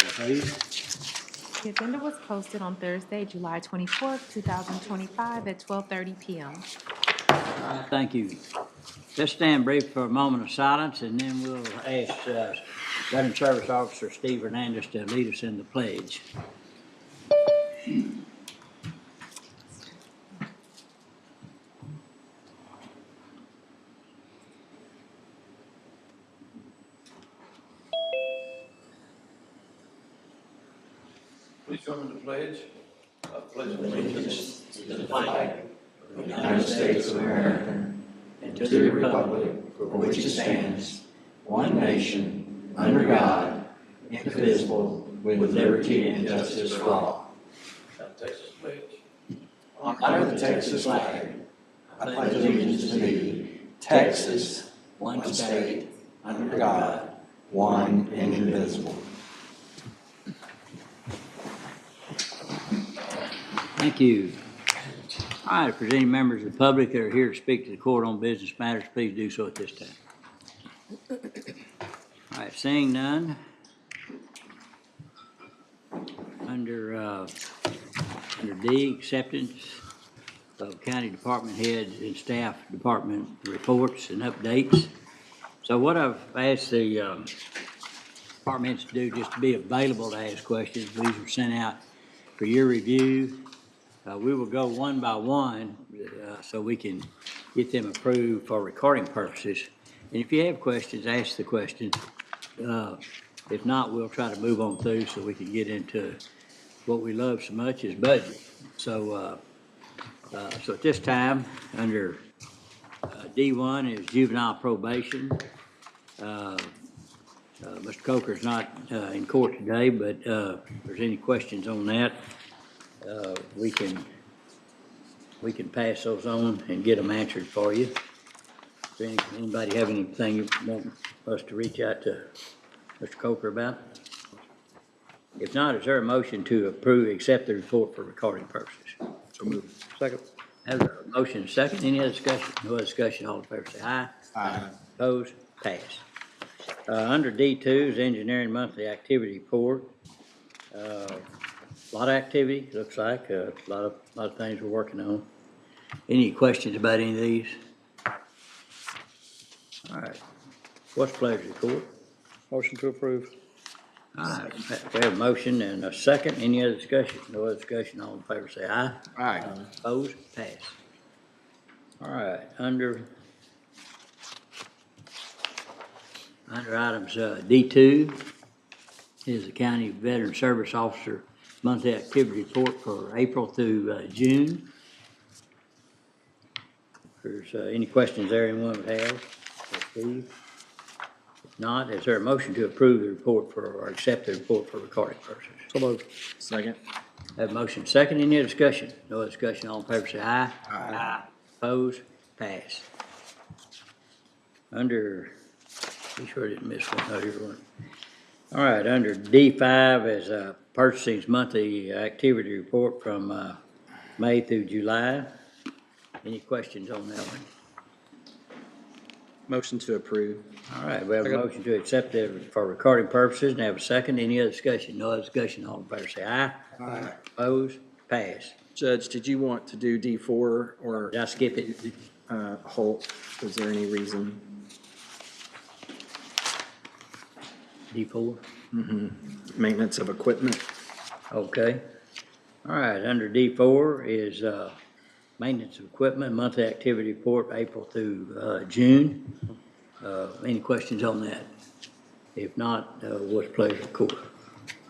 please. The agenda was posted on Thursday, July 24th, 2025 at 12:30 p.m. Thank you. Let's stand brief for a moment of silence, and then we'll ask Veteran Service Officer Steve Hernandez to lead us in the pledge. Please join me in the pledge. I pledge allegiance to the flag of the United States of America and to the republic for which it stands, one nation, under God, indivisible, with liberty and justice for all. Texas pledge. Honor the Texas flag. I pledge allegiance to thee, Texas, one state, under God, one and indivisible. Thank you. All right, if there's any members of the public that are here to speak to the court on business matters, please do so at this time. All right, seeing none. Under D, acceptance of county department heads and staff department reports and updates. So what I've asked the departments to do, just to be available to ask questions, these were sent out for your review. We will go one by one so we can get them approved for recording purposes. And if you have questions, ask the question. If not, we'll try to move on through so we can get into what we love so much is budget. So at this time, under D1 is juvenile probation. Mr. Coker's not in court today, but if there's any questions on that, we can pass those on and get them answered for you. Does anybody have anything you want us to reach out to Mr. Coker about? If not, is there a motion to accept the report for recording purposes? So moved. Second. Have a motion second. Any other discussion? No other discussion. All in favor say aye. Aye. Opposed? Pass. Under D2 is engineering monthly activity report. A lot of activity, looks like, a lot of things we're working on. Any questions about any of these? All right. What's the pleasure of the court? Motion to approve. All right. We have a motion and a second. Any other discussion? No other discussion. All in favor say aye. Aye. Opposed? Pass. All right. Under items D2 is the County Veteran Service Officer monthly activity report for April through June. If there's any questions there anyone would have, Steve? If not, is there a motion to approve the report or accept the report for recording purposes? So moved. Second. Have a motion second. Any other discussion? No other discussion. All in favor say aye. Aye. Opposed? Pass. Under, be sure I didn't miss one. Oh, here's one. All right, under D5 is purchasing's monthly activity report from May through July. Any questions on that one? Motion to approve. All right, we have a motion to accept it for recording purposes and have a second. Any other discussion? No other discussion. All in favor say aye. Aye. Opposed? Pass. Judge, did you want to do D4 or Did I skip it? Holt? Was there any reason? D4? Maintenance of equipment? Okay. All right, under D4 is maintenance of equipment, monthly activity report, April through June. Any questions on that? If not, what's the pleasure of the court?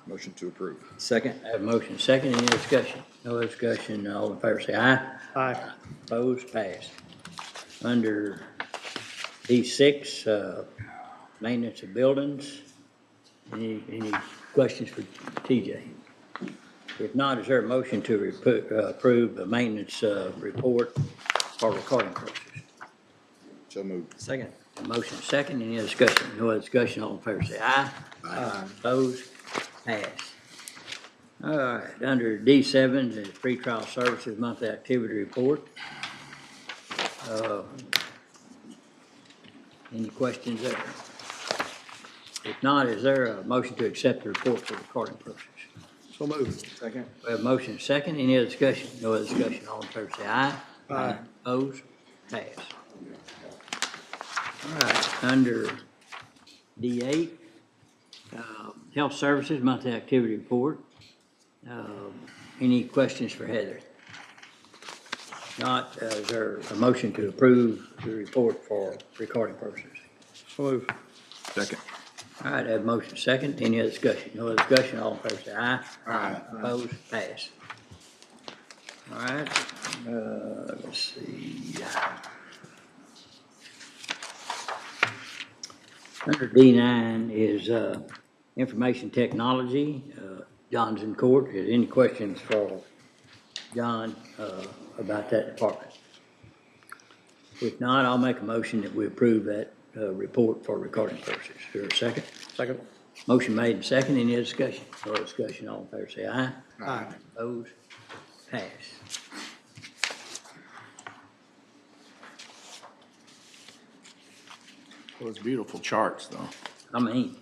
Motion to approve. Second. I have a motion second. Any discussion? No discussion. All in favor say aye. Aye. Opposed? Pass. Under D6, maintenance of buildings. Any questions for TJ? If not, is there a motion to approve the maintenance report for recording purposes? So moved. Second. A motion second. Any other discussion? No other discussion. All in favor say aye. Aye. Opposed? Pass. All right, under D7 is pretrial services monthly activity report. Any questions there? If not, is there a motion to accept the report for recording purposes? So moved. Second. We have a motion and a second. Any other discussion? No other discussion. All in favor say aye. Aye. Opposed? Pass. All right, under D8, Health Services Monthly Activity Report. Any questions for Heather? Not, is there a motion to approve the report for recording purposes? So moved. Second. All right, I have a motion second. Any other discussion? No other discussion. All in favor say aye. Aye. Opposed? Pass. All right, let's see. Under D9 is Information Technology, Johnson Court. Is any questions for John about that department? If not, I'll make a motion that we approve that report for recording purposes. Is there a second? Second. Motion made and second. Any other discussion? No discussion. All in favor say aye. Aye. Opposed? Pass. Those beautiful charts, though. I mean.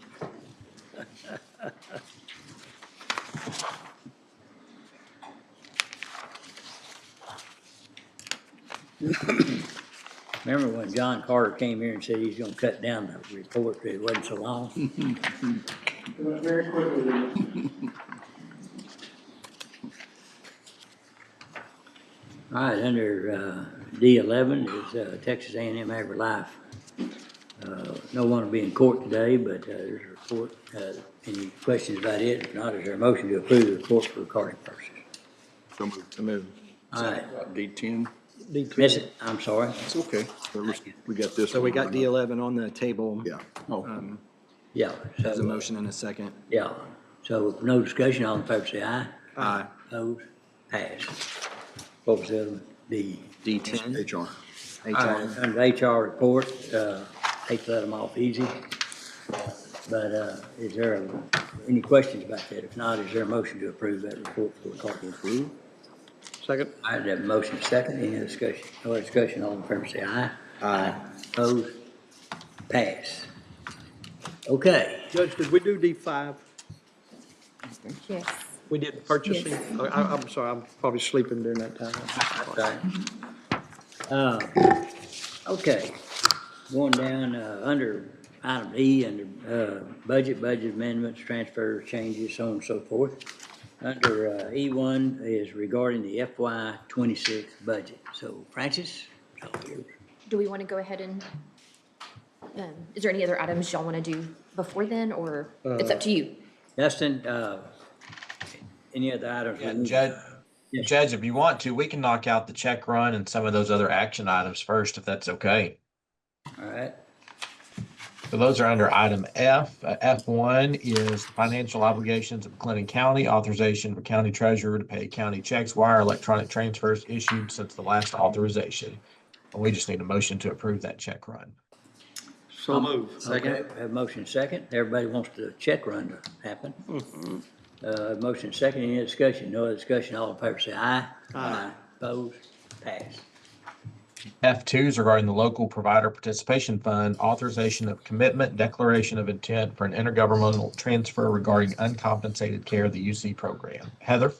Remember when John Carter came here and said he's gonna cut down the report, it wasn't so long? Very quickly. All right, under D11 is Texas A&M AgriLife. No one will be in court today, but there's a report. Any questions about it? If not, is there a motion to approve the report for recording purposes? So moved. So moved. All right, D10. miss it, I'm sorry. It's okay. We got this. So we one. got D11 on the table. Yeah. Oh, Yeah. There's a So, motion and a second. yeah, so no discussion, all in favor say aye. Aye. Opposed? Pass. What was the other one? D. D10. HR. HR. Under HR report, hate to let them off easy. But, is there any questions about that? If not, is there a motion to approve that report for recording? Approve. Second. I have a motion second, any discussion? No discussion, all in favor say aye. Aye. Opposed? Pass. Okay. Judge, did we do D5? Yes. We did purchasing? Yes. I'm sorry, I'm probably sleeping during that time. Okay. Okay, going down, under item E, under, budget amendments, transfers, changes, so on and so forth. Under, E1 is regarding the FY '26 budget. So Francis, it's all yours. Do we want to go ahead and, is there any other items y'all want to do before then, or it's up to you? Justin, any other items? Yeah, we need- Judge, Yes. Judge, if you want to, we can knock out the check run and some of those other action items first, if that's okay. All right, So those are under item F. F1 is financial obligations of Clinton County, authorization for county treasurer to pay county checks, wire electronic transfers issued since the last authorization. And we just need a motion to approve that check run. So moved. okay, have motion second. Everybody wants the check run to happen. Motion second, any discussion? No other discussion, all in favor say aye. Aye. Opposed? Pass. F2 is regarding the local provider participation fund, authorization of commitment, declaration of intent for an intergovernmental transfer regarding uncompensated care of the UC program. Heather?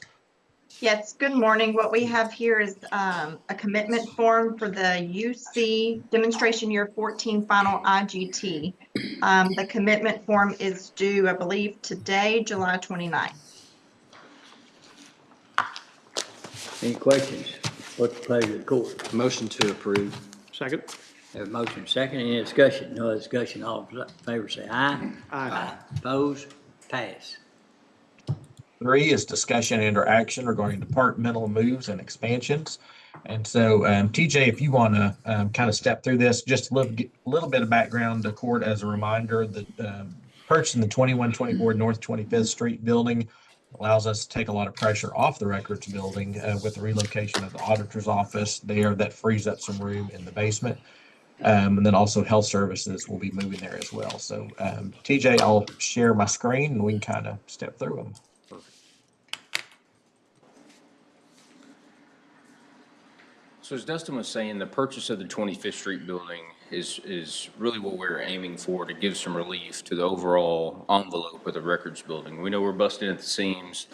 Yes, good morning. What we have here is a commitment form for the UC Demonstration Year 14 Final IGT. The commitment form is due, I believe, today, July 29th. Any questions? What's the pleasure of the court? Motion to approve. Second? Have a motion second, any discussion? No other discussion, all in favor say aye. Aye. Opposed? Pass. 3 is discussion and/or action regarding departmental moves and expansions. And so, TJ, if you want to kind of step through this, just a little bit of background to court as a reminder that purchasing the 2124 North 25th Street building allows us to take a lot of pressure off the records building with the relocation of the auditor's office there. That frees up some room in the basement. And then also health services will be moving there as well. So, TJ, I'll share my screen and we can kind of step through them. So as Dustin was saying, the purchase of the 25th Street building is really what we're aiming for, to give some relief to the overall envelope of the records building. We know we're busting at the seams.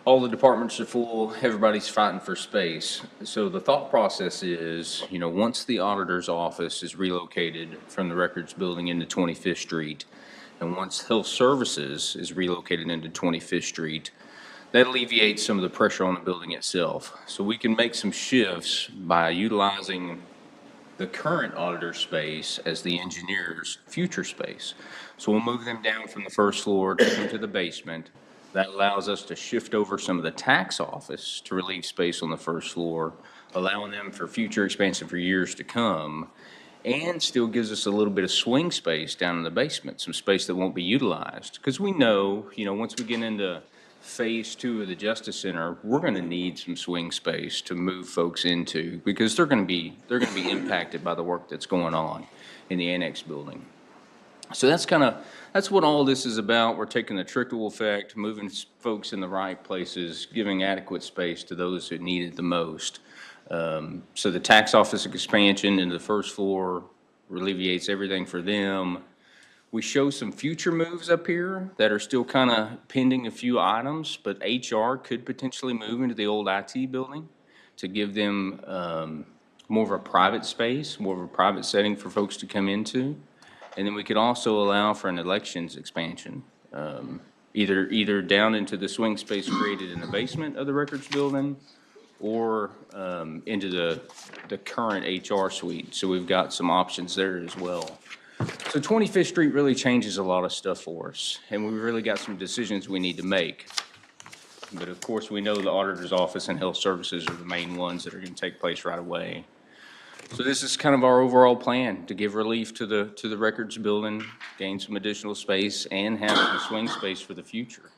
All the departments are full, everybody's fighting for space. So the thought process is, once the auditor's office is relocated from the records building into 25th Street, and once health services is relocated into 25th Street, that alleviates some of the pressure on the building itself. So we can make some shifts by utilizing the current auditor space as the engineer's future space. So we'll move them down from the first floor to the basement. That allows us to shift over some of the tax office to relieve space on the first floor, allowing them for future expansion for years to come, and still gives us a little bit of swing space down in the basement, some space that won't be utilized. Because we know, once we get into phase 2 of the Justice Center, we're going to need some swing space to move folks into, because they're going to be impacted by the work that's going on in the annex building. So that's what all this is about. We're taking the trickle effect, moving folks in the right places, giving adequate space to those who need it the most. So the tax office expansion into the first floor alleviates everything for them. We show some future moves up here that are still kind of pending a few items, but HR could potentially move into the old IT building to give them more of a private space, more of a private setting for folks to come into. And then we could also allow for an elections expansion, either down into the swing space created in the basement of the records building, or into the current HR suite. So we've got some options there as well. So 25th Street really changes a lot of stuff for us, and we've really got some decisions we need to make. But of course, we know the auditor's office and health services are the main ones that are going to take place right away. So this is kind of our overall plan, to give relief to the records building, gain some additional space, and have some swing space for the future.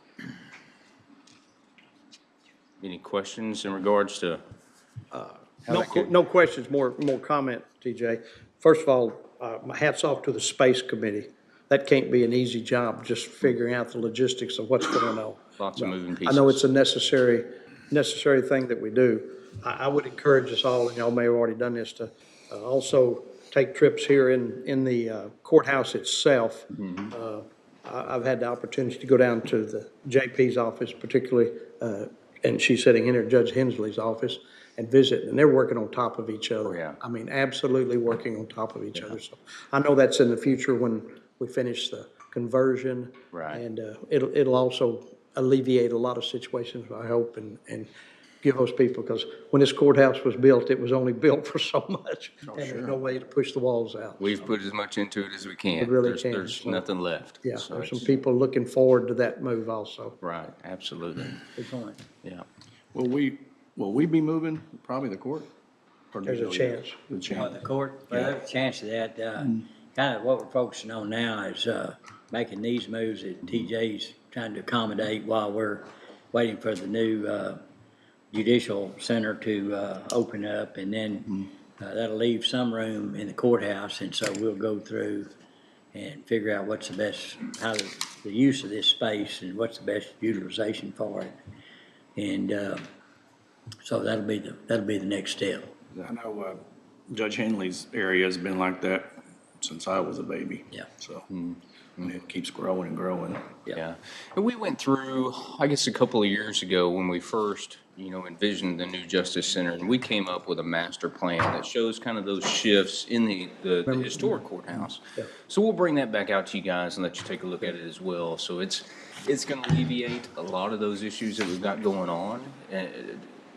Any questions in regards to? No questions, more comment, TJ. First of all, my hat's off to the Space Committee. That can't be an easy job, just figuring out the logistics of what's going on. Lots of moving pieces. I know it's a necessary thing that we do. I would encourage us all, and y'all may have already done this, to also take trips here in the courthouse itself. I've had the opportunity to go down to the JP's office particularly, and she's sitting in there, Judge Hensley's office, and visit, and they're working on top of each other. Oh, yeah. I mean, absolutely working on top of each other. So I know that's in the future when we finish the conversion. Right. And it'll also alleviate a lot of situations, I hope, and give those people, because when this courthouse was built, it was only built for so much, and there's no way to push the walls out. We've put as much into it as we can. It really can. There's So, nothing left. Yeah, So there's some it's- people looking forward to that move also. Right, absolutely. Good point. Yeah. Will we be moving, probably the court? Or There's a chance. The Well, chance. the court, well, there's a chance of that. Kind of what we're focusing on now is making these moves that TJ's trying to accommodate while we're waiting for the new judicial center to open up, and then that'll leave some room in the courthouse, and so we'll go through and figure out what's the best, how the use of this space and what's the best utilization for it. And so that'll be the next step. I know Judge Henley's area has been like that since I was a baby. Yeah. So, and it keeps growing and growing. Yeah. And we went through, I guess, a couple of years ago when we first, envisioned the new Justice Center, and we came up with a master plan that shows kind of those shifts in the historic courthouse. Yeah. So we'll bring that back out to you guys and let you take a look at it as well. So it's going to alleviate a lot of those issues that we've got going on.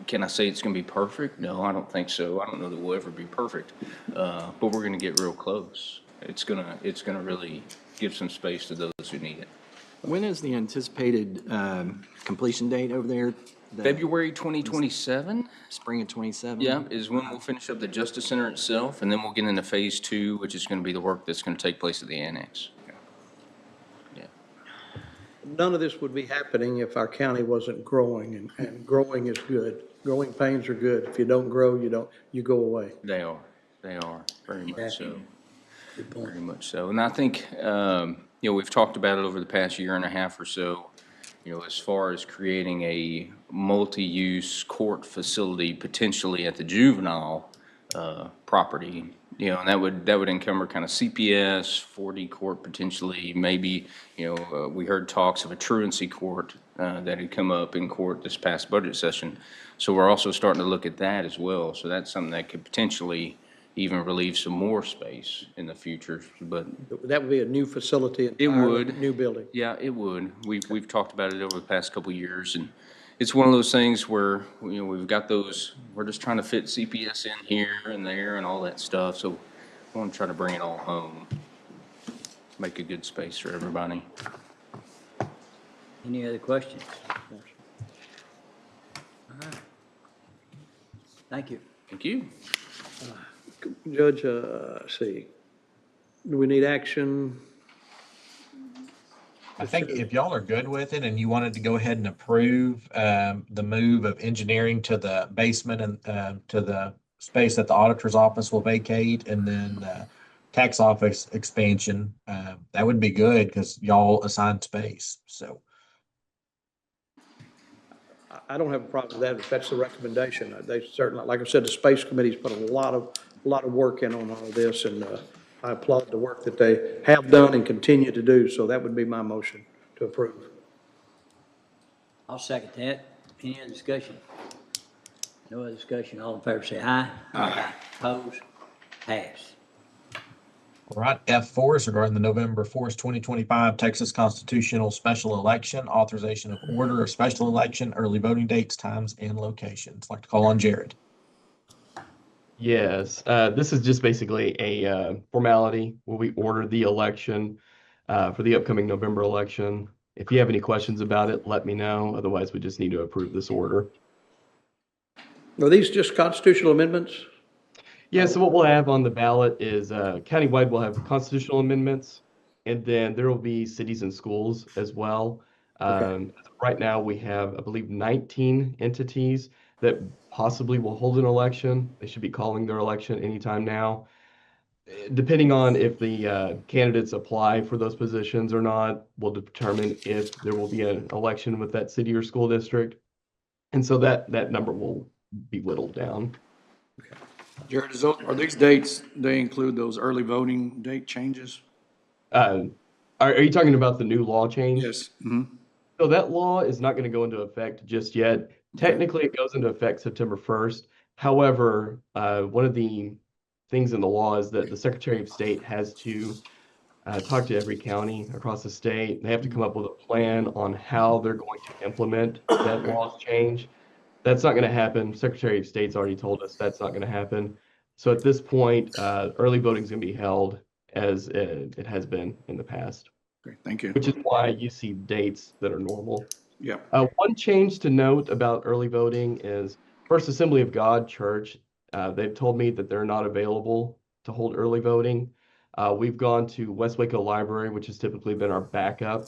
Can I say it's going to be perfect? No, I don't think so. I don't know that we'll ever be perfect, but we're going to get real close. It's gonna really give some space to those who need it. When is the anticipated completion date over there? The February 2027, Spring of 27? yeah, is when we'll finish up the Justice Center itself, and then we'll get into phase 2, which is going to be the work that's going to take place at the annex. Yeah. None of this would be happening if our county wasn't growing, and growing is good. Growing pains are good. If you don't grow, you go away. They are very much so. Good point. Very much so. And I think, we've talked about it over the past year and a half or so, as far as creating a multi-use court facility potentially at the juvenile property. You know, and that would encumber kind of CPS, 4D court potentially, maybe, we heard talks of a truancy court that had come up in court this past budget session. So we're also starting to look at that as well. So that's something that could potentially even relieve some more space in the future, but That would be a new facility. it entirely would. New building. Yeah, it would. We've talked about it over the past couple of years, and it's one of those things where, we've got those, we're just trying to fit CPS in here and there and all that stuff, so I want to try to bring it all home. Make a good space for everybody. Any other questions? All right. Thank you. Thank you. Judge, let's see, do we need action? I think if y'all are good with it and you wanted to go ahead and approve the move of engineering to the basement and to the space that the auditor's office will vacate, and then tax office expansion, that would be good because y'all assigned space. So I don't have a problem with that if that's the recommendation. They certainly, like I said, the Space Committee's put a lot of work in on all of this, and I applaud the work that they have done and continue to do, so that would be my motion to approve. I'll second that. Any other discussion? No other discussion. All in favor say aye. Aye. Opposed? Pass. all right, F4 is regarding the November 4th, 2025 Texas Constitutional Special Election, authorization of order of special election, early voting dates, times, and locations. I'd like to call on Jared. Yes, this is just basically a formality where we order the election for the upcoming November election. If you have any questions about it, let me know. Otherwise, we just need to approve this order. Are these just constitutional amendments? Yeah, so what we'll have on the ballot is countywide, we'll have constitutional amendments, and then there will be cities and schools as well. Right now, we have, I believe, 19 entities that possibly will hold an election. They should be calling their election anytime now. Depending on if the candidates apply for those positions or not, will determine if there will be an election with that city or school district. And so that number will be whittled down. Jared, are these dates, they include those early voting date changes? Are you talking about the new law change? Yes. Mm-hmm. So that law is not going to go into effect just yet. Technically, it goes into effect September 1st. However, one of the things in the law is that the Secretary of State has to talk to every county across the state. They have to come up with a plan on how they're going to implement that law's change. That's not going to happen. Secretary of State's already told us that's not going to happen. So at this point, early voting is going to be held as it has been in the past. Great, thank you. Which is why you see dates that are normal. Yeah. One change to note about early voting is First Assembly of God Church. They've told me that they're not available to hold early voting. We've gone to West Waco Library, which has typically been our backup.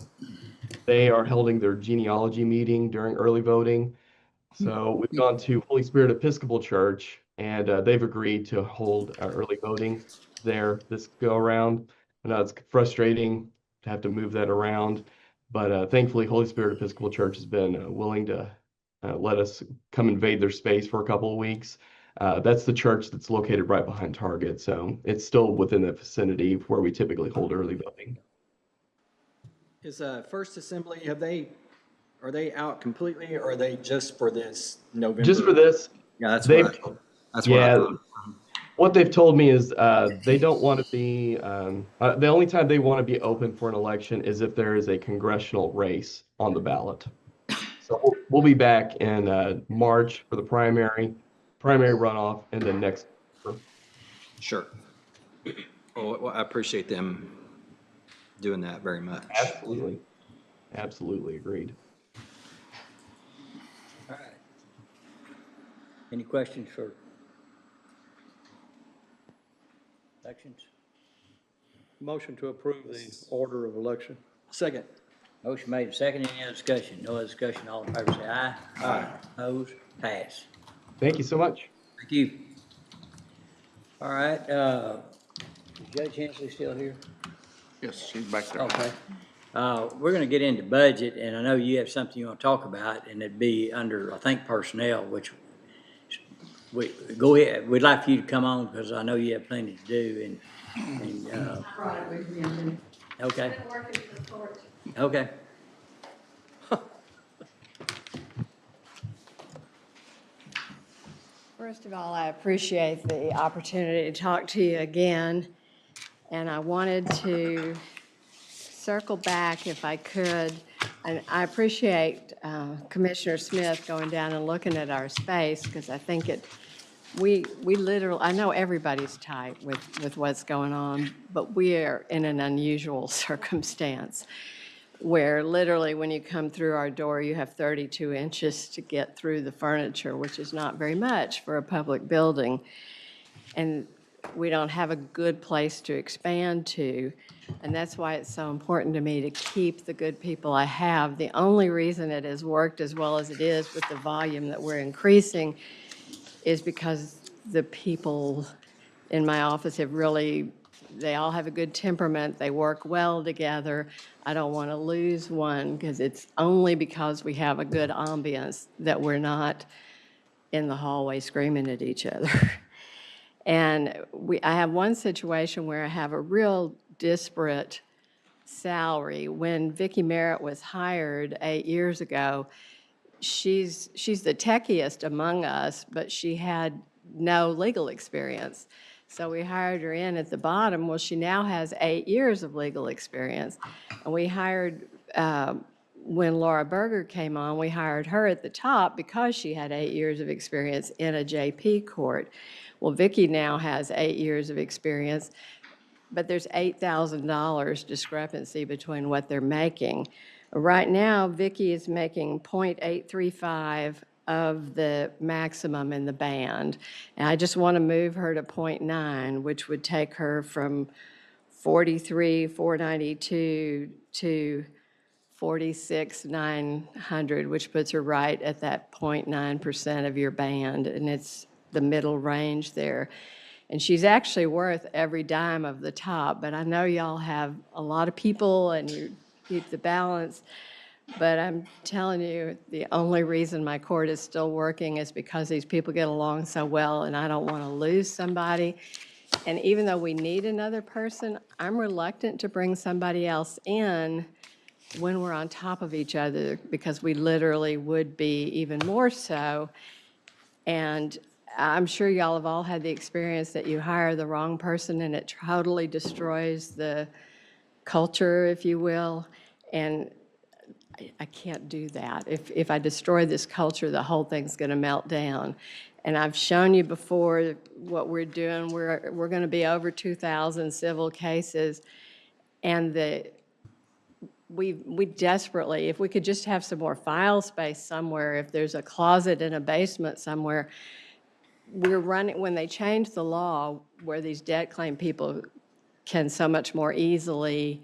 They are holding their genealogy meeting during early voting. So we've gone to Holy Spirit Episcopal Church, and they've agreed to hold early voting there this go around. I know it's frustrating to have to move that around, but thankfully Holy Spirit Episcopal Church has been willing to let us come invade their space for a couple of weeks. That's the church that's located right behind Target, so it's still within the vicinity where we typically hold early voting. Is First Assembly, are they out completely, or are they just for this November? Just for this? Yeah, that's They've- what I thought. That's what I thought. What they've told me is they don't want to be, the only time they want to be open for an election is if there is a congressional race on the ballot. So we'll be back in March for the primary runoff, and then next. Sure. Well, I appreciate them doing that very much. Absolutely. Absolutely agreed. All right. Any questions for elections? Motion to approve the order of election. Second. Motion made and seconded. Any other discussion? No other discussion. All in favor say aye. Aye. Opposed? Pass. Thank you so much. Thank you. All right, is Judge Hensley still here? Yes, she's back there. Okay. We're gonna get into budget, and I know you have something you wanna talk about, and it'd be under, I think, personnel, which Go ahead, we'd like for you to come on, because I know you have plenty to do, okay. Okay. First of all, I appreciate the opportunity to talk to you again, and I wanted to circle back if I could. And I appreciate Commissioner Smith going down and looking at our space, because I think we literally, I know everybody's tight with what's going on, but we are in an unusual circumstance where literally when you come through our door, you have 32 inches to get through the furniture, which is not very much for a public building. And we don't have a good place to expand to. And that's why it's so important to me to keep the good people I have. The only reason it has worked as well as it is with the volume that we're increasing is because the people in my office have really, they all have a good temperament. They work well together. I don't want to lose one, because it's only because we have a good ambiance that we're not in the hallway screaming at each other. And I have one situation where I have a real disparate salary. When Vicki Merritt was hired 8 years ago, she's the techiest among us, but she had no legal experience. So we hired her in at the bottom. Well, she now has 8 years of legal experience. And we hired, when Laura Berger came on, we hired her at the top because she had 8 years of experience in a JP court. Well, Vicki now has 8 years of experience, but there's $8,000 discrepancy between what they're making. Right now, Vicki is making .835 of the maximum in the band. And I just want to move her to .9, which would take her from 43,492 to 46,900, which puts her right at that 0.9% of your band, and it's the middle range there. And she's actually worth every dime of the top, but I know y'all have a lot of people and you keep the balance. But I'm telling you, the only reason my court is still working is because these people get along so well, and I don't want to lose somebody. And even though we need another person, I'm reluctant to bring somebody else in when we're on top of each other, because we literally would be even more so. And I'm sure y'all have all had the experience that you hire the wrong person and it totally destroys the culture, if you will. And I can't do that. If I destroy this culture, the whole thing's going to melt down. And I've shown you before what we're doing. We're going to be over 2,000 civil cases, and we desperately, if we could just have some more file space somewhere, if there's a closet in a basement somewhere. We're running, when they changed the law where these debt claim people can so much more easily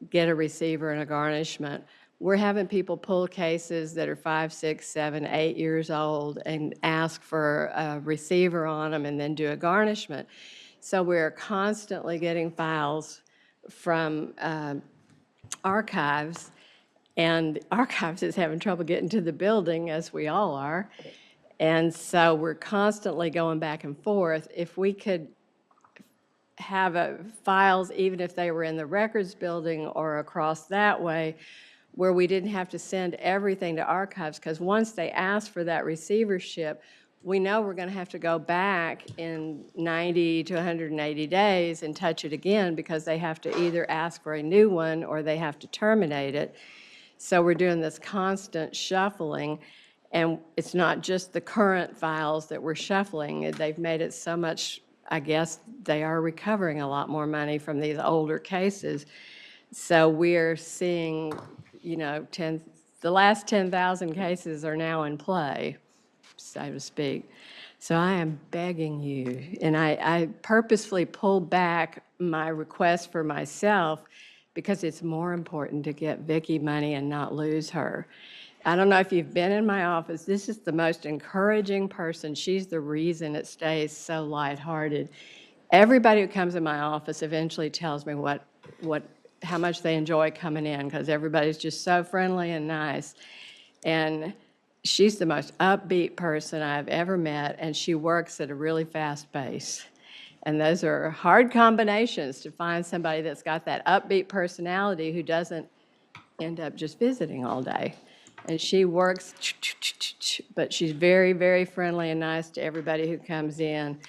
get a receiver and a garnishment, we're having people pull cases that are 5, 6, 7, 8 years old and ask for a receiver on them and then do a garnishment. So we're constantly getting files from archives, and archives is having trouble getting to the building, as we all are. And so we're constantly going back and forth. If we could have files, even if they were in the records building or across that way, where we didn't have to send everything to archives, because once they ask for that receivership, we know we're going to have to go back in 90 to 180 days and touch it again, because they have to either ask for a new one or they have to terminate it. So we're doing this constant shuffling, and it's not just the current files that we're shuffling. They've made it so much, I guess they are recovering a lot more money from these older cases. So we're seeing, you know, the last 10,000 cases are now in play, so to speak. So I am begging you, and I purposefully pulled back my request for myself because it's more important to get Vicki money and not lose her. I don't know if you've been in my office. This is the most encouraging person. She's the reason it stays so lighthearted. Everybody who comes in my office eventually tells me how much they enjoy coming in, because everybody's just so friendly and nice. And she's the most upbeat person I've ever met, and she works at a really fast pace. And those are hard combinations to find somebody that's got that upbeat personality who doesn't end up just visiting all day. And she works, but she's very, very friendly and nice to everybody who comes in.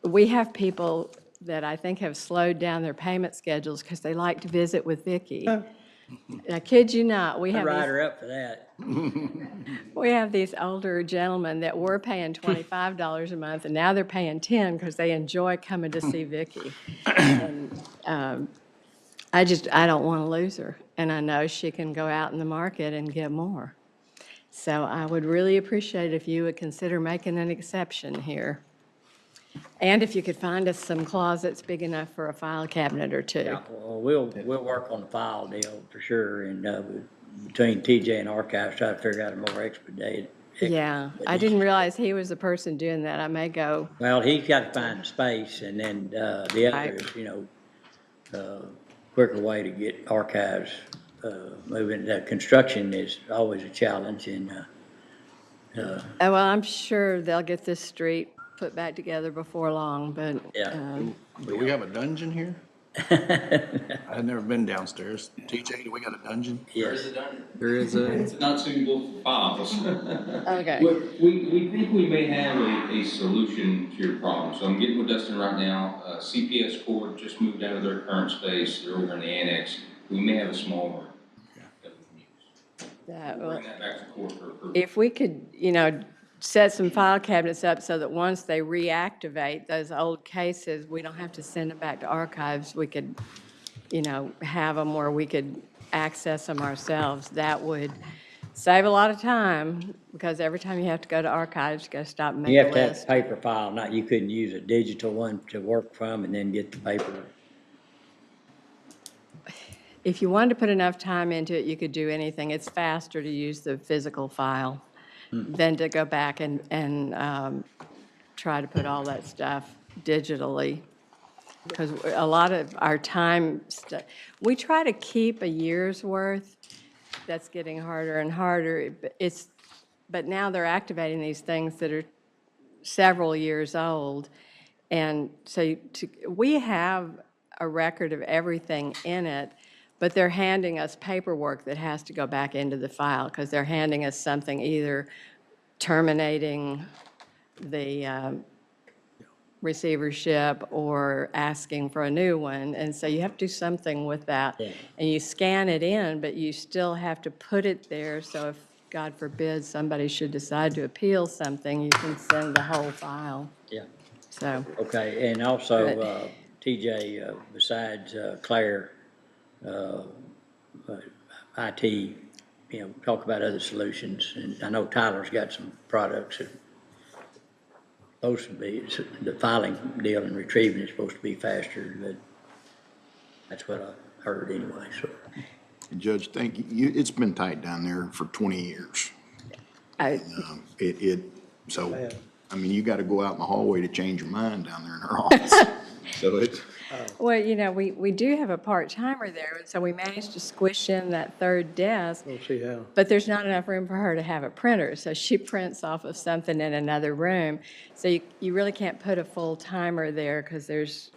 We have people that I think have slowed down their payment schedules because they like to visit with Vicki. I kid you not, we I'd have write these, her up for that. we have these older gentlemen that were paying $25 a month, and now they're paying 10 because they enjoy coming to see Vicki. And I don't want to lose her, and I know she can go out in the market and get more. So I would really appreciate if you would consider making an exception here. And if you could find us some closets big enough for a file cabinet or two. Yeah, well, we'll work on the file deal for sure, and between TJ and Archives, try to figure out a more expedited. Yeah, I didn't realize he was the person doing that. I may go, Well, he's got to find the space, and then the other is, quicker way to get Archives moving. Construction is always a challenge, and well, I'm sure they'll get this street put back together before long, but. Yeah. Do we have a dungeon here? I've never been downstairs. TJ, do we got a dungeon? yes. There is a, It's not suitable for files. Okay. We think we may have a solution to your problem. So I'm getting with Dustin right now. CPS Court just moved out of their current space. They're over in the annex. We may have a small room that we can use. We'll bring that back to court for approval. If we could, set some file cabinets up so that once they reactivate those old cases, we don't have to send them back to archives. We could, have them where we could access them ourselves. That would save a lot of time, because every time you have to go to archives, you got to stop and make You a have to have list. a paper file, you couldn't use a digital one to work from and then get the paper. If you wanted to put enough time into it, you could do anything. It's faster to use the physical file than to go back and try to put all that stuff digitally. Because a lot of our time, we try to keep a year's worth. That's getting harder and harder. But now they're activating these things that are several years old. And so we have a record of everything in it, but they're handing us paperwork that has to go back into the file, because they're handing us something either terminating the receivership or asking for a new one. And so you have to do something with that. Yeah. And you scan it in, but you still have to put it there, so if, God forbid, somebody should decide to appeal something, you can send the whole file. Yeah. So, Okay, and also, TJ, besides Claire, IT, talk about other solutions. And I know Tyler's got some products that supposed to be, the filing deal and retrieving is supposed to be faster, but that's what I heard anyway, so. Judge, thank you. It's been tight down there for 20 years. So, I mean, you got to go out in the hallway to change your mind down there in her office. So it's. well, we do have a part-timer there, and so we managed to squish in that third desk. We'll see how. But there's not enough room for her to have a printer, so she prints off of something in another room. So you really can't put a full timer there, because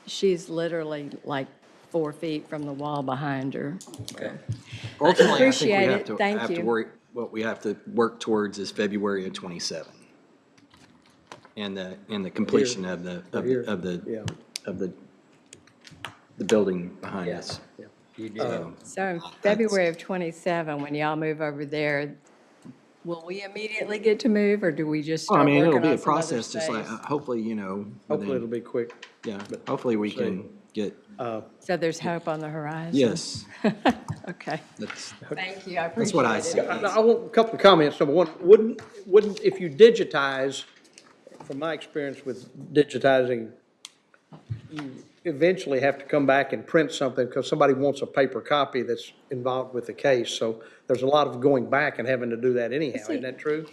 she's literally like 4 feet from the wall behind her. Okay. ultimately, I think we Appreciate have it. to, Thank have to you. worry, what we have to work towards is February of '27. And the completion of the, Here. of the, Yeah. of the building behind us. Yeah, you did. So in February of '27, when y'all move over there, will we immediately get to move, or do we just Well, I start mean, it'll working be on a some other process, just like, space? hopefully, Hopefully it'll within, be quick. yeah, hopefully we can get, So there's hope on the horizon? yes, Okay. that's, Thank you, I appreciate it. that's what I see. I want a couple of comments. Number one, wouldn't, if you digitize, from my experience with digitizing, eventually have to come back and print something because somebody wants a paper copy that's involved with the case. So there's a lot of going back and having to do that anyhow. Isn't that true?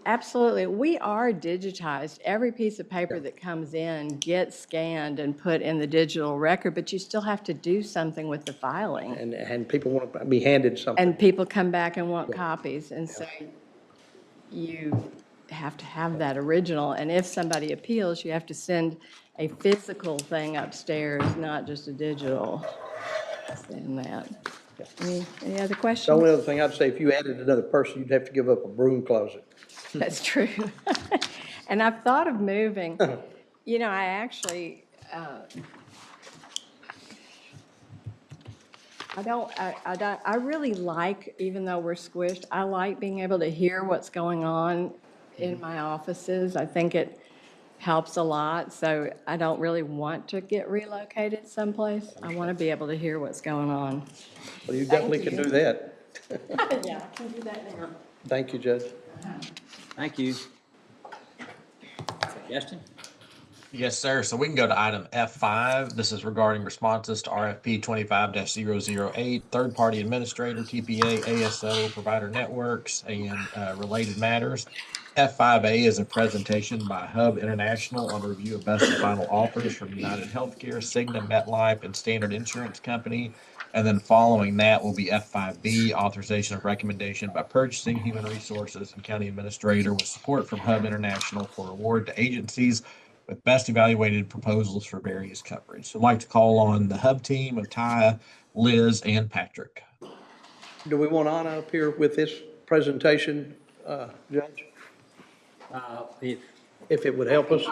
Absolutely. We are digitized. Every piece of paper that comes in gets scanned and put in the digital record, but you still have to do something with the filing. And people want to be handed something. And people come back and want copies, and so you have to have that original. And if somebody appeals, you have to send a physical thing upstairs, not just a digital. Send that. Any other questions? The only other thing I'd say, if you added another person, you'd have to give up a broom closet. That's true. And I've thought of moving. You know, I actually, I really like, even though we're squished, I like being able to hear what's going on in my offices. I think it helps a lot, so I don't really want to get relocated someplace. I want to be able to hear what's going on. Well, you definitely can do that. Yeah, I can do that now. Thank you, Judge. Thank you. Justin? Yes, sir. So we can go to item F5. This is regarding responses to RFP 25-008, third-party administrator, TPA, ASO, provider networks, and related matters. F5A is a presentation by Hub International on review of best and final offers from United Healthcare, Cigna, MetLife, and Standard Insurance Company. And then following that will be F5B, authorization of recommendation by Purchasing, Human Resources, and County Administrator with support from Hub International for award to agencies with best evaluated proposals for various coverage. So I'd like to call on the Hub team of Ty, Liz, and Patrick. Do we want Anna up here with this presentation, Judge? If it would help us?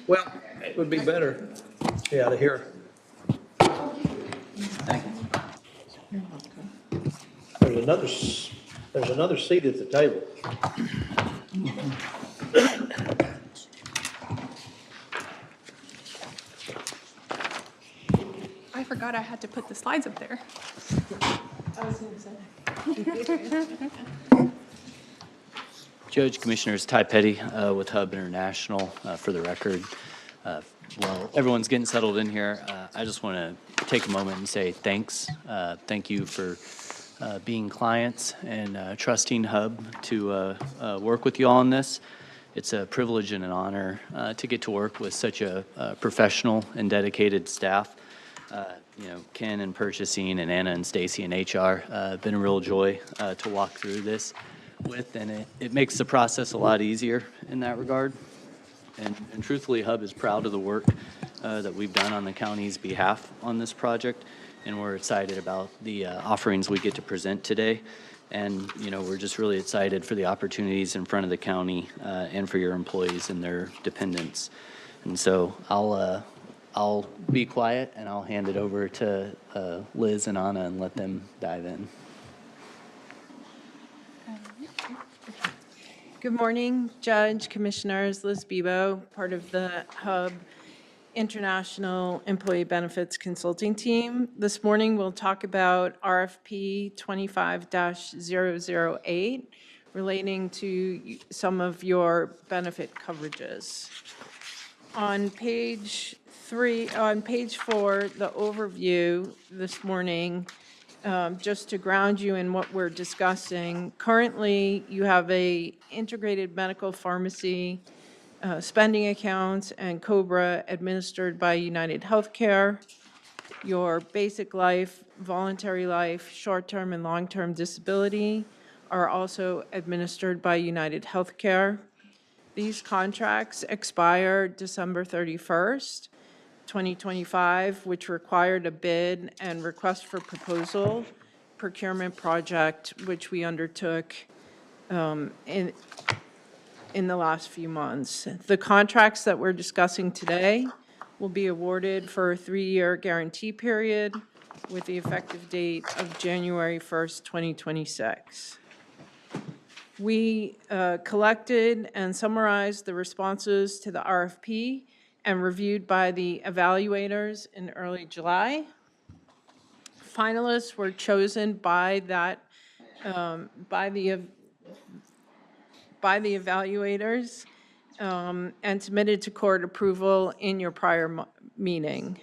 Well, it would be better, yeah, to hear. Thank you. There's another seat at the table. I forgot I had to put the slides up there. I was going to say. Judge, Commissioners, Ty Petty with Hub International. For the record, while everyone's getting settled in here, I just want to take a moment and say thanks. Thank you for being clients and trusting Hub to work with you all on this. It's a privilege and an honor to get to work with such a professional and dedicated staff. You know, Ken in purchasing and Anna and Stacy in HR, been a real joy to walk through this with, and it makes the process a lot easier in that regard. And truthfully, Hub is proud of the work that we've done on the county's behalf on this project, and we're excited about the offerings we get to present today. And, you know, we're just really excited for the opportunities in front of the county and for your employees and their dependents. And so I'll be quiet and I'll hand it over to Liz and Anna and let them dive in. Good morning, Judge, Commissioners. Liz Bebo, part of the Hub International Employee Benefits Consulting Team. This morning, we'll talk about RFP 25-008 relating to some of your benefit coverages. On page 4, the overview this morning, just to ground you in what we're discussing. Currently, you have a integrated medical pharmacy spending accounts and COBRA administered by United Healthcare. Your basic life, voluntary life, short-term and long-term disability are also administered by United Healthcare. These contracts expire December 31st, 2025, which required a bid and request for proposal procurement project, which we undertook in the last few months. The contracts that we're discussing today will be awarded for a 3-year guarantee period with the effective date of January 1st, 2026. We collected and summarized the responses to the RFP and reviewed by the evaluators in early July. Finalists were chosen by the evaluators and submitted to court approval in your prior meeting.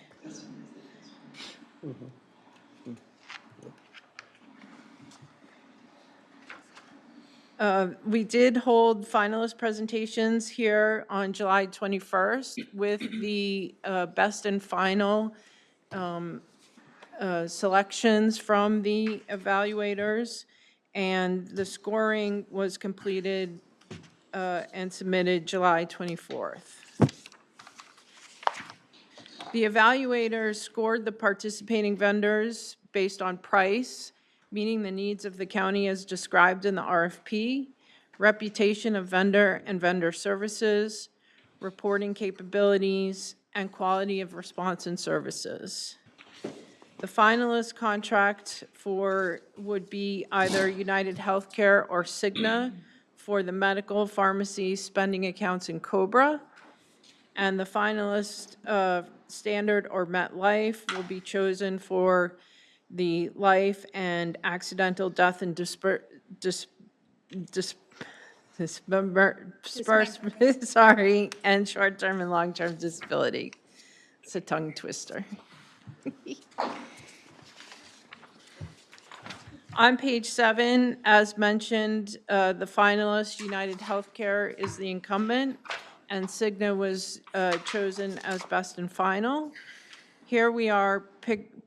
We did hold finalist presentations here on July 21st with the best and final selections from the evaluators, and the scoring was completed and submitted July 24th. The evaluators scored the participating vendors based on price, meeting the needs of the county as described in the RFP, reputation of vendor and vendor services, reporting capabilities, and quality of response and services. The finalist contract would be either United Healthcare or Cigna for the medical, pharmacy, spending accounts, and COBRA. And the finalist Standard or MetLife will be chosen for the life and accidental death and sorry, and short-term and long-term disability. It's a tongue twister. On page 7, as mentioned, the finalist, United Healthcare, is the incumbent, and Cigna was chosen as best and final. Here we are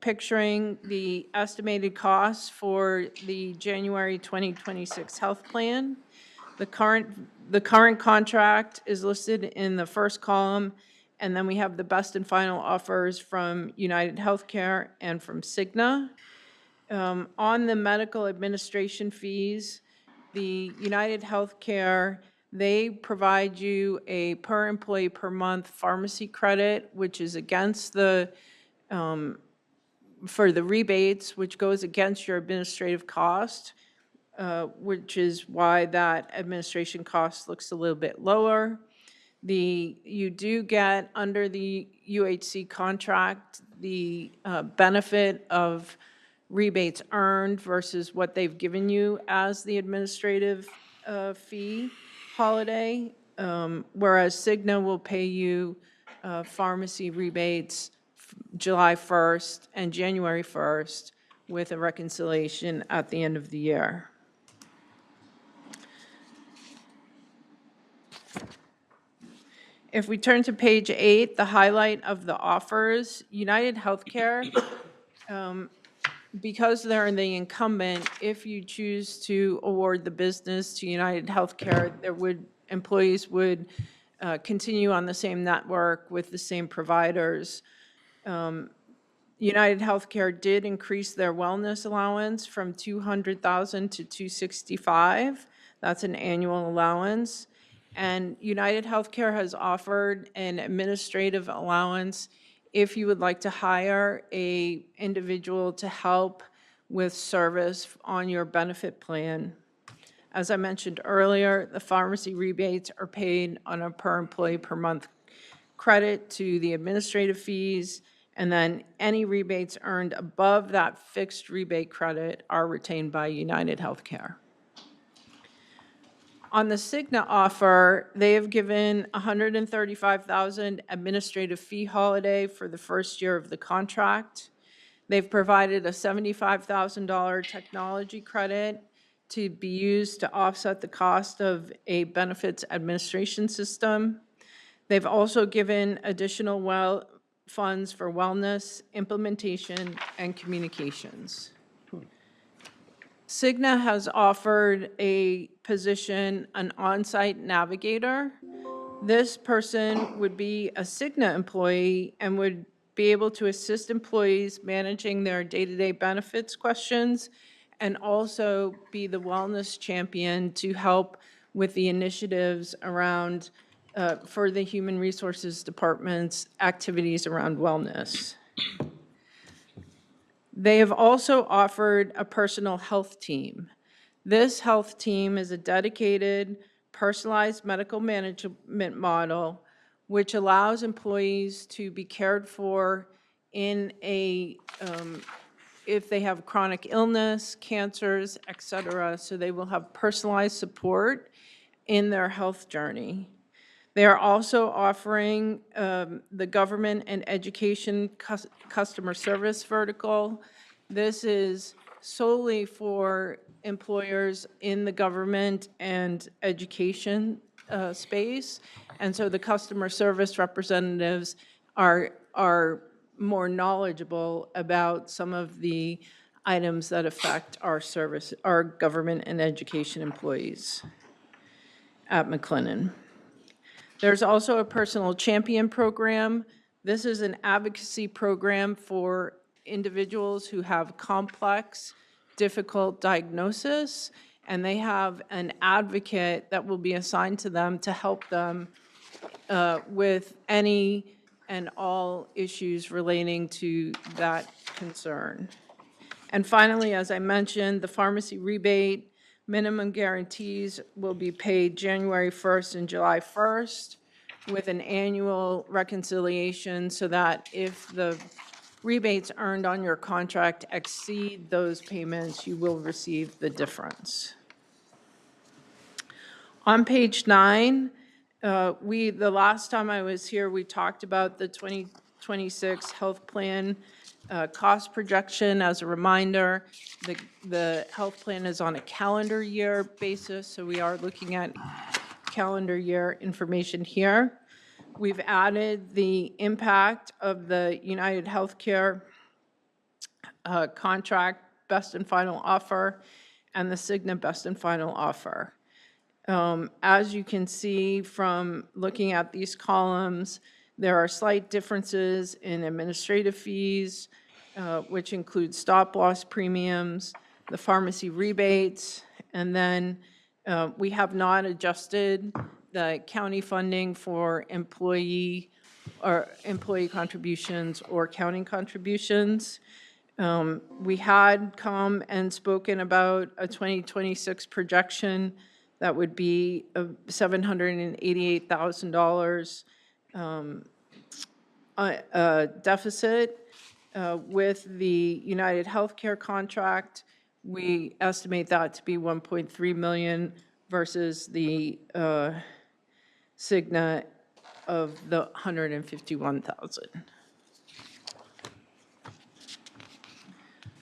picturing the estimated costs for the January 2026 health plan. The current contract is listed in the first column, and then we have the best and final offers from United Healthcare and from Cigna. On the medical administration fees, the United Healthcare, they provide you a per employee per month pharmacy credit, which is against the, for the rebates, which goes against your administrative cost, which is why that administration cost looks a little bit lower. You do get, under the UHC contract, the benefit of rebates earned versus what they've given you as the administrative fee holiday, whereas Cigna will pay you pharmacy rebates July 1st and January 1st with a reconciliation at the end of the year. If we turn to page 8, the highlight of the offers, United Healthcare, because they're the incumbent, if you choose to award the business to United Healthcare, employees would continue on the same network with the same providers. United Healthcare did increase their wellness allowance from $200,000 to $265,000. That's an annual allowance. And United Healthcare has offered an administrative allowance if you would like to hire an individual to help with service on your benefit plan. As I mentioned earlier, the pharmacy rebates are paid on a per employee per month credit to the administrative fees, and then any rebates earned above that fixed rebate credit are retained by United Healthcare. On the Cigna offer, they have given $135,000 administrative fee holiday for the first year of the contract. They've provided a $75,000 technology credit to be used to offset the cost of a benefits administration system. They've also given additional funds for wellness, implementation, and communications. Cigna has offered a position, an on-site navigator. This person would be a Cigna employee and would be able to assist employees managing their day-to-day benefits questions and also be the wellness champion to help with the initiatives around, for the Human Resources Department's activities around wellness. They have also offered a personal health team. This health team is a dedicated, personalized medical management model which allows employees to be cared for in if they have chronic illness, cancers, etc. So they will have personalized support in their health journey. They are also offering the government and education customer service vertical. This is solely for employers in the government and education space. And so the customer service representatives are more knowledgeable about some of the items that affect our government and education employees at McLennan. There's also a personal champion program. This is an advocacy program for individuals who have complex, difficult diagnosis, and they have an advocate that will be assigned to them to help them with any and all issues relating to that concern. And finally, as I mentioned, the pharmacy rebate minimum guarantees will be paid January 1st and July 1st with an annual reconciliation so that if the rebates earned on your contract exceed those payments, you will receive the difference. On page 9, the last time I was here, we talked about the 2026 health plan cost projection. As a reminder, the health plan is on a calendar year basis, so we are looking at calendar year information here. We've added the impact of the United Healthcare contract best and final offer and the Cigna best and final offer. As you can see from looking at these columns, there are slight differences in administrative fees, which include stop-loss premiums, the pharmacy rebates, and then we have not adjusted the county funding for employee contributions or county contributions. We had come and spoken about a 2026 projection that would be $788,000 deficit. With the United Healthcare contract, we estimate that to be 1.3 million versus the Cigna of the 151,000.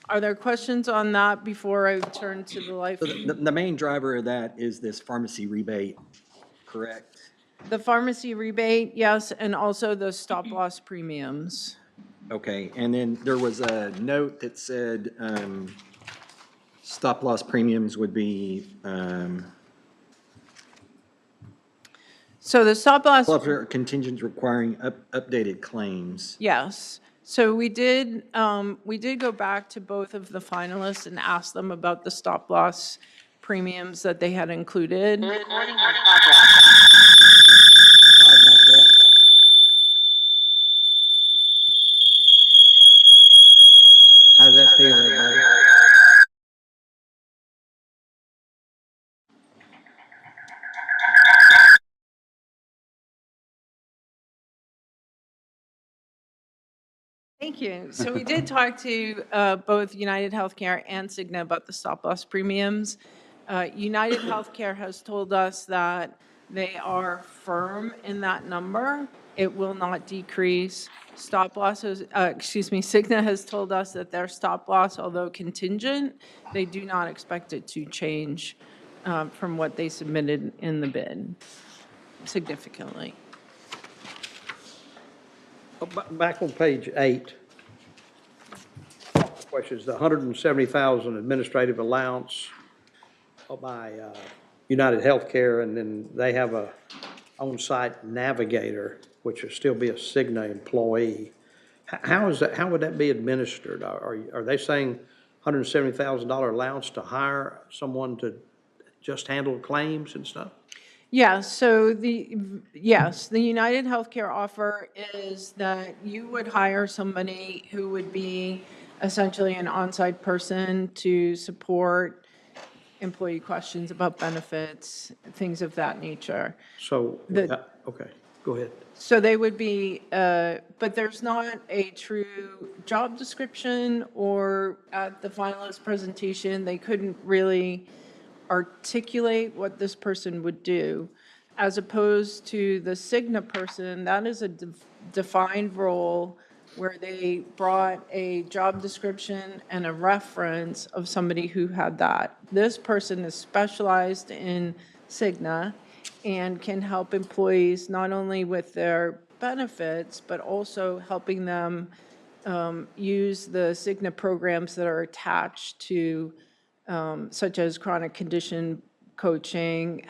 Are there questions on that before I turn to the life? So the main driver of that is this pharmacy rebate, correct? The pharmacy rebate, yes, and also the stop-loss premiums. Okay, and then there was a note that said stop-loss premiums would be So the stop-loss. contingents requiring updated claims. Yes. So we did go back to both of the finalists and ask them about the stop-loss premiums that they had included. How's that feel, everybody? Thank you. So we did talk to both United Healthcare and Cigna about the stop-loss premiums. United Healthcare has told us that they are firm in that number. It will not decrease. Cigna has told us that their stop-loss, although contingent, they do not expect it to change from what they submitted in the bid significantly. Back on page 8, which is the $170,000 administrative allowance by United Healthcare, and then they have a on-site navigator, which will still be a Cigna employee. How is that? How would that be administered? Are they saying $170,000 allowance to hire someone to just handle claims and stuff? Yeah, so the United Healthcare offer is that you would hire somebody who would be essentially an on-site person to support employee questions about benefits, things of that nature. So, okay, go ahead. So they would be, but there's not a true job description, or at the finalist presentation, they couldn't really articulate what this person would do. as opposed to the Cigna person, that is a defined role where they brought a job description and a reference of somebody who had that. This person is specialized in Cigna and can help employees not only with their benefits, but also helping them use the Cigna programs that are attached to, such as chronic condition coaching,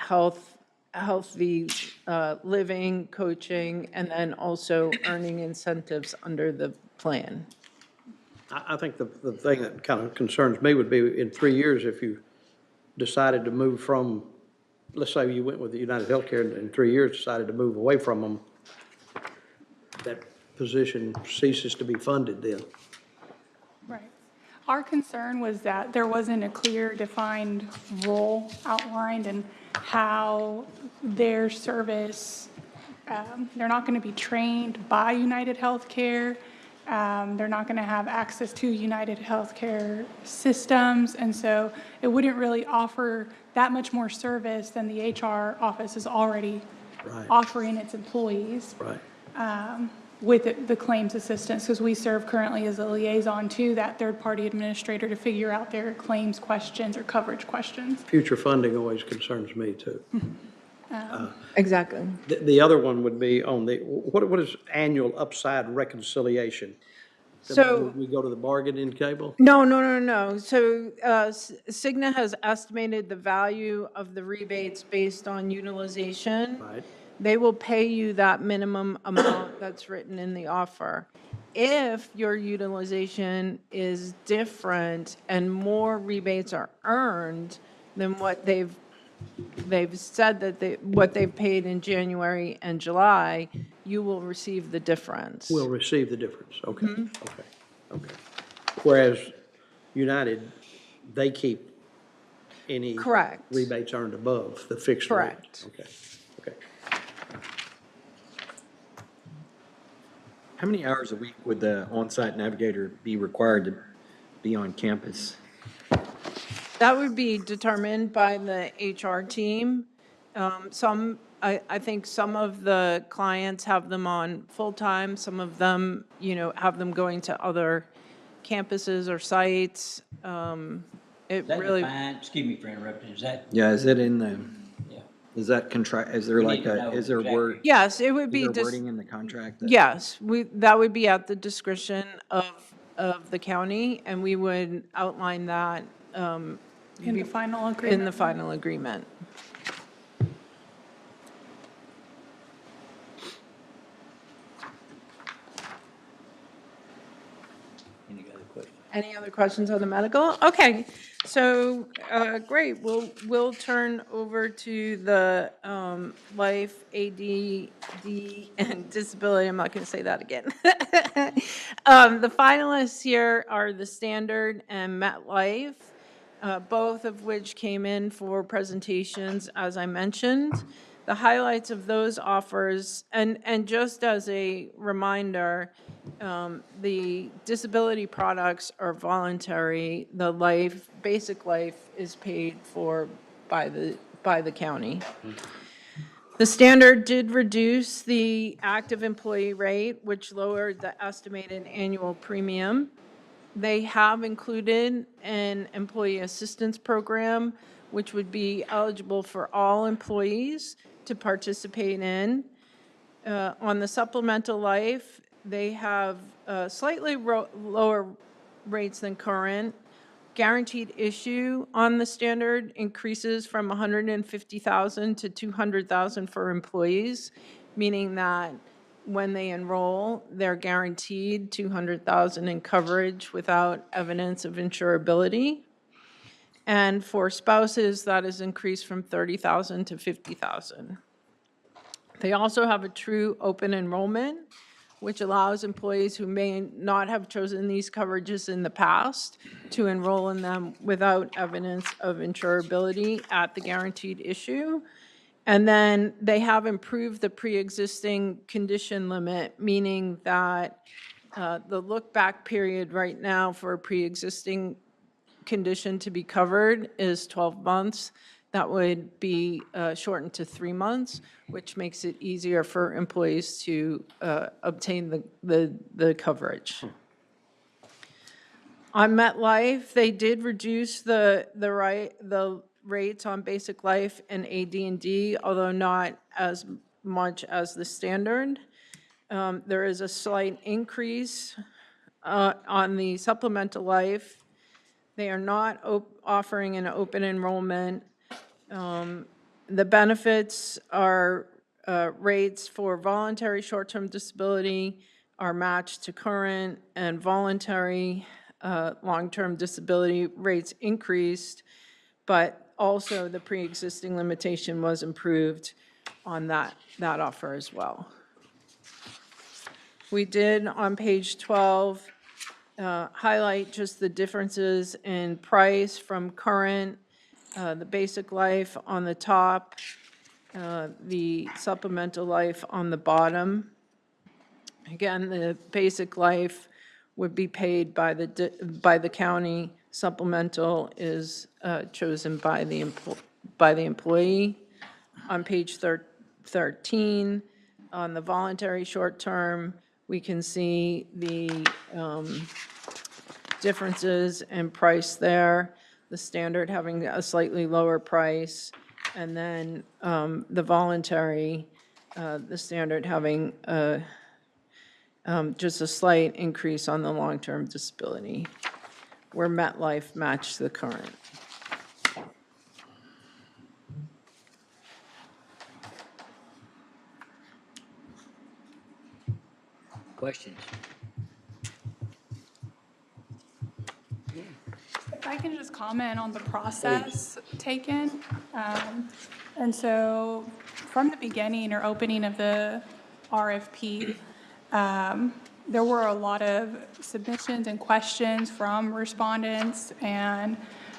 healthy living coaching, and then also earning incentives under the plan. I think the thing that kind of concerns me would be in 3 years, if you decided to move from, let's say you went with the United Healthcare and in 3 years decided to move away from them, that position ceases to be funded then. Right. Our concern was that there wasn't a clear defined role outlined and how their service, they're not going to be trained by United Healthcare. They're not going to have access to United Healthcare systems. And so it wouldn't really offer that much more service than the HR office is already offering its employees. Right. With the claims assistance, because we serve currently as a liaison to that third-party administrator to figure out their claims questions or coverage questions. Future funding always concerns me too. Exactly. The other one would be on the, what is annual upside reconciliation? So- We go to the bargaining table? No. So Cigna has estimated the value of the rebates based on utilization. Right. They will pay you that minimum amount that's written in the offer. If your utilization is different and more rebates are earned than what they've said that what they've paid in January and July, you will receive the difference. We'll receive the difference, okay, okay. Whereas United, they keep any Correct. rebates earned above the fixed rate. Correct. Okay. How many hours a week would the on-site navigator be required to be on campus? That would be determined by the HR team. I think some of the clients have them on full-time, some of them, have them going to other campuses or sites. It Is that really, defined, excuse me for interrupting, is that, Yeah, is it in the, yeah, is that contract, is there We like need to know is there exactly. word? yes, it would be Is there just, wording in the contract? that- yes, that would be at the discretion of the county, and we would outline that In the final agreement. in the final agreement. any other questions? Any other questions on the medical? Okay, so, great, we'll turn over to the life, ADD, and disability. I'm not gonna say that again. The finalists here are the Standard and MetLife, both of which came in for presentations, as I mentioned. The highlights of those offers, and just as a reminder, the disability products are voluntary. The basic life is paid for by the county. The Standard did reduce the active employee rate, which lowered the estimated annual premium. They have included an employee assistance program, which would be eligible for all employees to participate in. On the supplemental life, they have slightly lower rates than current. Guaranteed issue on the Standard increases from 150,000 to 200,000 for employees, meaning that when they enroll, they're guaranteed 200,000 in coverage without evidence of insurability. And for spouses, that is increased from 30,000 to 50,000. They also have a true open enrollment, which allows employees who may not have chosen these coverages in the past to enroll in them without evidence of insurability at the guaranteed issue. And then they have improved the pre-existing condition limit, meaning that the look-back period right now for a pre-existing condition to be covered is 12 months. That would be shortened to 3 months, which makes it easier for employees to obtain the coverage. On MetLife, they did reduce the rates on basic life and AD&D, although not as much as the standard. There is a slight increase on the supplemental life. They are not offering an open enrollment. The benefits are rates for voluntary short-term disability are matched to current, and voluntary long-term disability rates increased, but also the pre-existing limitation was improved on that offer as well. We did on page 12 highlight just the differences in price from current, the basic life on the top, the supplemental life on the bottom. Again, the basic life would be paid by the county. Supplemental is chosen by the employee. On page 13, on the voluntary short-term, we can see the differences in price there, the standard having a slightly lower price, and then the voluntary, the standard having just a slight increase on the long-term disability, where MetLife matched the current. Questions? If I can just comment on the process taken. And so from the beginning or opening of the RFP, there were a lot of submissions and questions from respondents, and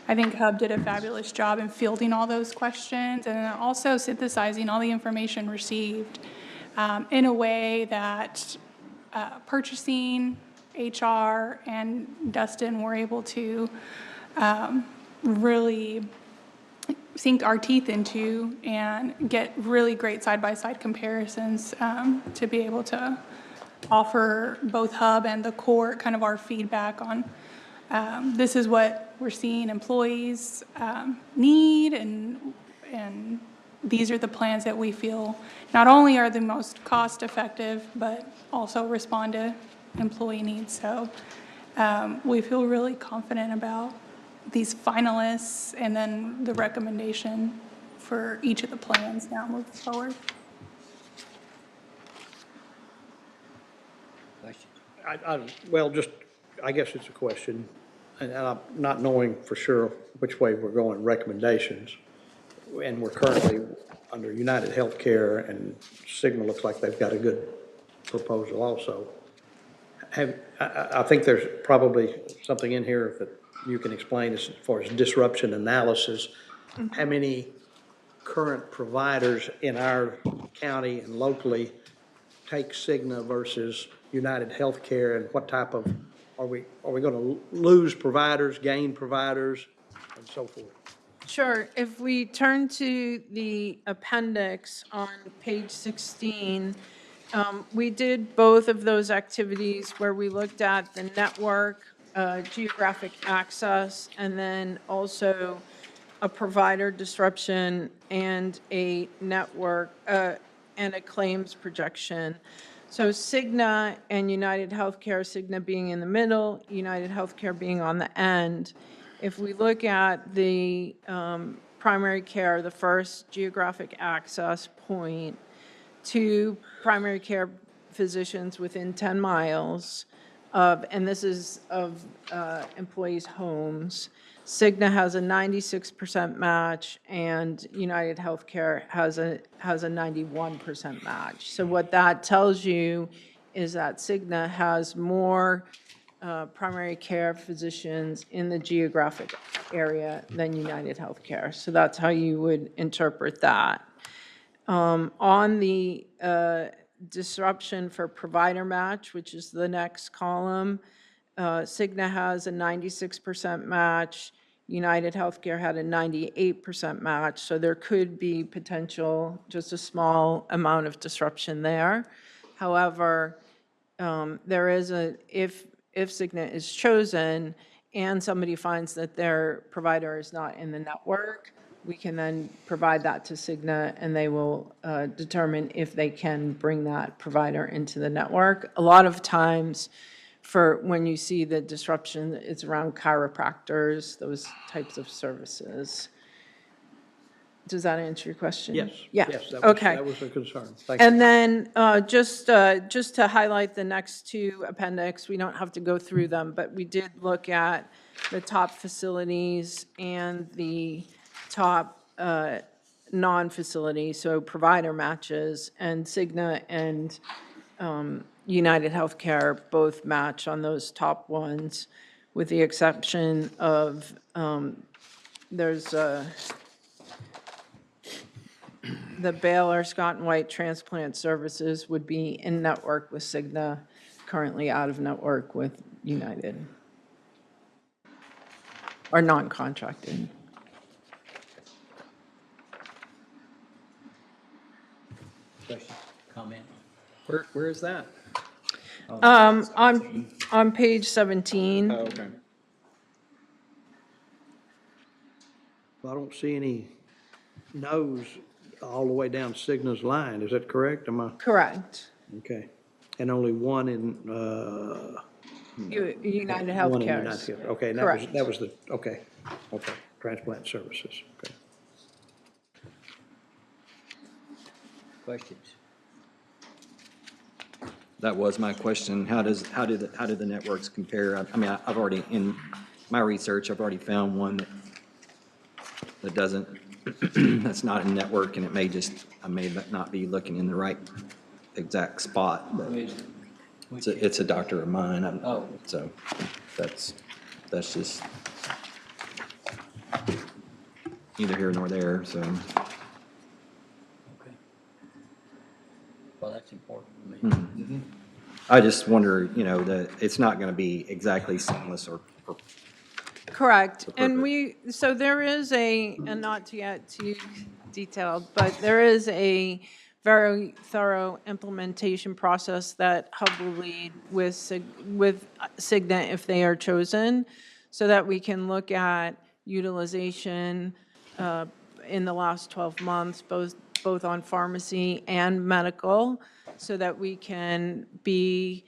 I think HUB did a fabulous job in fielding all those questions and then also synthesizing all the information received in a way that purchasing, HR, and Dustin were able to really sink our teeth into and get really great side-by-side comparisons to be able to offer both HUB and the court kind of our feedback on this is what we're seeing employees need, and these are the plans that we feel not only are the most cost-effective, but also respond to employee needs. So we feel really confident about these finalists and then the recommendation for each of the plans now moving forward. Well, just, I guess it's a question, and I'm not knowing for sure which way we're going, recommendations. And we're currently under United Healthcare, and Cigna looks like they've got a good proposal also. I think there's probably something in here that you can explain as far as disruption analysis. How many current providers in our county and locally take Cigna versus United Healthcare, and what type of, are we going to lose providers, gain providers, and so forth? Sure. If we turn to the appendix on page 16, we did both of those activities where we looked at the network, geographic access, and then also a provider disruption and a network and a claims projection. So Cigna and United Healthcare, Cigna being in the middle, United Healthcare being on the end. If we look at the primary care, the first geographic access point, to primary care physicians within 10 miles of, and this is of employees' homes, Cigna has a 96% match, and United Healthcare has a 91% match. So what that tells you is that Cigna has more primary care physicians in the geographic area than United Healthcare. So that's how you would interpret that. On the disruption for provider match, which is the next column, Cigna has a 96% match, United Healthcare had a 98% match, so there could be potential, just a small amount of disruption there. However, there is if Cigna is chosen and somebody finds that their provider is not in the network, we can then provide that to Cigna, and they will determine if they can bring that provider into the network. A lot of times, for when you see the disruption, it's around chiropractors, those types of services. Does that answer your question? Yes. Yeah, Yes, okay. that was a concern. Thank you. And then just to highlight the next two appendix, we don't have to go through them, but we did look at the top facilities and the top non-facility, so provider matches, and Cigna and United Healthcare both match on those top ones, with the exception of there's the Baylor Scott and White Transplant Services would be in network with Cigna, currently out of network with United, or non-contracted. Question, comment? Where is that? On page 17. Oh, okay. Well, I don't see any no's all the way down Cigna's line. Is that correct? Am I? Correct. Okay. And only one in, United one in United Healthcare. Health. Okay, and Correct. that was the, okay, transplant services, okay. Questions? That was my question. How do the networks compare? I mean, I've already, in my research, I've already found one that doesn't, that's not in network, and I may not be looking in the right exact spot, but it's a doctor of mine. So that's just neither here nor there, so. Okay. Well, that's important to me. I just wonder, that it's not going to be exactly seamless or Correct. And so there is and not to get too detailed, but there is a very thorough implementation process that Hub will lead with Cigna if they are chosen, so that we can look at utilization in the last 12 months, both on pharmacy and medical, so that we can be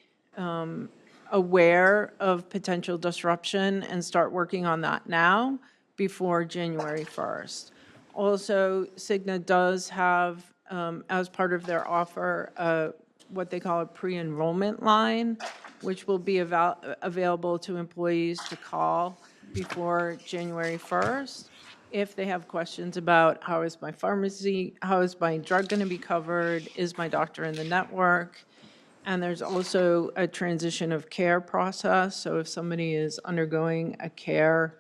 aware of potential disruption and start working on that now before January 1st. Also, Cigna does have, as part of their offer, what they call a pre-enrollment line, which will be available to employees to call before January 1st if they have questions about how is my drug going to be covered, is my doctor in the network. And there's also a transition of care process. So if somebody is undergoing a care,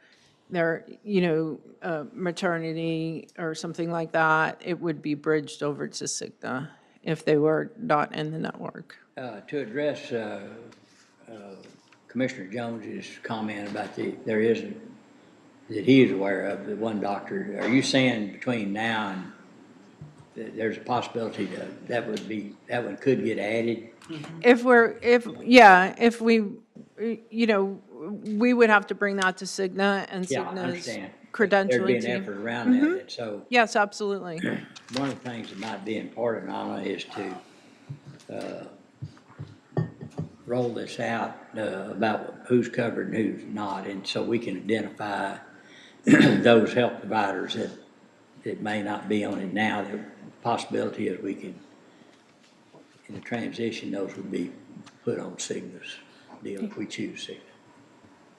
maternity or something like that, it would be bridged over to Cigna if they were not in the network. To address Commissioner Jones's comment about that he is aware of, the one doctor, are you saying between now and there's a possibility that one could get added? If we would have to bring that to Cigna and Yeah, I Cigna's understand. credentialing There'd be an team. effort around that, and so. Yes, absolutely. One of the things that might be important, Anna, is to roll this out about who's covered and who's not, and so we can identify those health providers that may not be on it now. The possibility is we can, in the transition, those would be put on Cigna's deal if we choose Cigna.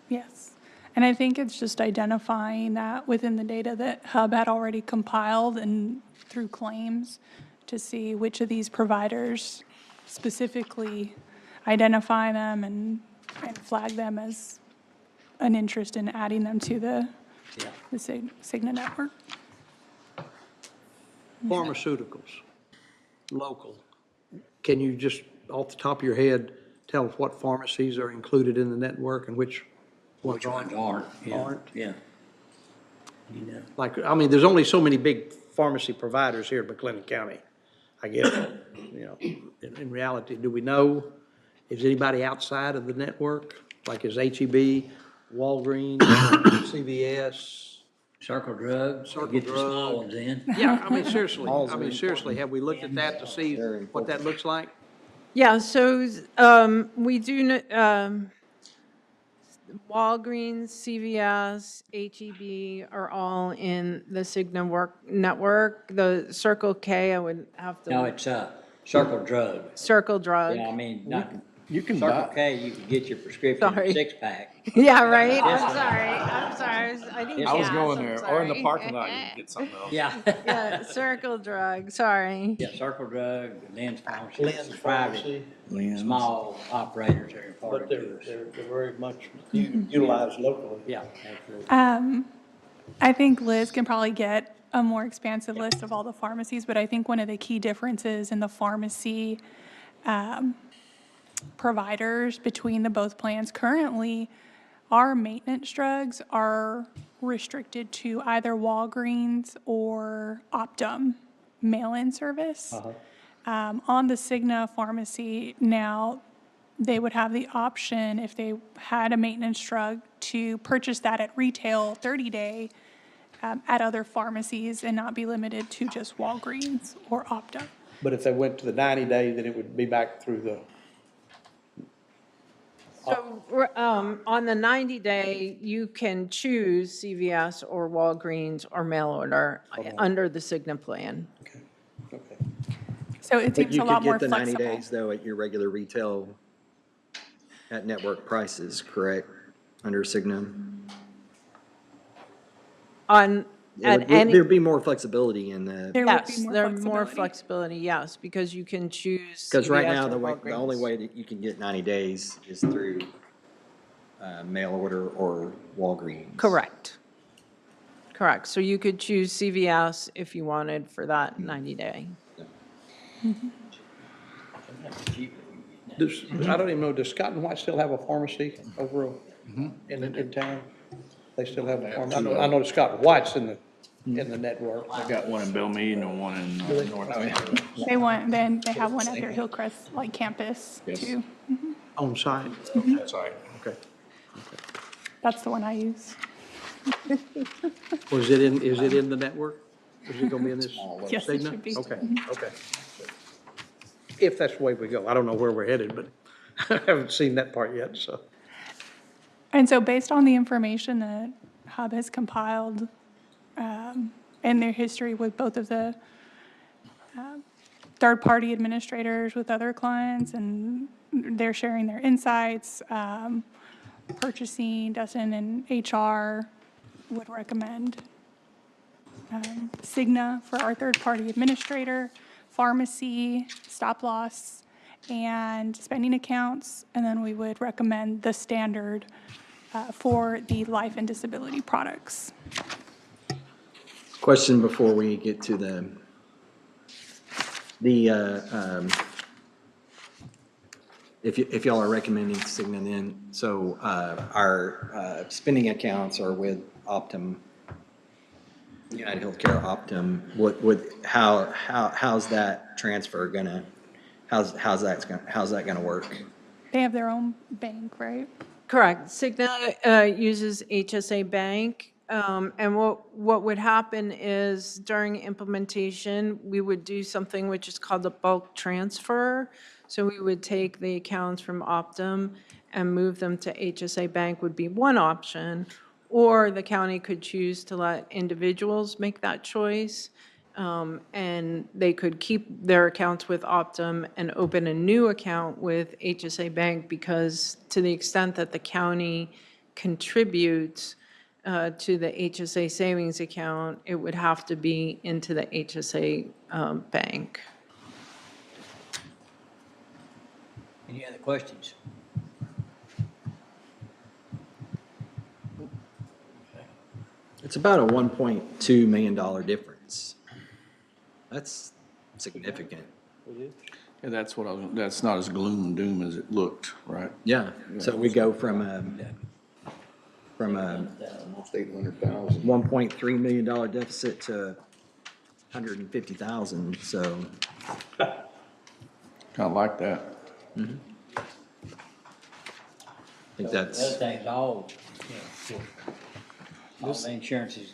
Yes. And I think it's just identifying that within the data that Hub had already compiled and through claims to see which of these providers specifically identify them and flag them as an interest in adding them to the Cigna network. Pharmaceuticals, local. Can you just, off the top of your head, tell us what pharmacies are included in the network and which ones Which ones aren't? Yeah, aren't? Yeah. You know, Like, I mean, there's only so many big pharmacy providers here in McLennan County, I guess. You know, in reality, do we know, is anybody outside of the network? Like is HEB, Walgreens, CVS? Circle Drug, Circle get the small Drug. ones in. Yeah, I mean, seriously, have we looked at that to see what that looks like? Yeah, so we do, Walgreens, CVS, HEB are all in the Cigna network. The Circle K, I would have to. No, it's, Circle Drug. Circle Drug. Yeah, I mean, not, You can Circle buy, K, you can get your prescription Sorry. six-pack. Yeah, right? This I'm one. sorry, I'm sorry. I didn't I was gas, going I'm there, or in the sorry. parking lot, you can get something else. Yeah. Yeah, Circle Drug, sorry. Yeah, Circle Drug, Lynn's Pharmacy. Lynn's Pharmacy. Private, small operators that are But important they're, to us. they're very much utilized locally. Yeah, absolutely. I think Liz can probably get a more expansive list of all the pharmacies, but I think one of the key differences in the pharmacy providers between the both plans currently, our maintenance drugs are restricted to either Walgreens or Optum mail-in service. On the Cigna pharmacy now, they would have the option, if they had a maintenance drug, to purchase that at retail 30-day at other pharmacies and not be limited to just Walgreens or Optum. But if they went to the 90-day, then it would be back through the, So, on the 90-day, you can choose CVS or Walgreens or mail order under the Cigna plan. okay. So it But seems you a lot could more get the 90 flexible. days, though, at your regular retail, at network prices, correct, under Signum? There'd be more flexibility in the, There would Yes, be more there more flexibility. flexibility, yes, because you can choose. because right CVS now, or the only Walgreens. way that you can get 90 days is through mail order or Walgreens. Correct. Correct. So you could choose CVS if you wanted for that 90-day. I don't even know, does Scott and White still have a pharmacy over in town? They still have a pharmacy? I know Scott and White's in the network. I got one in Belmead and one in North. They have one at their Hillcrest, like, campus, Yes. too. On site? That's right. Okay. That's the one I use. Was is it in the network? Is it gonna be in this? Yes, it Cigna? should be. Okay, okay. If that's the way we go. I don't know where we're headed, but I haven't seen that part yet, so. And so based on the information that Hub has compiled and their history with both of the third-party administrators with other clients, and they're sharing their insights, purchasing, Dustin and HR would recommend Cigna for our third-party administrator, pharmacy, stop-loss, and spending accounts, and then we would recommend the standard for the life and disability products. Question before we get to if y'all are recommending Cigna then, so our spending accounts are with Optum, United Healthcare Optum, how's that transfer gonna, how's that gonna work? They have their own bank, right? Correct. Cigna uses HSA Bank. And what would happen is during implementation, we would do something which is called the bulk transfer. So we would take the accounts from Optum and move them to HSA Bank would be one option. Or the county could choose to let individuals make that choice. And they could keep their accounts with Optum and open a new account with HSA Bank, because to the extent that the county contributes to the HSA savings account, it would have to be into the HSA bank. Any other questions? It's about a $1.2 million difference. That's significant. Yeah, that's not as gloom and doom as it looked, right? Yeah, so we go from from a Almost 800,000. $1.3 million deficit to 150,000, so. Kind of like that. I think The that's. other thing's all, all the insurances,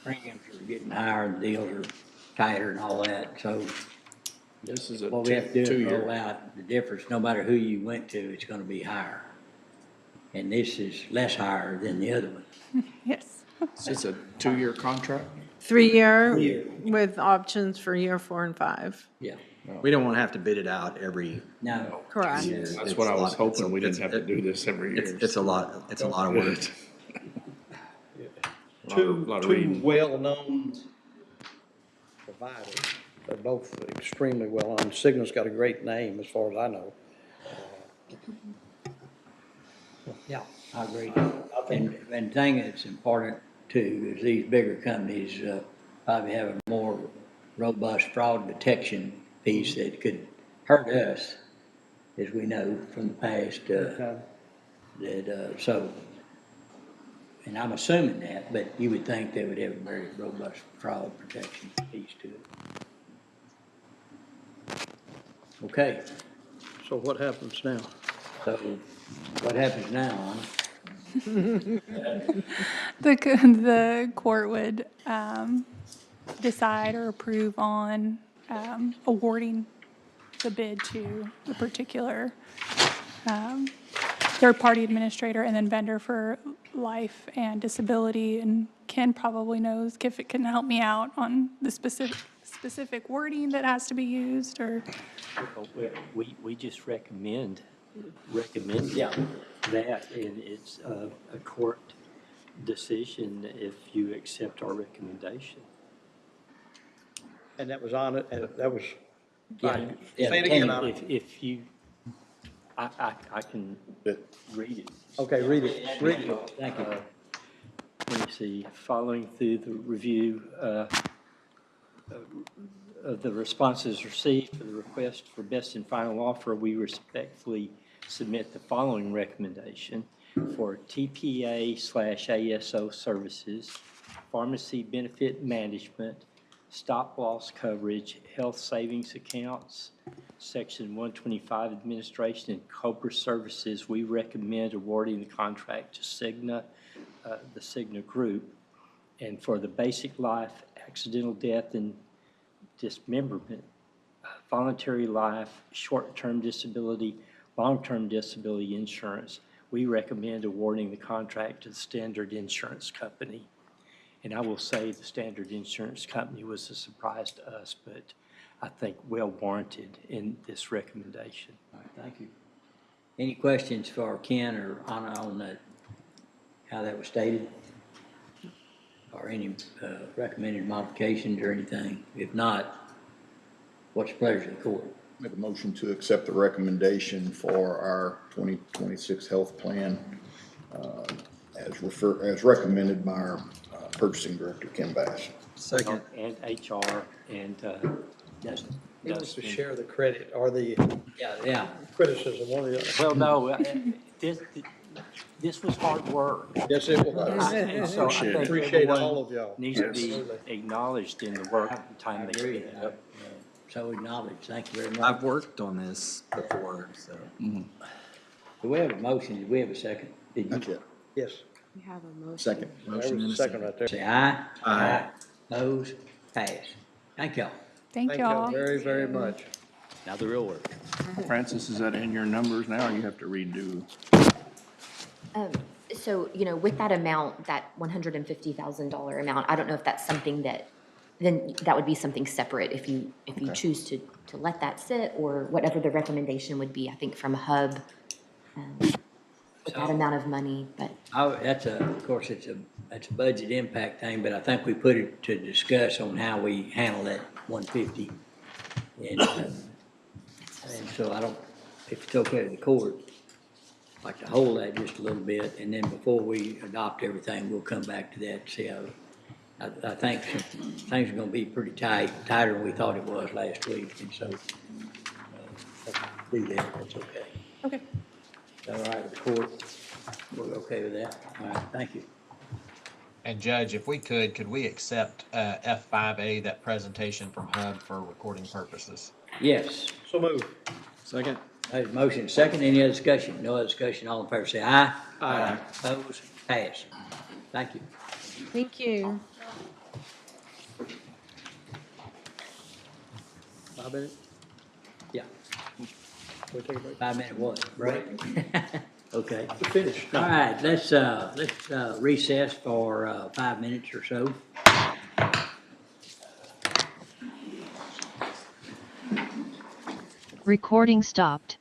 premiums are getting higher, and deals are tighter and all that, so This is a what we have to do is two-year. roll out the difference, no matter who you went to, it's gonna be higher. And this is less higher than the other one. Yes. Is this a 2-year contract? 3-year with options for year 4 and 5. Yeah. We don't want to have to bid it out every No. Correct. year. That's It's what I a was lot- hoping, we didn't have to do this every year. It's a lot of work. Lot of Two reading. well-known providers. They're both extremely well-known. Cigna's got a great name, as far as I know. Yeah, I agree. And the thing that's important too is these bigger companies probably have a more robust fraud detection piece that could hurt us, as we know from the past. So, and I'm assuming that, but you would think they would have a very robust fraud protection piece to it. Okay, So what happens now? so what happens now, Anna? The court would decide or approve on awarding the bid to the particular third-party administrator and then vendor for life and disability. And Ken probably knows if it can help me out on the specific wording that has to be used, or We just recommend that, and it's a court decision if you accept our recommendation. And that was on it, and that was, Yeah. say it again, Anna. If you, I can read it. Okay, read it, read it. Thank you. Let me see, following through the review of the responses received for the request for best and final offer, we respectfully submit the following recommendation for TPA/ASO services, pharmacy benefit management, stop-loss coverage, health savings accounts, Section 125 administration, and COBRA services. We recommend awarding the contract to Cigna, the Cigna Group. And for the basic life, accidental death, and dismemberment, voluntary life, short-term disability, long-term disability insurance, we recommend awarding the contract to the Standard Insurance Company. And I will say the Standard Insurance Company was a surprise to us, but I think well warranted in this recommendation. All right, thank you. Any questions for Ken or Anna on that, how that was stated? Or any recommended modifications or anything? If not, what's the pleasure of the court? Make a motion to accept the recommendation for our 2026 health plan as recommended by our purchasing director, Ken Bass. Second. And HR and Dustin? He wants to share the credit or the Yeah. criticism, one or the other. Well, no, this was hard work. Yes, it was. And so I think Appreciate all everyone of y'all. needs to be Absolutely. acknowledged in the work and time they agree. put up. So acknowledged. Thank you very much. I've worked on this before, so. Do we have a motion? Did we have a second? Did you? Not yet. Yes. You have a motion. Second. There Motion was and a a second right there. Say aye. Aye. Opposed? Pass. Thank y'all. thank Thank y'all y'all. very, very much. Now the real work. Francis, is that in your numbers now, or you have to redo? So, with that amount, that $150,000 amount, I don't know if that's something then that would be something separate if you choose to let that sit, or whatever the recommendation would be, I think, from HUB, with that amount of money, but. Of course, it's a budget impact thing, but I think we put it to discuss on how we handle that 150. And so if it's okay with the court, I'd like to hold that just a little bit, and then before we adopt everything, we'll come back to that, see how, I think things are gonna be pretty tighter than we thought it was last week, and so, do that, that's okay. Okay. Is that all right with the court? We're okay with that? All right, thank you. And Judge, if we could we accept F5A, that presentation from HUB for recording purposes? Yes. So move. Second? There's a motion second. Any other discussion? No other discussion. All in favor say aye. Aye. Opposed? Pass. Thank you. Thank you. 5 minutes? Yeah. We'll take a break. 5-minute what? Break? Okay. We're finished. All right, let's recess for 5 minutes or so. Recording stopped.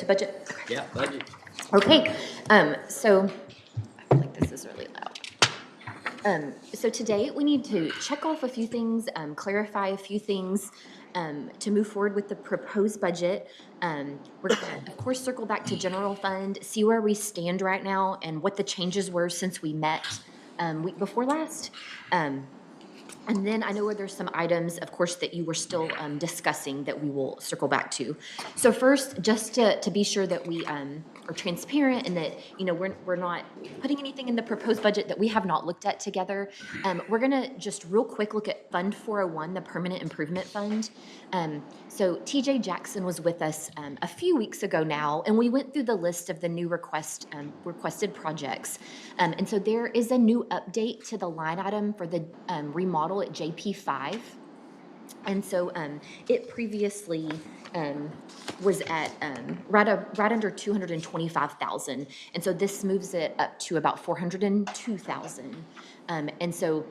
budget? Yeah, budget. Okay, so, I feel like this is really loud. So today, we need to check off a few things, clarify a few things, to move forward with the proposed budget. We're gonna, of course, circle back to general fund, see where we stand right now and what the changes were since we met, week before last. And then I know where there's some items, of course, that you were still discussing that we will circle back to. So first, just to be sure that we are transparent and that, you know, we're not putting anything in the proposed budget that we have not looked at together, we're gonna just real quick look at Fund 401, the Permanent Improvement Fund. So TJ Jackson was with us a few weeks ago now, and we went through the list of the new requested projects. And so there is a new update to the line item for the remodel at JP5. And so it previously was at right under 225,000. And so this moves it up to about 402,000. And so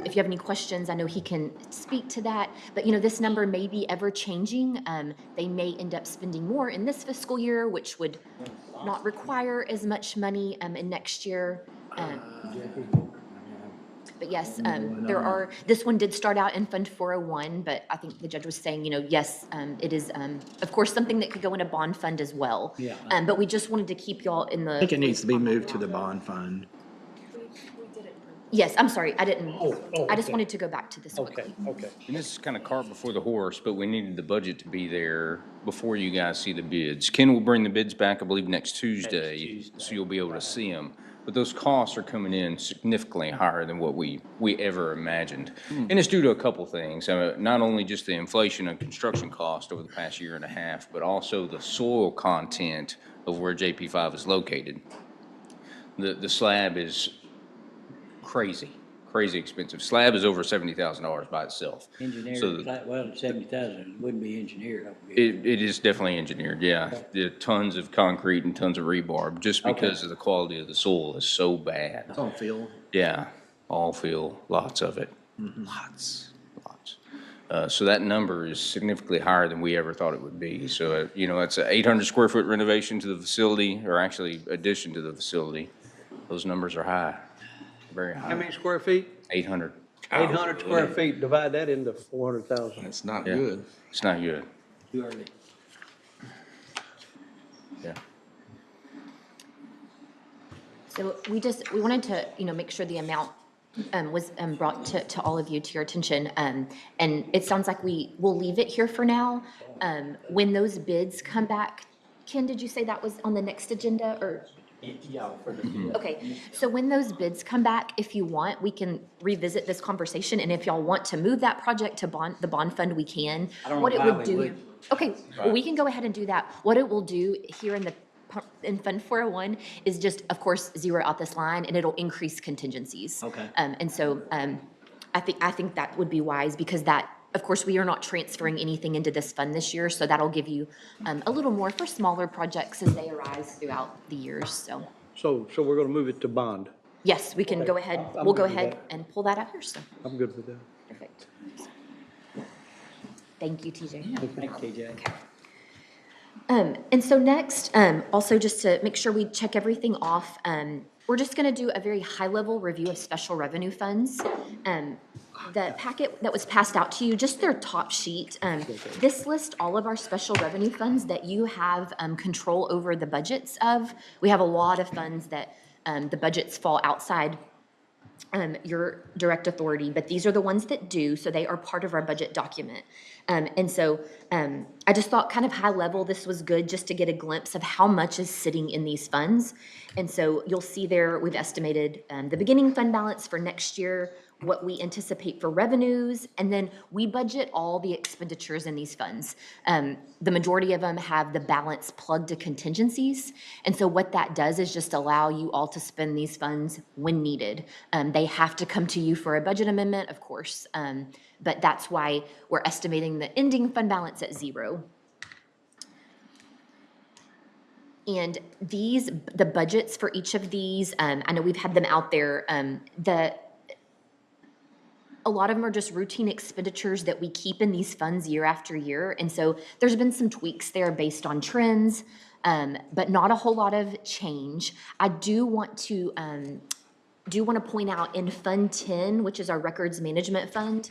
if you have any questions, I know he can speak to that. But, you know, this number may be ever changing. They may end up spending more in this fiscal year, which would not require as much money in next year. But yes, this one did start out in Fund 401, but I think the judge was saying, you know, yes, it is, of course, something that could go in a bond fund as well. Yeah. But we just wanted to keep y'all in the. I think it needs to be moved to the bond fund. Yes, I'm sorry, I didn't. I just okay. wanted to go back to this one. Okay. And this is kind of cart before the horse, but we needed the budget to be there before you guys see the bids. Ken will bring the bids back, I believe, next Tuesday, so you'll be able to see them. But those costs are coming in significantly higher than what we ever imagined. And it's due to a couple things. Not only just the inflation of construction cost over the past year and a half, but also the soil content of where JP5 is located. The slab is crazy expensive. Slab is over $70,000 by itself. Engineered, So well, 70,000 wouldn't be engineered. it is definitely engineered, yeah. There are tons of concrete and tons of rebar, just because of the quality of the soil is so bad. It's on field. Yeah, all fill, lots of it. Lots. So that number is significantly higher than we ever thought it would be. So, you know, it's an 800 square foot renovation to the facility, or actually addition to the facility. Those numbers are high, very high. How many square feet? 800. 800 square feet, divide that into 400,000. That's not Yeah. good. It's not good. Too early. Yeah. So we wanted to, you know, make sure the amount was brought to all of you, to your attention. And it sounds like we'll leave it here for now. When those bids come back, Ken, did you say that was on the next agenda, or? Yeah, for the. Okay, so when those bids come back, if you want, we can revisit this conversation, and if y'all want to move that project to the bond fund, we can. I don't know What it why would we do. would. Okay, well, we can go ahead and do that. What it will do here in Fund 401 is just, of course, zero out this line, and it'll increase contingencies. Okay. And so, I think that would be wise, because that, of course, we are not transferring anything into this fund this year, so that'll give you a little more for smaller projects as they arise throughout the years, so. So we're gonna move it to bond. Yes, we can go ahead, I'm we'll go good with ahead that. and pull that out here, so, I'm good with that. perfect. Thank you, TJ. Thanks, TJ. And so next, also just to make sure we check everything off, we're just gonna do a very high-level review of special revenue funds. The packet that was passed out to you, just their top sheet, this lists all of our special revenue funds that you have control over the budgets of. We have a lot of funds that the budgets fall outside your direct authority, but these are the ones that do, so they are part of our budget document. And so I just thought, kind of high level, this was good just to get a glimpse of how much is sitting in these funds. And so you'll see there, we've estimated the beginning fund balance for next year, what we anticipate for revenues, and then we budget all the expenditures in these funds. The majority of them have the balance plugged to contingencies. And so what that does is just allow you all to spend these funds when needed. They have to come to you for a budget amendment, of course, but that's why we're estimating the ending fund balance at zero. And the budgets for each of these, I know we've had them out there, a lot of them are just routine expenditures that we keep in these funds year after year. And so there's been some tweaks there based on trends, but not a whole lot of change. I do want to point out in Fund 10, which is our Records Management Fund,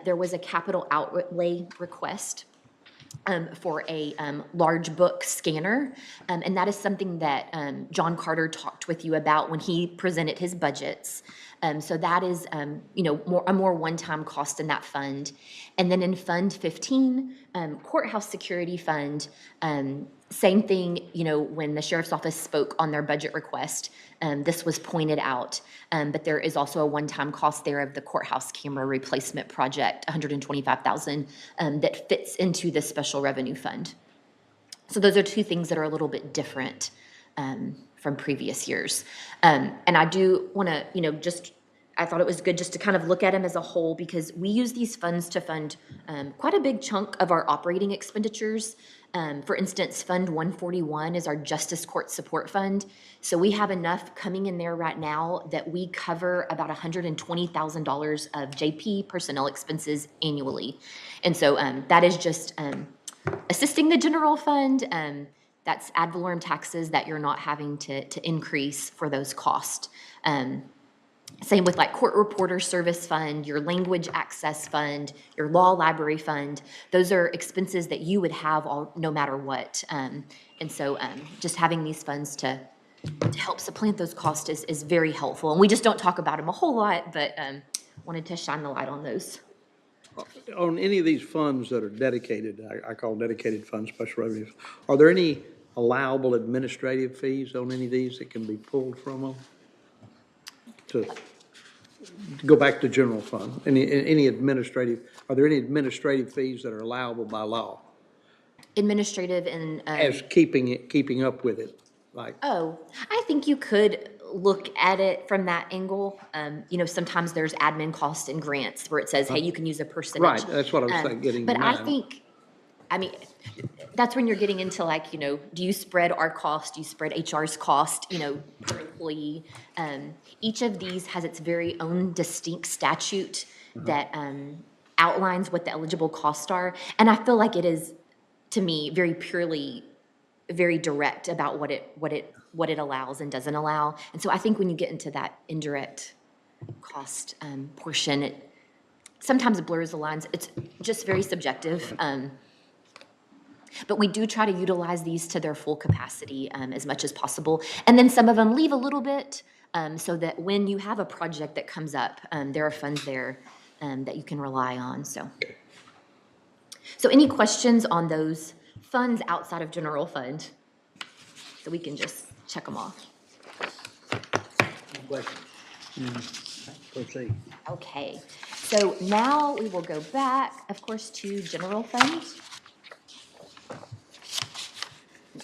there was a capital outlay request for a large book scanner. And that is something that John Carter talked with you about when he presented his budgets. So that is, a more one-time cost in that fund. And then in Fund 15, Courthouse Security Fund, same thing, when the sheriff's office spoke on their budget request, this was pointed out. But there is also a one-time cost there of the courthouse camera replacement project, $125,000, that fits into the special revenue fund. So those are two things that are a little bit different from previous years. And I do want to, I thought it was good just to kind of look at them as a whole, because we use these funds to fund quite a big chunk of our operating expenditures. For instance, Fund 141 is our Justice Court Support Fund. So we have enough coming in there right now that we cover about $120,000 of JP personnel expenses annually. And so that is just assisting the general fund. That's ad valorem taxes that you're not having to increase for those costs. Same with like Court Reporter Service Fund, your Language Access Fund, your Law Library Fund. Those are expenses that you would have no matter what. And so just having these funds to help supplant those costs is very helpful. And we just don't talk about them a whole lot, but wanted to shine the light on those. On any of these funds that are dedicated, I call dedicated funds, special revenues, are there any allowable administrative fees on any of these that can be pulled from them? To go back to general fund, any administrative, are there any administrative fees that are allowable by law? Administrative and As keeping up with it, like? Oh, I think you could look at it from that angle. Sometimes there's admin costs and grants where it says, hey, you can use a percentage. Right, that's what I was getting to But I think, that's when you're getting into like, do you spread our cost? Do you spread HR's cost, per employee? Each of these has its very own distinct statute that outlines what the eligible costs are. And I feel like it is, to me, very purely, very direct about what it allows and doesn't allow. And so I think when you get into that indirect cost portion, it sometimes blurs the lines. It's just very subjective. But we do try to utilize these to their full capacity as much as possible. And then some of them leave a little bit so that when you have a project that comes up, there are funds there that you can rely on. So any questions on those funds outside of general fund? So we can just check them off. Proceed. Okay, so now we will go back, of course, to general fund.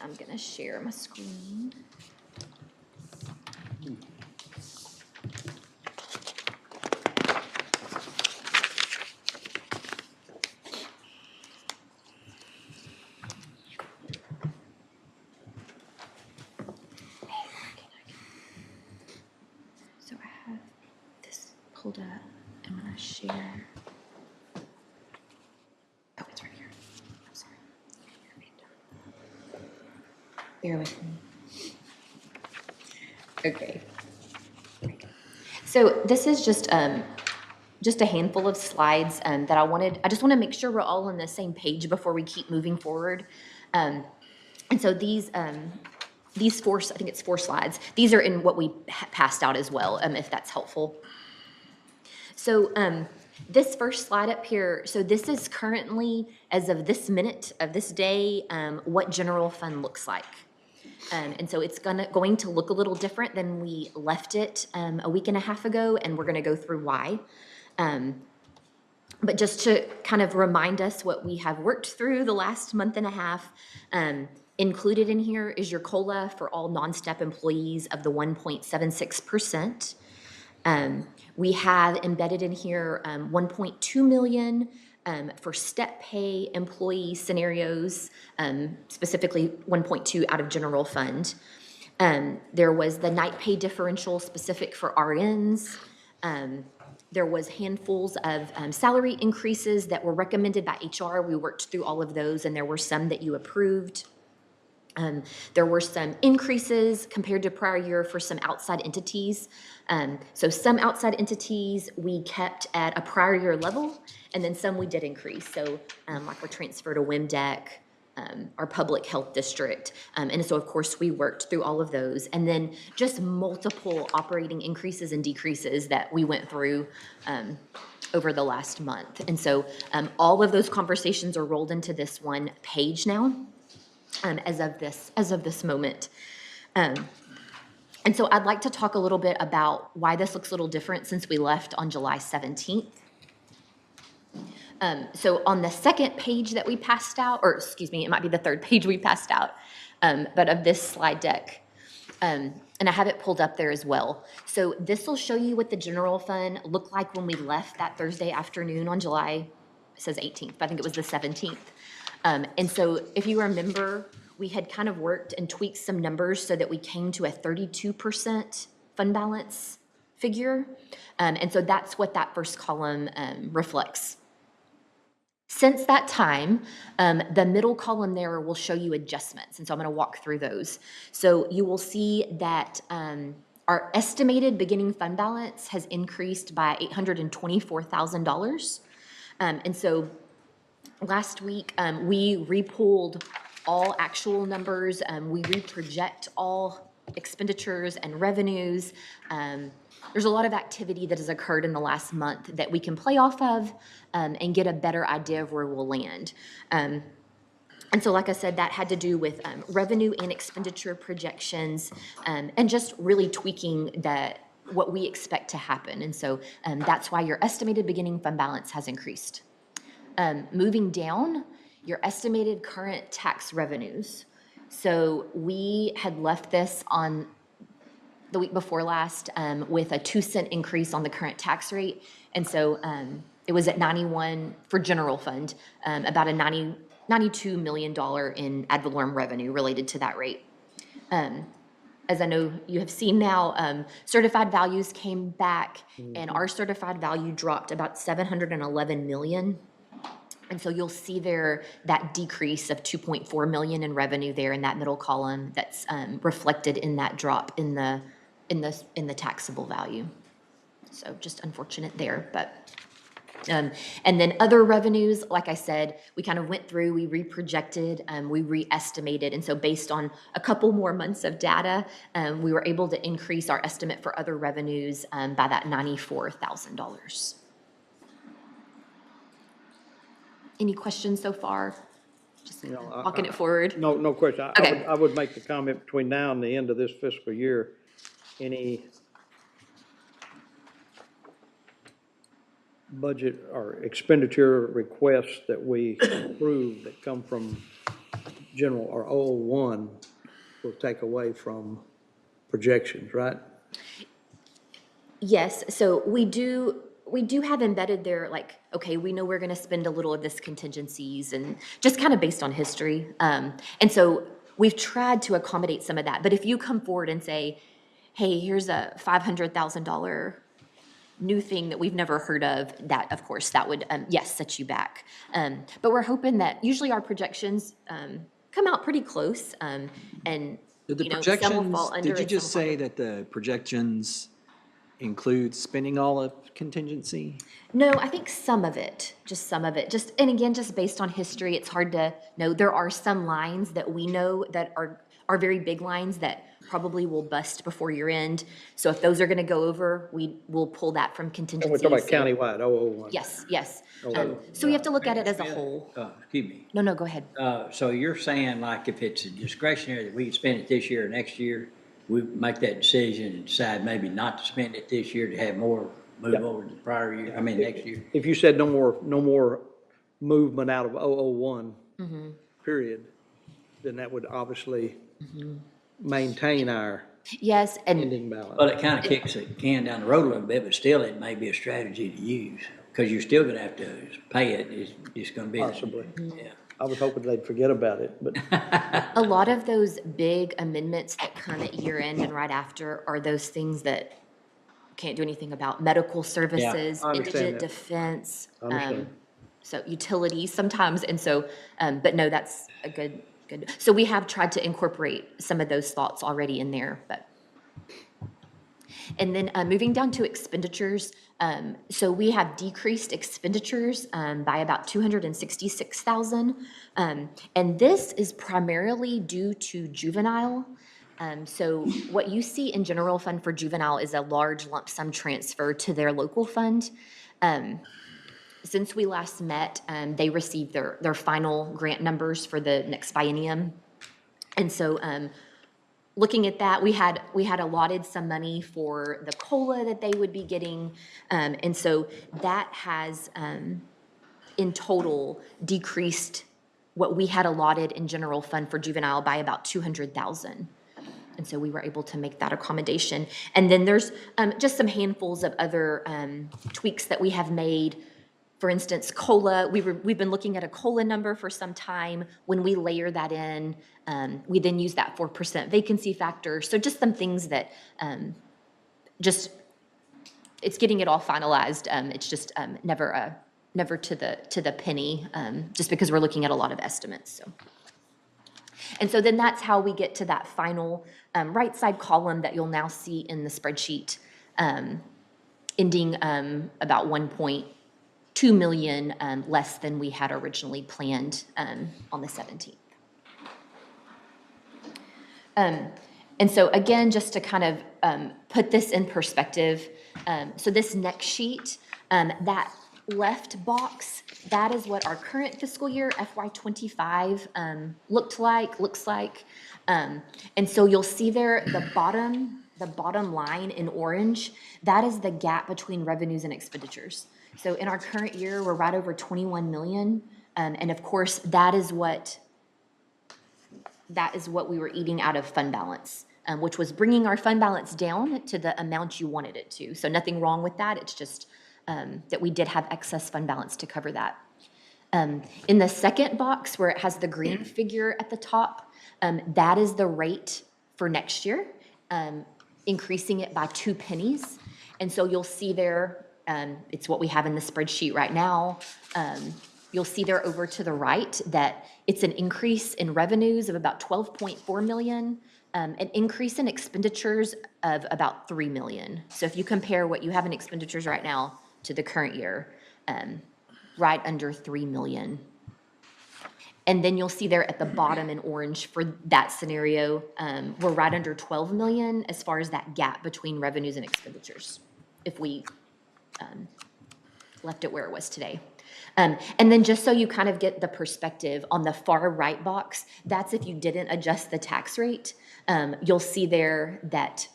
I'm gonna share my screen. So I have this pulled up, and when I share, oh, it's right here. I'm sorry. Bear with me. Okay. So this is just a handful of slides that I just want to make sure we're all on the same page before we keep moving forward. And so these four, I think it's 4 slides. These are in what we passed out as well, if that's helpful. So this first slide up here, so this is currently, as of this minute of this day, what general fund looks like. And so it's going to look a little different than we left it a week and a half ago, and we're going to go through why. But just to kind of remind us what we have worked through the last month and a half, included in here is your COLA for all non-step employees of the 1.76%. We have embedded in here 1.2 million for step pay employee scenarios, specifically 1.2 out of general fund. There was the night pay differential specific for RNs. There was handfuls of salary increases that were recommended by HR. We worked through all of those, and there were some that you approved. There were some increases compared to prior year for some outside entities. So some outside entities we kept at a prior year level, and then some we did increase. So like we're transferred to WIMDEC, our public health district. And so of course we worked through all of those. And then just multiple operating increases and decreases that we went through over the last month. And so all of those conversations are rolled into this one page now. As of this moment. And so I'd like to talk a little bit about why this looks a little different since we left on July 17th. So on the second page that we passed out, or excuse me, it might be the third page we passed out, but of this slide deck, and I have it pulled up there as well. So this will show you what the general fund looked like when we left that Thursday afternoon on July, it says 18th, but I think it was the 17th. And so if you remember, we had kind of worked and tweaked some numbers so that we came to a 32% fund balance figure. And so that's what that first column reflects. Since that time, the middle column there will show you adjustments. And so I'm going to walk through those. So you will see that our estimated beginning fund balance has increased by $824,000. And so last week, we repulled all actual numbers. We reproject all expenditures and revenues. There's a lot of activity that has occurred in the last month that we can play off of and get a better idea of where we'll land. And so, like I said, that had to do with revenue and expenditure projections and just really tweaking what we expect to happen. And so that's why your estimated beginning fund balance has increased. Moving down, your estimated current tax revenues. So we had left this on the week before last with a 2-cent increase on the current tax rate. And so it was at 91 for general fund, about a $92 million in ad valorem revenue related to that rate. As I know you have seen now, certified values came back and our certified value dropped about $711 million. And so you'll see there that decrease of $2.4 million in revenue there in that middle column that's reflected in that drop in the taxable value. So just unfortunate there, but. And then other revenues, like I said, we kind of went through, we reprojected, we re-estimated. And so based on a couple more months of data, we were able to increase our estimate for other revenues by that $94,000. Any questions so far? Just walking it forward. No question. Okay. I would make the comment between now and the end of this fiscal year, any budget or expenditure requests that we approve that come from general or 001 will take away from projections, right? Yes, so we do have embedded there, like, okay, we know we're gonna spend a little of this contingencies and just kind of based on history. And so we've tried to accommodate some of that. But if you come forward and say, hey, here's a $500,000 new thing that we've never heard of, that, of course, that would, yes, set you back. But we're hoping that usually our projections come out pretty close. And, Did the some will projections, fall under did you and just some will say that the projections include spending all of contingency? No, I think some of it, and again, just based on history, it's hard to know. There are some lines that we know that are very big lines that probably will bust before year end. So if those are gonna go over, we will pull that from And contingency. we're talking about countywide, 001. Yes. Okay. So we have to look at it as a whole. Excuse me. No, go ahead. So you're saying like if it's discretionary that we can spend it this year or next year, we make that decision and decide maybe not to spend it this year to have more move over to the prior year, next year? If you said no more movement out of 001, period, then that would obviously maintain our Yes, and ending balance. Well, it kind of kicks the can down the road a little bit, but still it may be a strategy to use because you're still going to have to pay it. It's just going to be. Possibly. Yeah. I was hoping they'd forget about it, but a lot of those big amendments that come at year end and right after are those things that can't do anything about medical services, I understand indigent that. defense. I understand. So utilities sometimes, and so, but no, that's a good. So we have tried to incorporate some of those thoughts already in there, but. And then moving down to expenditures, so we have decreased expenditures by about 266,000. And this is primarily due to juvenile. So what you see in general fund for juvenile is a large lump sum transfer to their local fund. Since we last met, they received their final grant numbers for the next biennium. And so looking at that, we had allotted some money for the COLA that they would be getting. And so that has, in total, decreased what we had allotted in general fund for juvenile by about 200,000. And so we were able to make that accommodation. And then there's just some handfuls of other tweaks that we have made. For instance, COLA, we've been looking at a COLA number for some time. When we layer that in, we then use that 4% vacancy factor. So just some things that it's getting it all finalized. It's just never to the penny, just because we're looking at a lot of estimates. So. And so then that's how we get to that final right side column that you'll now see in the spreadsheet, ending about 1.2 million less than we had originally planned on the 17th. And so again, just to kind of put this in perspective, so this next sheet, that left box, that is what our current fiscal year FY25 looks like. And so you'll see there the bottom line in orange, that is the gap between revenues and expenditures. So in our current year, we're right over 21 million. And of course, that is what we were eating out of fund balance, which was bringing our fund balance down to the amount you wanted it to. So nothing wrong with that. It's just that we did have excess fund balance to cover that. In the second box where it has the green figure at the top, that is the rate for next year, increasing it by 2 pennies. And so you'll see there, it's what we have in the spreadsheet right now. You'll see there over to the right that it's an increase in revenues of about 12.4 million, an increase in expenditures of about 3 million. So if you compare what you have in expenditures right now to the current year, right under 3 million. And then you'll see there at the bottom in orange for that scenario, we're right under 12 million as far as that gap between revenues and expenditures, if we left it where it was today. And then just so you kind of get the perspective on the far right box, that's if you didn't adjust the tax rate. You'll see there that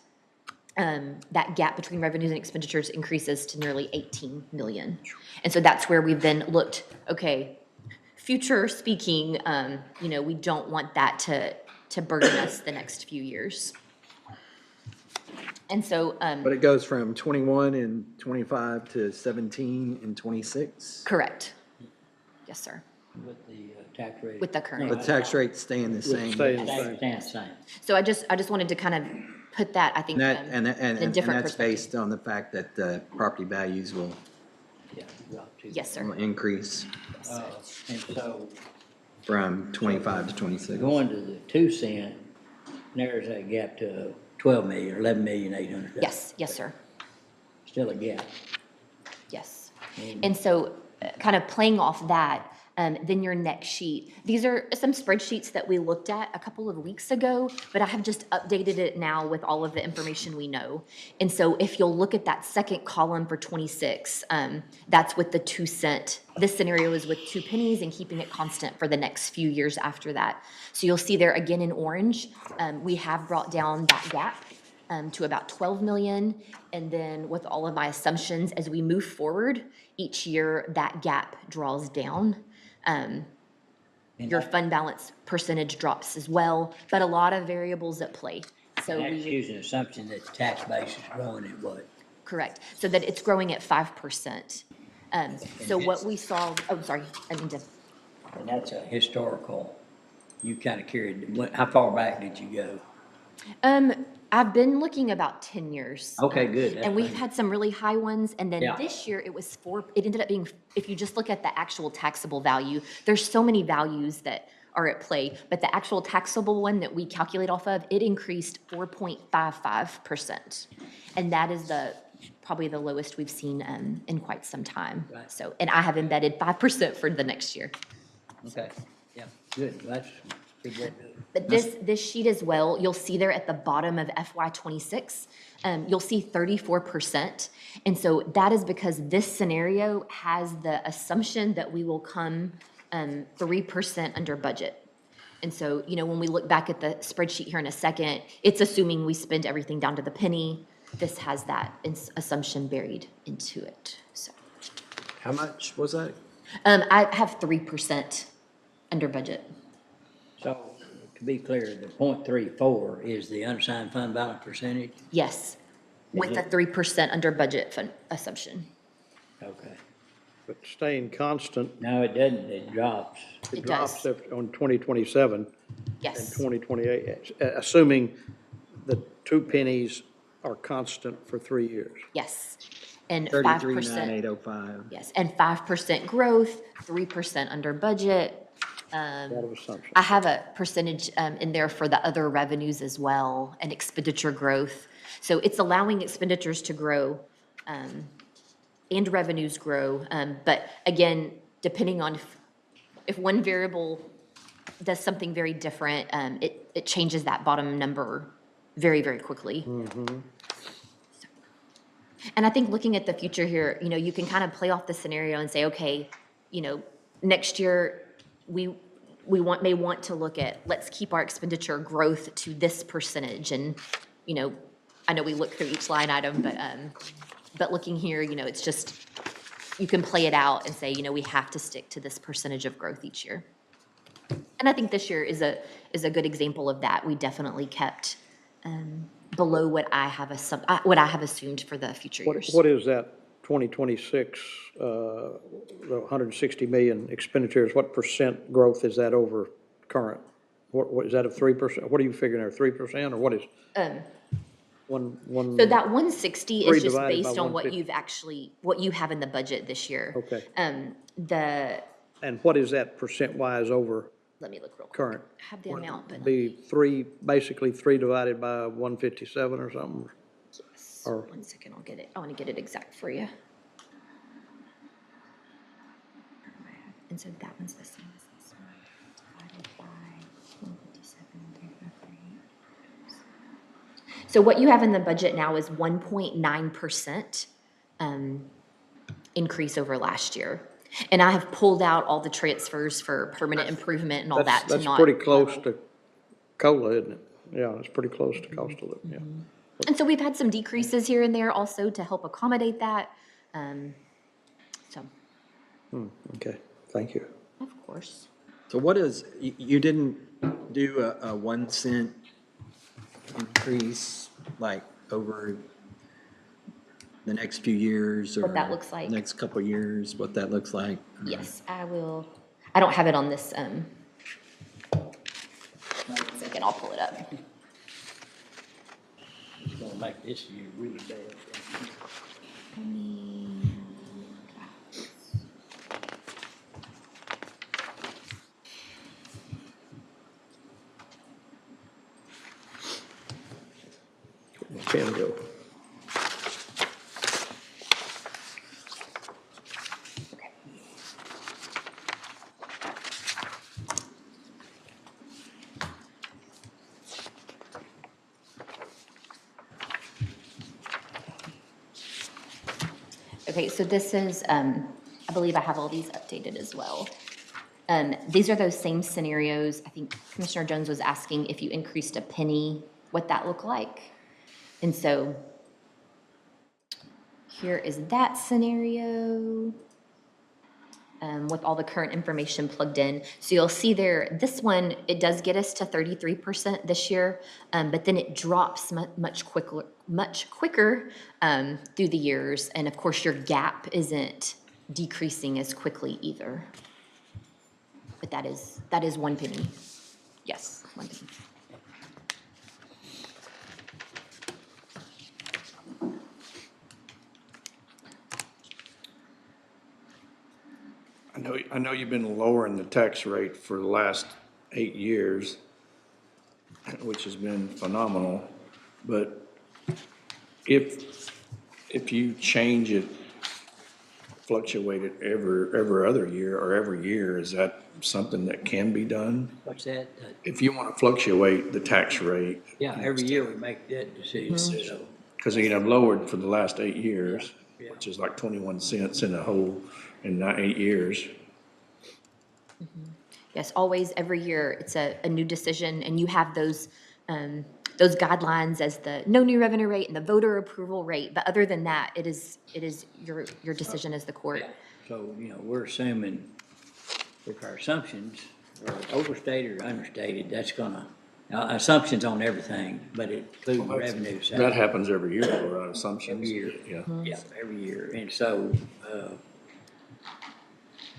that gap between revenues and expenditures increases to nearly 18 million. And so that's where we've then looked, okay, future speaking, we don't want that to burden us the next few years. And so. But it goes from 21 and 25 to 17 and 26? Correct. Yes, sir. With the tax rate. With the current. The tax rate staying the same? Staying the Staying same. the same. So I just wanted to kind of put that, I think, And in a different that's perspective. based on the fact that the property values will Yeah. Drop to- Yes, sir. increase And so from 25 to 26. going to the 2 cent narrows that gap to 12 million, 11,800,000. Yes, sir. Still a gap. Yes. And so kind of playing off that, then your next sheet. These are some spreadsheets that we looked at a couple of weeks ago, but I have just updated it now with all of the information we know. And so if you'll look at that second column for 26, that's with the 2 cent. This scenario is with 2 pennies and keeping it constant for the next few years after that. So you'll see there again in orange, we have brought down that gap to about 12 million. And then with all of my assumptions, as we move forward, each year that gap draws down. Your fund balance percentage drops as well, but a lot of variables at play. So That's using an assumption that the tax base is growing at what? correct, so that it's growing at 5%. So what we saw, oh, sorry, I need to, And that's a historical, you kind of carried, how far back did you go? I've been looking about 10 years. Okay, good. That's And we've fine. had some really high ones, and then Yeah. this year it was it ended up being, if you just look at the actual taxable value, there's so many values that are at play, but the actual taxable one that we calculate off of, it increased 4.55%. And that is probably the lowest we've seen in quite some time. Right. So, and I have embedded 5% for the next year. Okay, yeah, good. That's a good way to do it. But this sheet as well, you'll see there at the bottom of FY '26, you'll see 34%. And so that is because this scenario has the assumption that we will come 3% under budget. And so, when we look back at the spreadsheet here in a second, it's assuming we spend everything down to the penny. This has that assumption buried into it, so. How much was that? I have 3% under budget. So, to be clear, the 0.34 is the unassigned fund balance percentage? Yes, with the 3% under budget fund assumption. Okay. But staying constant, No, it doesn't, it drops. It drops does. on 2027 and Yes, 2028, assuming the 2 pennies are constant for 3 years. yes. And 33, 5%, 9805. yes, and 5% growth, 3% under budget. A lot of assumptions. I have a percentage in there for the other revenues as well, and expenditure growth. So it's allowing expenditures to grow and revenues grow. But again, depending on if one variable does something very different, it changes that bottom number very, very quickly. And I think looking at the future here, you can kind of play off the scenario and say, okay, next year, we may want to look at, let's keep our expenditure growth to this percentage. And, I know we look through each line item, but looking here, it's just, you can play it out and say, we have to stick to this percentage of growth each year. And I think this year is a good example of that. We definitely kept below what I have assumed for the future years. What is that 2026, the 160 million expenditures, what percent growth is that over current? What is that of 3%? What are you figuring there, 3%, or what is? One. So that 160 is just divided by based on what 150. what you have in the budget this year. Okay. And what is that percent-wise over Let me look real quick. current? I have the amount, but. Be basically 3 divided by 157 or something? Yes, Or- 1 second, I'll get it. I want to get it exact for you. And so that one's the same as this one, divided by 157,353. So what you have in the budget now is 1.9% increase over last year. And I have pulled out all the transfers for permanent improvement and all that to That's not. pretty close to COLA, isn't it? Yeah, it's pretty close to cost of living, yeah. And so we've had some decreases here and there also to help accommodate that. So, Okay, thank you. of course. So what is, you didn't do a 1 cent increase, like over the next few years? What that or looks like. Next couple of years, what that looks like? Yes, I will. I don't have it on this. 1 second, I'll pull it up. It's gonna make this year really bad. Pen go. Okay, so this is, I believe I have all these updated as well. These are those same scenarios. I think Commissioner Jones was asking if you increased a penny, what that looked like. And so here is that scenario with all the current information plugged in. So you'll see there, this one, it does get us to 33% this year, but then it drops much quicker through the years. And of course, your gap isn't decreasing as quickly either. But that is 1 penny. Yes, 1 penny. I know you've been lowering the tax rate for the last 8 years, which has been phenomenal, but if you change it, fluctuate it every other year or every year, is that something that can be done? What's that? If you want to fluctuate the tax rate. Yeah, every year we make that decision, so. Because I've lowered for the last 8 years, which is like 21 cents in in 8 years. Yes, always, every year, it's a new decision, and you have those guidelines as the no new revenue rate and the voter approval rate, but other than that, it is your decision as the court. So, we're assuming, if our assumptions are overstated or understated, that's gonna, assumptions on everything, but it includes revenue side. That happens every year, right, assumptions? Every year. Yeah. Yeah, every year, and so,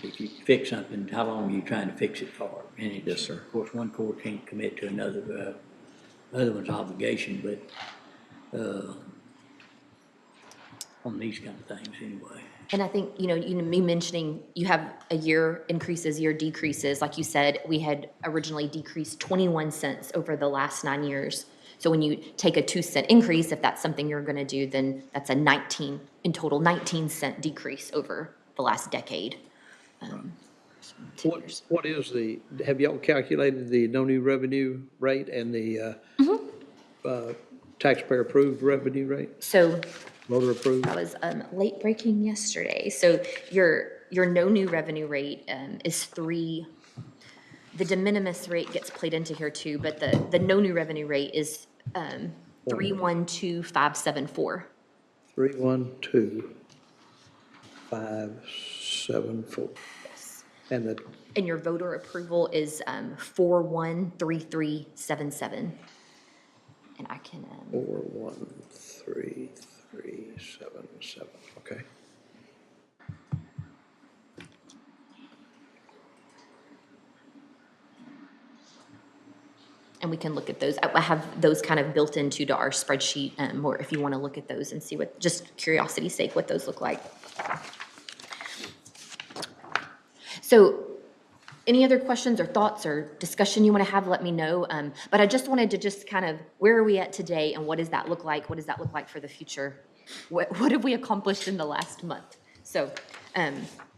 if you fix something, how long are you trying to fix it for? And it's, Yes, sir. Of course, one court can't commit to another, other one's obligation, but, on these kind of things anyway. And I think, me mentioning you have a year increases, year decreases. Like you said, we had originally decreased 21 cents over the last 9 years. So when you take a 2-cent increase, if that's something you're going to do, then that's a 19-cent decrease over the last decade. What is have y'all calculated the no new revenue rate and the taxpayer approved revenue rate? So Voter approved? that was late breaking yesterday. So your no new revenue rate is 3. The de minimis rate gets played into here too, but the no new revenue rate is 312,574. 312,574. Yes. And your voter approval is 413377. And I can 413377. Okay. and we can look at those. I have those kind of built into our spreadsheet, or if you want to look at those and see what, just curiosity's sake, what those look like. So any other questions or thoughts or discussion you want to have, let me know. But I just wanted to just kind of, where are we at today and what does that look like? What does that look like for the future? What have we accomplished in the last month? So,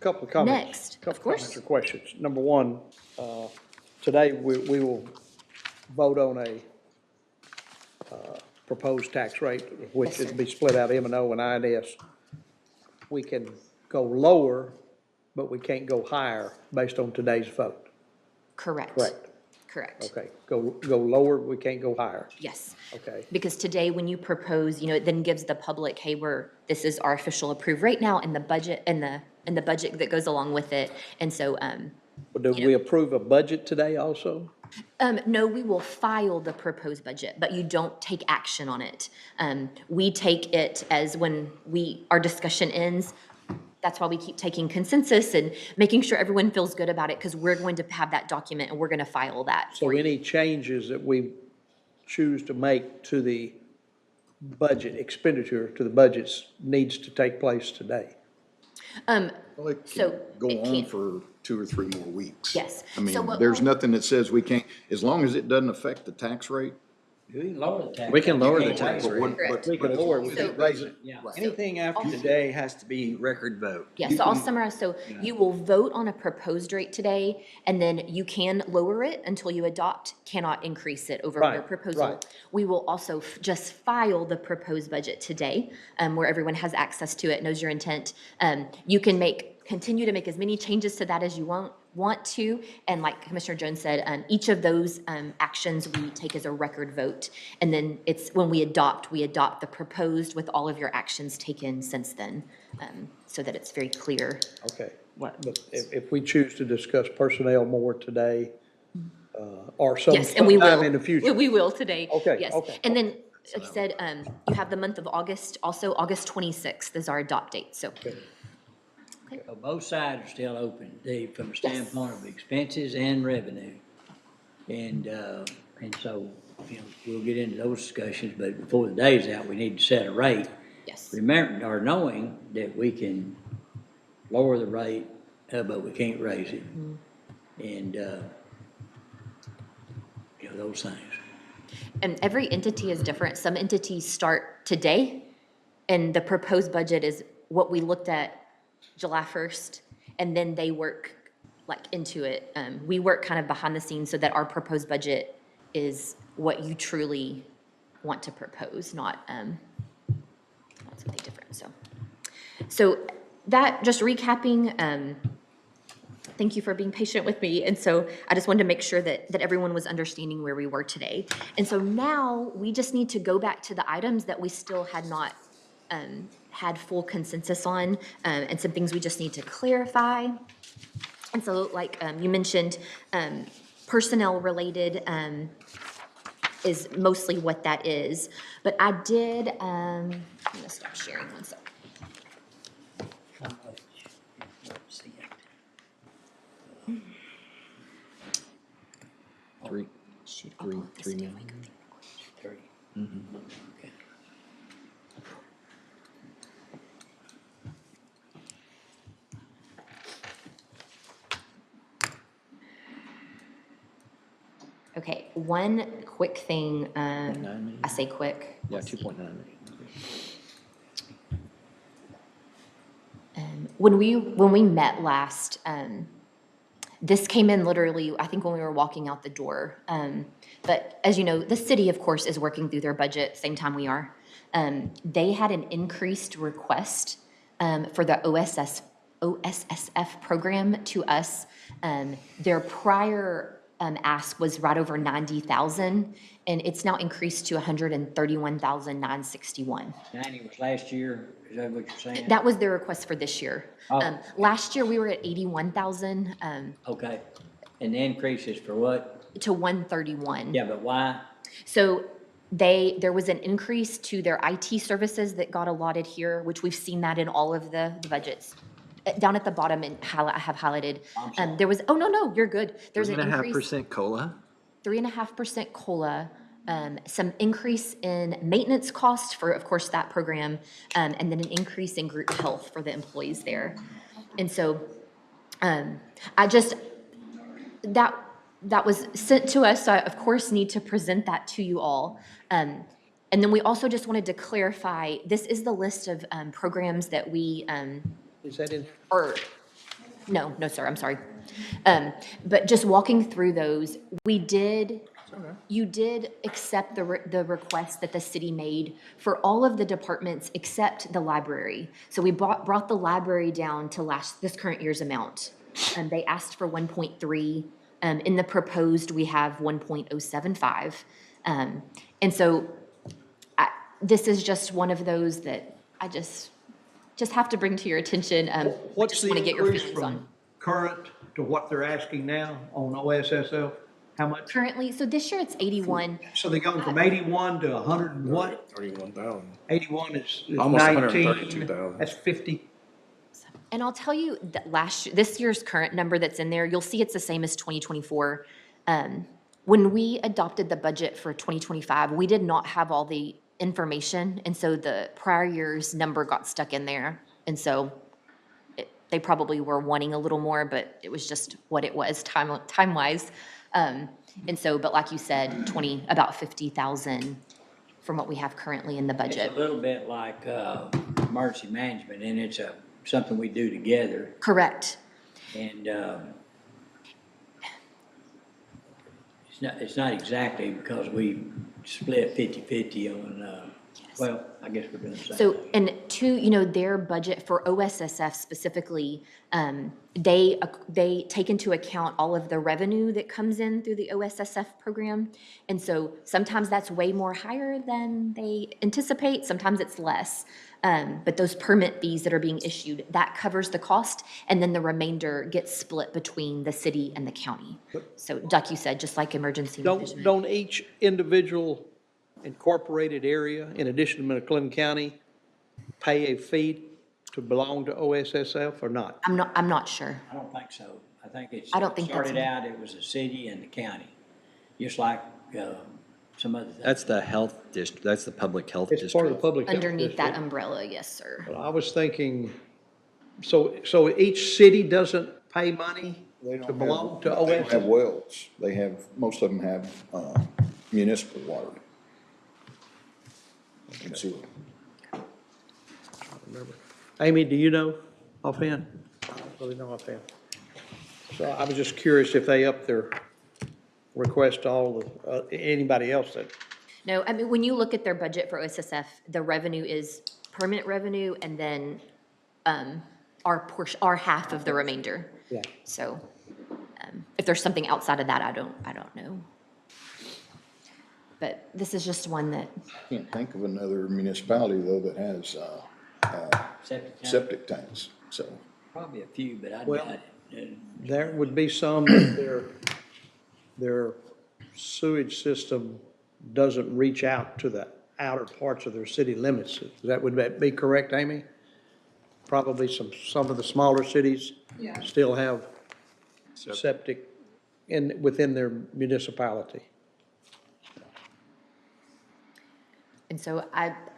couple of comments. Next, Couple of course. comments or questions. Number one, today we will vote on a proposed tax rate, which would be split out M&O and INS. We can go lower, but we can't go higher based on today's vote. Correct. Correct. Correct. Okay, go lower, we can't go higher. Yes. Okay. Because today, when you propose, it then gives the public, hey, this is our official approved rate now, and the budget, and the budget that goes along with it. And so, But do we approve a budget today also? no, we will file the proposed budget, but you don't take action on it. We take it as when our discussion ends. That's why we keep taking consensus and making sure everyone feels good about it, because we're going to have that document and we're going to file that. So any changes that we choose to make to the budget expenditure, to the budgets, needs to take place today? Well, it So can go it on can't. for 2 or 3 more weeks. Yes. I mean, So what there's we'll- nothing that says we can't, as long as it doesn't affect the tax rate. We can lower the tax. We can lower the You can't tax raise it. rate. Correct. We can lower, we can raise it. Yeah. Anything after today has to be record vote. Yeah, so I'll summarize. So you will vote on a proposed rate today, and then you can lower it until you adopt, cannot increase it over your Right, proposal. right. We will also just file the proposed budget today, where everyone has access to it, knows your intent. You can continue to make as many changes to that as you want to. And like Commissioner Jones said, each of those actions we take as a record vote. And then it's when we adopt the proposed with all of your actions taken since then, so that it's very clear. Okay. What? But if we choose to discuss personnel more today, or Yes, and we sometime will. in the future. We will today. Okay, Yes. okay. And then, like I said, you have the month of August, also August 26th is our adopt date, so. So both sides are still open, from a standpoint of expenses and revenue. And so, we'll get into those discussions, but before the day's out, we need to set a rate. Yes. Remember, or knowing that we can lower the rate but we can't raise it. And, those things. And every entity is different. Some entities start today, and the proposed budget is what we looked at July 1st, and then they work like into it. We work kind of behind the scenes so that our proposed budget is what you truly want to propose, not something different, So that, just recapping, thank you for being patient with me. And so I just wanted to make sure that everyone was understanding where we were today. And so now we just need to go back to the items that we still had not had full consensus on, and some things we just need to clarify. And so like you mentioned, personnel related is mostly what that is. But I did, I'm gonna stop sharing one second. Three million. Okay. Okay, one quick thing, I say quick. Yeah, Let's see. 2.9 million. When we met last, this came in literally, I think when we were walking out the door. But as you know, the city, of course, is working through their budget, same time we are. They had an increased request for the OSSF program to us. Their prior ask was right over 90,000, and it's now increased to 131,961. 90 was last year, is that what you're saying? That was their request for this year. Oh. Last year, we were at 81,000 Okay, and the increase is for what? to 131. Yeah, but why? So there was an increase to their IT services that got allotted here, which we've seen that in all of the budgets. Down at the bottom, and I have highlighted, there was, oh, no, you're good. There's an increase. 3.5% COLA? 3.5% COLA, some increase in maintenance costs for, of course, that program, and then an increase in group health for the employees there. And so that was sent to us, so I, of course, need to present that to you all. And then we also just wanted to clarify, this is the list of programs that we, Is that in? or, no, sir, I'm sorry. But just walking through those, you did accept the request that the city made for all of the departments except the library. So we brought the library down to this current year's amount. They asked for 1.3. In the proposed, we have 1.075. And so this is just one of those that I just have to bring to your attention. What's just the want to get your increase feelings from on. current to what they're asking now on OSSF? How much? Currently, so this year it's 81. So they're going from 81 to 100 and what? 31,000. 81 is Almost 19. 132,000. That's 50. And I'll tell you that this year's current number that's in there, you'll see it's the same as 2024. When we adopted the budget for 2025, we did not have all the information, and so the prior year's number got stuck in there. And so they probably were wanting a little more, but it was just what it was time-wise. And so, but like you said, about 50,000 from what we have currently in the budget. It's a little bit like emergency management, and it's something we do together. Correct. And it's not exactly because we split 50-50 on, well, I guess we're doing the same. So, and their budget for OSSF specifically, they take into account all of the revenue that comes in through the OSSF program. And so sometimes that's way more higher than they anticipate, sometimes it's less. But those permit fees that are being issued, that covers the cost, and then the remainder gets split between the city and the county. So like you said, just like emergency management. Don't each individual incorporated area, in addition to McClellan County, pay a fee to belong to OSSF or not? I'm not sure. I don't think so. I think I don't think that's started out, it was the city and the county, just like some other things. That's the health district, that's the public health It's part of the district. public health Underneath that district. umbrella, yes, sir. Well, I was thinking, so each city doesn't pay money They don't to belong to They don't have OS? wells. They have, most of them have municipal water. And sewer. Remember. Amy, do you know offhand? I don't really know offhand. So I was just curious if they up their request to all the, anybody else that, No, I mean, when you look at their budget for OSSF, the revenue is permanent revenue and then our portion, our half of the remainder. yeah. So if there's something outside of that, I don't know. But this is just one that, Can't think of another municipality though that has Septic tank. septic tanks, so. Probably a few, but I Well, doubt it. There would be some that their sewage system doesn't reach out to the outer parts of their city limits. Would that be correct, Amy? Probably some of the smaller cities Yeah. still have septic within their municipality. and so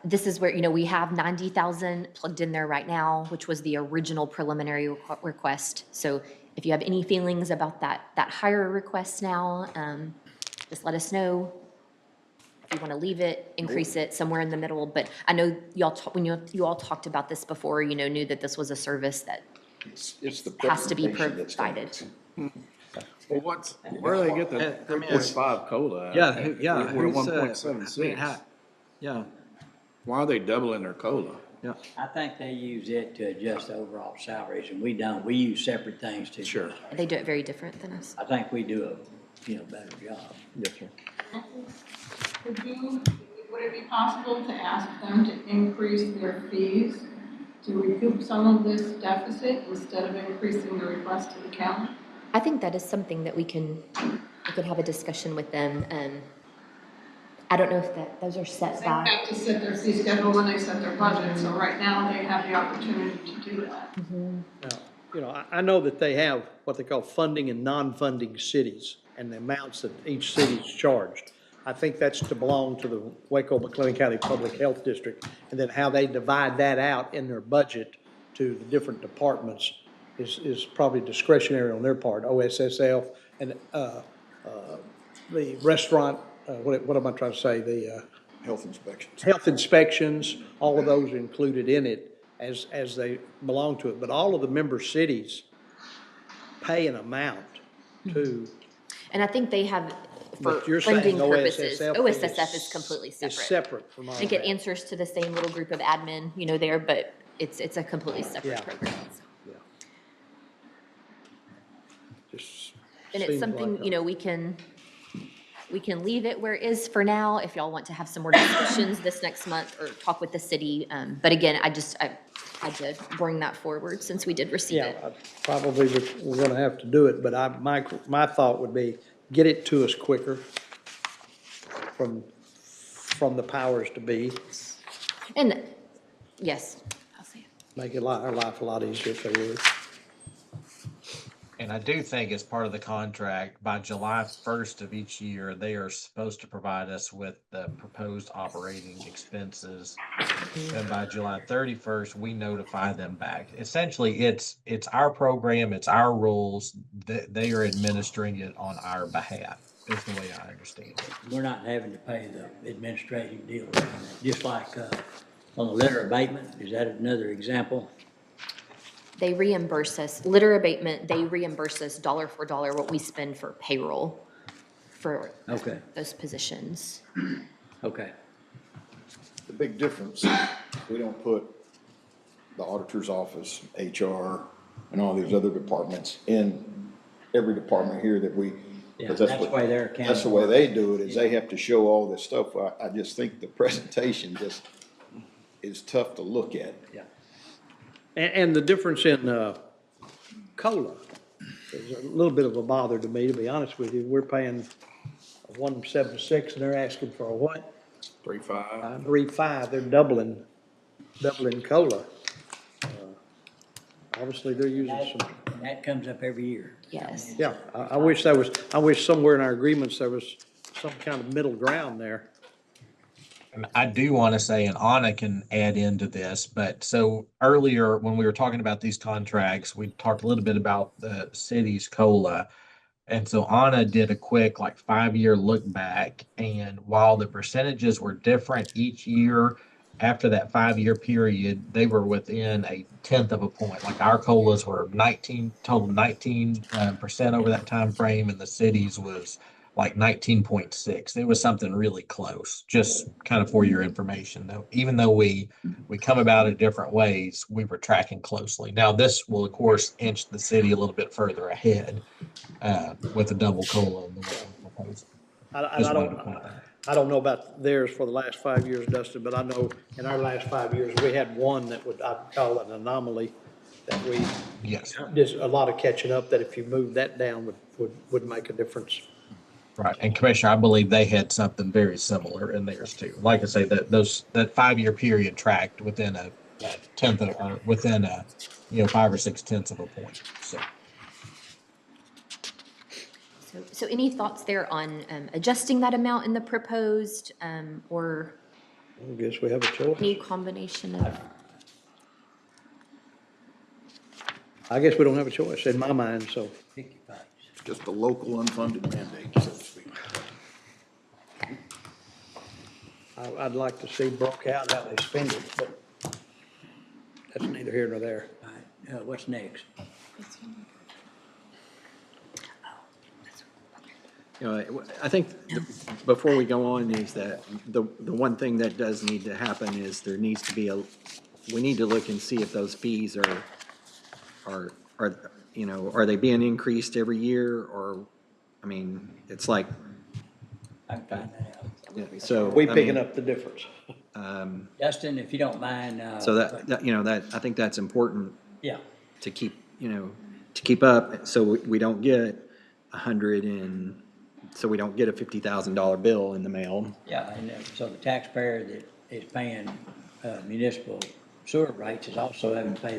this is where, we have 90,000 plugged in there right now, which was the original preliminary request. So if you have any feelings about that higher request now, just let us know. If you want to leave it, increase it somewhere in the middle. But I know when you all talked about this before, knew that this was a service that It's the has to be presentation that's provided. Well, where do they get the I mean, 3.5 COLA at? Yeah, yeah. We're who's, I mean, 1.76. Yeah, Why are they doubling their COLA? yeah. I think they use it to adjust the overall salaries, and we don't. We use separate things to. Sure. They do it very different than us. I think we do a, better job. Yes, sir. Would it be possible to ask them to increase their fees to recoup some of this deficit instead of increasing the request to the county? I think that is something that we could have a discussion with them. I don't know if those are set They by. have to set their fee schedule when they set their budget, so right now they have the opportunity to do that. Now, I know that they have what they call funding and non-funding cities and the amounts that each city's charged. I think that's to belong to the Waco McLennan County Public Health District. And then how they divide that out in their budget to the different departments is probably discretionary on their part, OSSF and the restaurant, what am I trying to say? The Health inspections. health inspections, all of those are included in it as they belong to it. But all of the member cities pay an amount to. And I think they have, for But you're saying funding purposes, OSSF OSSF is completely Is separate. separate from all I think it that. answers to the same little group of admin, there, but it's a completely separate Yeah. program. Just And it's seems something, like we can leave it where it is for now if y'all want to have some more discussions this next month or talk with the city. But again, I had to bring that forward since we did receive Yeah, it. probably we're gonna have to do it, but my thought would be, get it to us quicker from the powers to be, And, yes, I'll say it. make our life a lot easier if they would. And I do think as part of the contract, by July 1st of each year, they are supposed to provide us with the proposed operating expenses. And by July 31st, we notify them back. Essentially, it's our program, it's our rules. They are administering it on our behalf, is the way I understand it. We're not having to pay the administrative deal, just like on the litter abatement. Is that another example? They reimburse us, litter abatement, they reimburse us dollar for dollar what we spend for payroll for Okay. those positions. Okay. The big difference, we don't put the auditor's office, HR, and all these other departments in every department here that we. Yeah, 'cause that's what- why they're accounted That's the way for. they do it, is they have to show all this stuff. I just think the presentation just is tough to look at. Yeah. And the difference in COLA is a little bit of a bother to me, to be honest with you. We're paying 176 and they're asking for a what? 3.5. 3.5. They're doubling COLA. Obviously, they're using some. That comes up every year. Yes. Yeah, I wish somewhere in our agreements there was some kind of middle ground there. And I do want to say, and Anna can add into this, but so earlier when we were talking about these contracts, we talked a little bit about the city's COLA. And so Anna did a quick like 5-year look back, and while the percentages were different each year, after that 5-year period, they were within a tenth of a point. Like our COLAs were 19% over that time frame, and the cities was like 19.6. It was something really close, just kind of for your information, though. Even though we come about it different ways, we were tracking closely. Now, this will, of course, inch the city a little bit further ahead with a double COLA and the way we're proposing. I don't know about theirs for the last 5 years, Dustin, but I know in our last 5 years, we had one that I'd call it an anomaly, that we Yes. did a lot of catching up, that if you move that down would make a difference. Right. And Commissioner, I believe they had something very similar in theirs too. Like I say, that 5-year period tracked within a tenth of, or within a, 5 or 6 tenths of a point. So any thoughts there on adjusting that amount in the proposed, or I guess we have a choice. any combination of? I guess we don't have a choice in my mind, so. Just a local unfunded mandate, so to speak. I'd like to see broke out how they spend it, but that's neither here nor there. All right, what's next? I think before we go on is that the one thing that does need to happen is there needs to be we need to look and see if those fees are they being increased every year, or, I mean, it's like. I can find that out. So. We picking up the difference. Justin, if you don't mind. So that, I think that's important. Yeah. To keep up, so we don't get so we don't get a $50,000 bill in the mail. Yeah, and so the taxpayer that is paying municipal sewer rates is also having to pay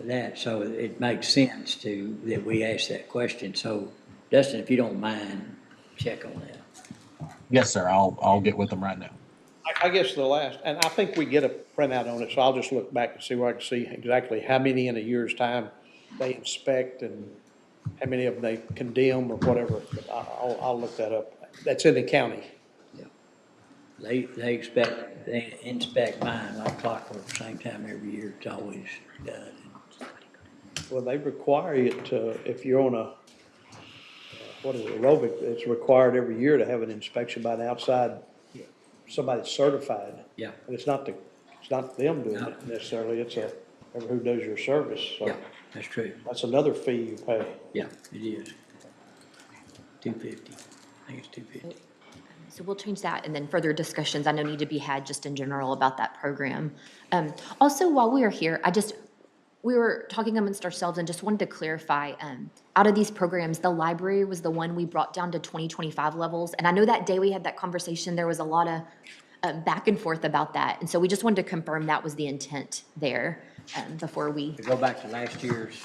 that, so it makes sense that we ask that question. So Dustin, if you don't mind, check on that. Yes, sir. I'll get with them right now. I guess and I think we get a printout on it, so I'll just look back and see where I can see exactly how many in a year's time they inspect and how many of them they condemn or whatever. But I'll look that up. That's in the county. Yeah. They inspect mine like clockwork, same time every year. It's always done. Well, they require you to, if you're on aerobic, it's required every year to have an inspection by an outside, somebody that's certified. Yeah. And it's not them doing it necessarily, it's who does your service. So yeah, that's true. that's another fee you pay. Yeah, it is. $250. I think it's $250. So we'll change that, and then further discussions I know need to be had just in general about that program. Also, while we are here, we were talking amongst ourselves and just wanted to clarify, out of these programs, the library was the one we brought down to 2025 levels. And I know that day we had that conversation, there was a lot of back and forth about that. And so we just wanted to confirm that was the intent there before we. To go back to last year's.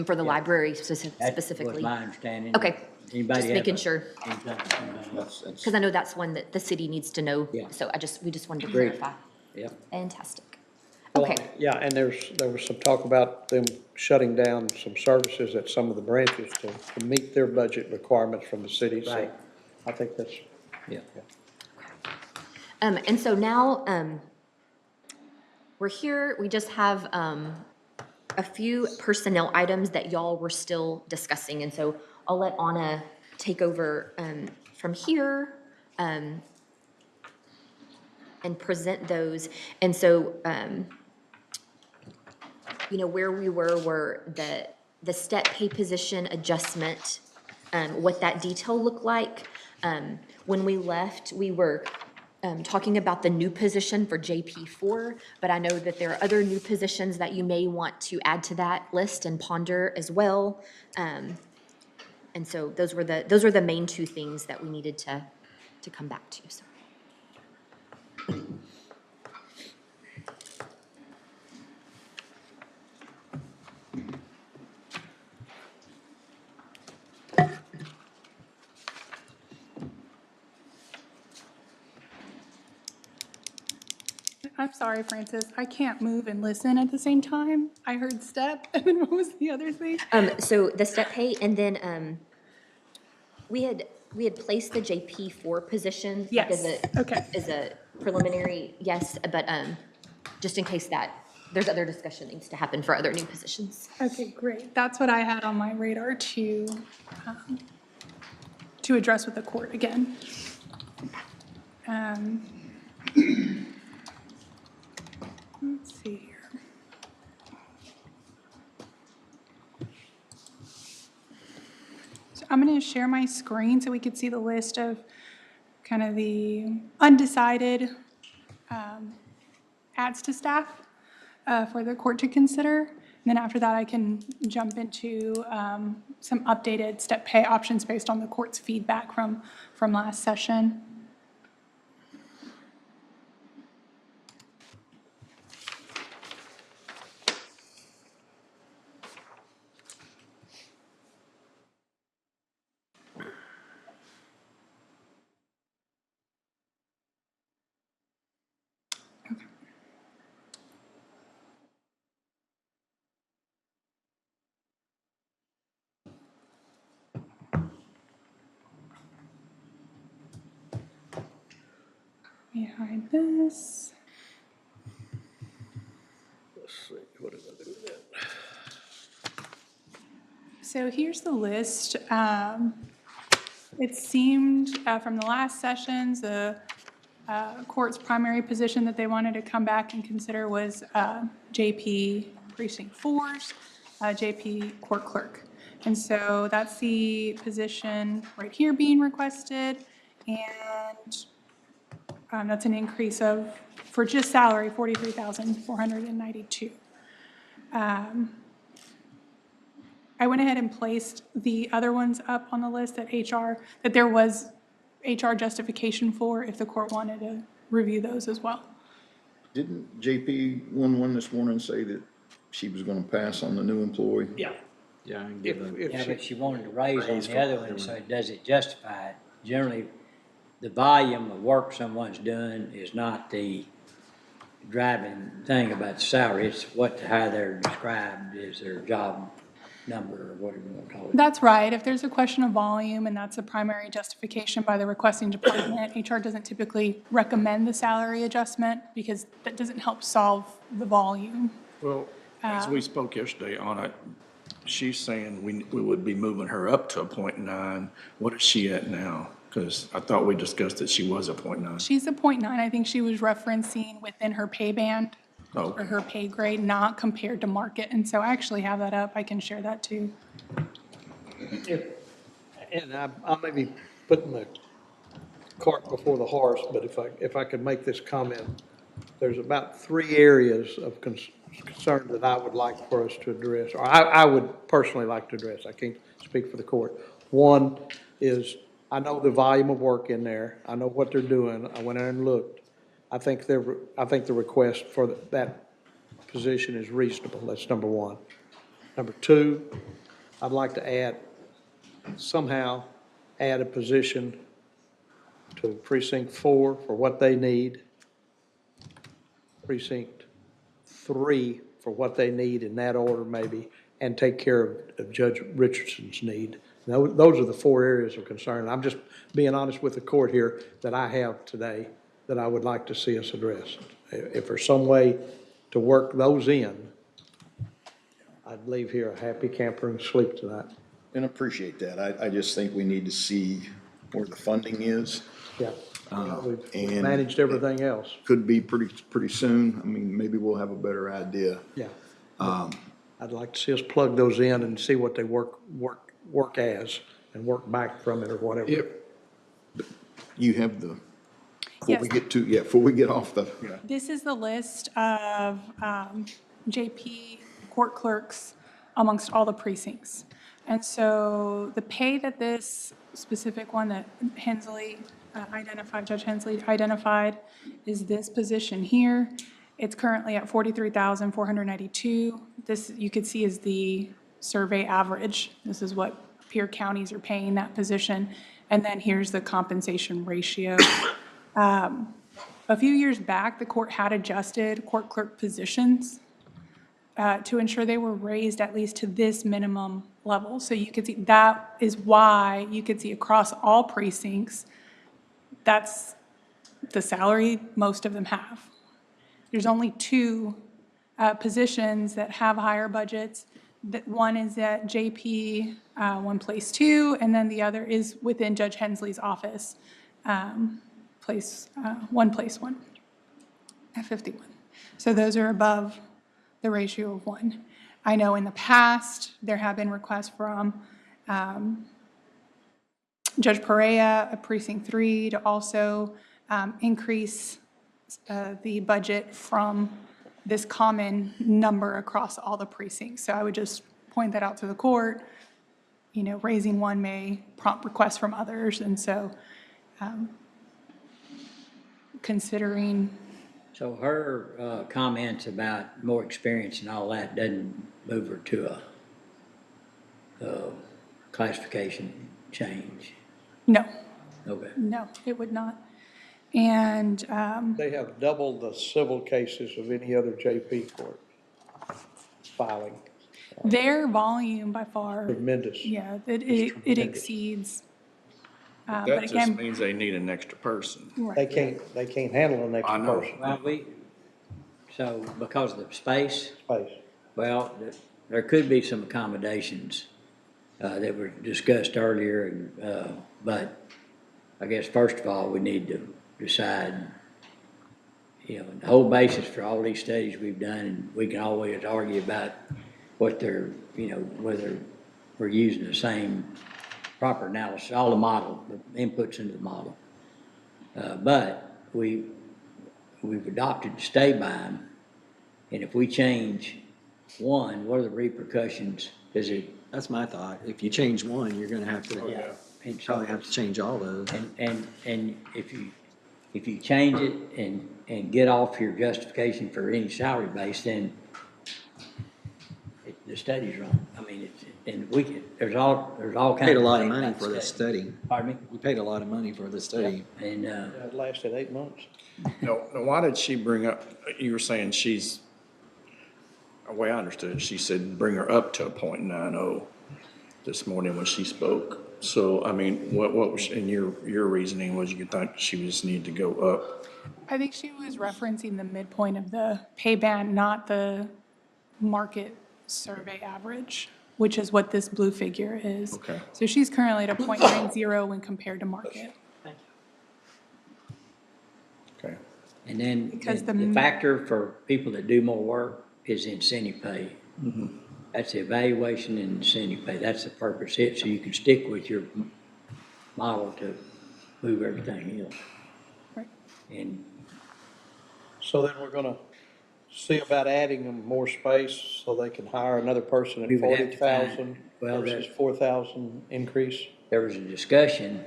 For the library That specifically. was my understanding. Okay, Anybody just making sure. That's Because I know that's one that the city needs to know. Yeah. So we just wanted to Agreed. clarify. Yep. Fantastic. Well, Okay. Yeah, and there was some talk about them shutting down some services at some of the branches to meet their budget requirements from the city. So Right. I think that's. Yeah. And so now, we're here, we just have a few personnel items that y'all were still discussing. And so I'll let Anna take over from here and present those. And so, where we were the step pay position adjustment, what that detail looked like. When we left, we were talking about the new position for JP4, but I know that there are other new positions that you may want to add to that list and ponder as well. And so those were the main two things that we needed to come back to. So. I'm sorry, Francis, I can't move and listen at the same time. I heard step, and then what was the other thing? So the step pay, and then, we had placed the JP4 position. like, as Yes, a- okay. As a preliminary, yes, but, just in case that, there's other discussion needs to happen for other new positions. Okay, great. That's what I had on my radar to address with the court again. Let's see here. So I'm going to share my screen so we could see the list of kind of the undecided adds to staff for the court to consider. And then after that, I can jump into some updated step pay options based on the court's feedback from last session. Let me hide this. Let's see, what did I do with that? So here's the list. It seemed from the last sessions, the court's primary position that they wanted to come back and consider was JP Precinct 4's JP Court Clerk. And so that's the position right here being requested. And that's an increase of, for just salary, $43,492. I went ahead and placed the other ones up on the list that there was HR justification for if the court wanted to review those as well. Didn't JP 1 this morning say that she was gonna pass on the new employee? Yeah. Yeah. Yeah, but she wanted to raise on the other one, so does it justify it? Generally, the volume of work someone's done is not the driving thing about the salary. It's how they're described as their job number or whatever you want to call it. That's right. If there's a question of volume and that's a primary justification by the requesting department, HR doesn't typically recommend the salary adjustment because that doesn't help solve the volume. Well, as we spoke yesterday on it, she's saying we would be moving her up to a 0.9. What is she at now? Because I thought we discussed that she was a 0.9. She's a 0.9. I think she was referencing within her pay band Oh, or her pay grade, not compared to market. And so I actually have that up. I can share that too. And I may be putting the cart before the horse, but if I could make this comment, there's about 3 areas of concern that I would like for us to address, or I would personally like to address. I can't speak for the court. One is, I know the volume of work in there. I know what they're doing. I went in and looked. I think the request for that position is reasonable. That's number one. Number two, I'd like to somehow add a position to Precinct 4 for what they need, Precinct 3 for what they need in that order maybe, and take care of Judge Richardson's need. Now, those are the 4 areas of concern. I'm just being honest with the court here that I have today that I would like to see us address. If there's some way to work those in, I'd leave here a happy camper and sleep tonight. And appreciate that. I just think we need to see where the funding is. Yeah. We've And managed everything else. could be pretty soon. I mean, maybe we'll have a better idea. Yeah. I'd like to see us plug those in and see what they work as and work back from it or whatever. Yep. You have the, Yes. before we get off the. This is the list of JP court clerks amongst all the precincts. And so the pay that this specific one that Judge Hensley identified is this position here. It's currently at $43,492. This, you could see, is the survey average. This is what peer counties are paying that position. And then here's the compensation ratio. A few years back, the court had adjusted court clerk positions to ensure they were raised at least to this minimum level. So you could see, that is why you could see across all precincts, that's the salary most of them have. There's only two positions that have higher budgets. That one is at JP, one place two, and then the other is within Judge Hensley's office, place one, at 51. So those are above the ratio of 1. I know in the past, there have been requests from Judge Perea of Precinct 3 to also increase the budget from this common number across all the precincts. So I would just point that out to the court. You know, raising one may prompt requests from others, and so considering. So her comments about more experience and all that doesn't move her to a classification change? No. Okay. No, it would not. And They have double the civil cases of any other JP court filing. their volume by far. Tremendous. Yeah, it tremendous. exceeds. That But just again, means they need an extra person. They can't handle an I extra know. person. Well, so because of the space, Space. well, there could be some accommodations that were discussed earlier, but I guess first of all, we need to decide, you know, the whole basis for all these studies we've done, and we can always argue about what they're, you know, whether we're using the same proper analysis, all the model, the inputs into the model. But we've adopted to stay by them, and if we change one, what are the repercussions? Does it? That's my thought. If you change one, you're gonna have to, And probably have to change all those. And if you change it and get off your justification for any salary base, then the study's wrong. I mean, there's all kinds of. Paid a lot of things money about for the this study. study. Pardon me? We paid a lot of money for the study. And, It lasted 8 months. No, why did she bring up, you were saying she's, the way I understood it, she said bring her up to a .90 this morning when she spoke. So, I mean, what was, in your reasoning was you thought she just needed to go up? I think she was referencing the midpoint of the pay band, not the market survey average, which is what this blue figure is. Okay. So she's currently at a .90 when compared to market. Okay. And then Because the factor for people that do more work is incentive pay. That's the evaluation and incentive pay. That's the purpose. So you can stick with your model to move everything else. Right. And So then we're gonna see about adding them more space so they can hire another person We at would have to find- 40,000 well, versus that- 4,000 increase. there was a discussion.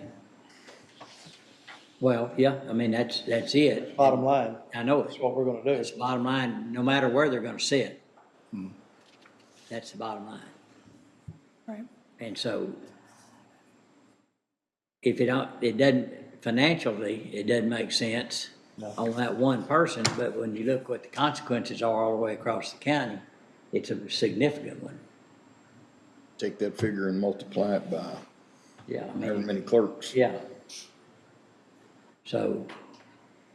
Well, yeah, I mean, that's it. Bottom line, I know that's it's, what we're gonna do. that's the bottom line, no matter where they're gonna sit. That's the bottom line. Right. And so if it doesn't, financially, it doesn't make sense on that one person, but when you look what the consequences are all the way across the county, it's a significant one. Take that figure and multiply it by Yeah, I however mean, many clerks. yeah. So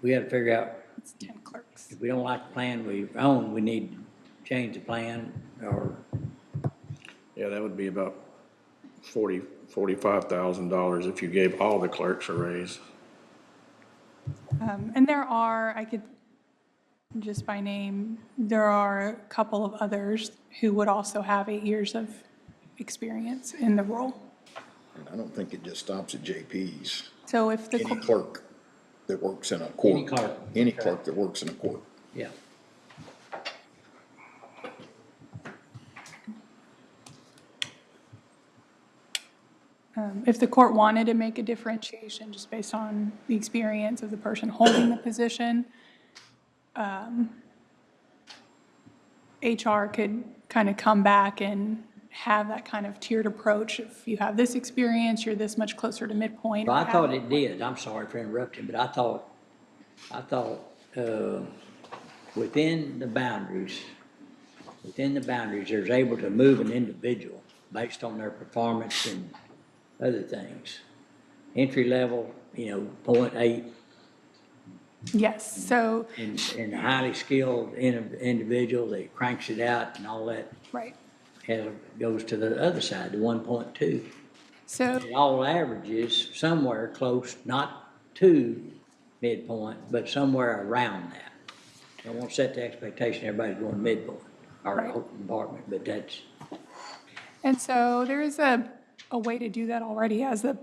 we gotta figure out, It's 10 clerks. if we don't like the plan we own, we need to change the plan or. Yeah, that would be about $45,000 if you gave all the clerks a raise. And there are, I could, just by name, there are a couple of others who would also have 8 years of experience in the role. And I don't think it just stops at JP's. So if the, Any clerk that works in a court. Any clerk. Any clerk that works in a court. Yeah. if the court wanted to make a differentiation just based on the experience of the person holding the position, HR could kind of come back and have that kind of tiered approach. If you have this experience, you're this much closer to midpoint. Well, or I have- thought it did. I'm sorry for interrupting, but I thought I thought, within the boundaries, there's able to move an individual based on their performance and other things. Entry level, 0.8, Yes, so, and a highly skilled individual that cranks it out and all that right. goes to the other side, the 1.2. So, It all averages somewhere close, not to midpoint, but somewhere around that. I won't set the expectation everybody's going midpoint, or Right. department, but that's, and so there is a way to do that already as the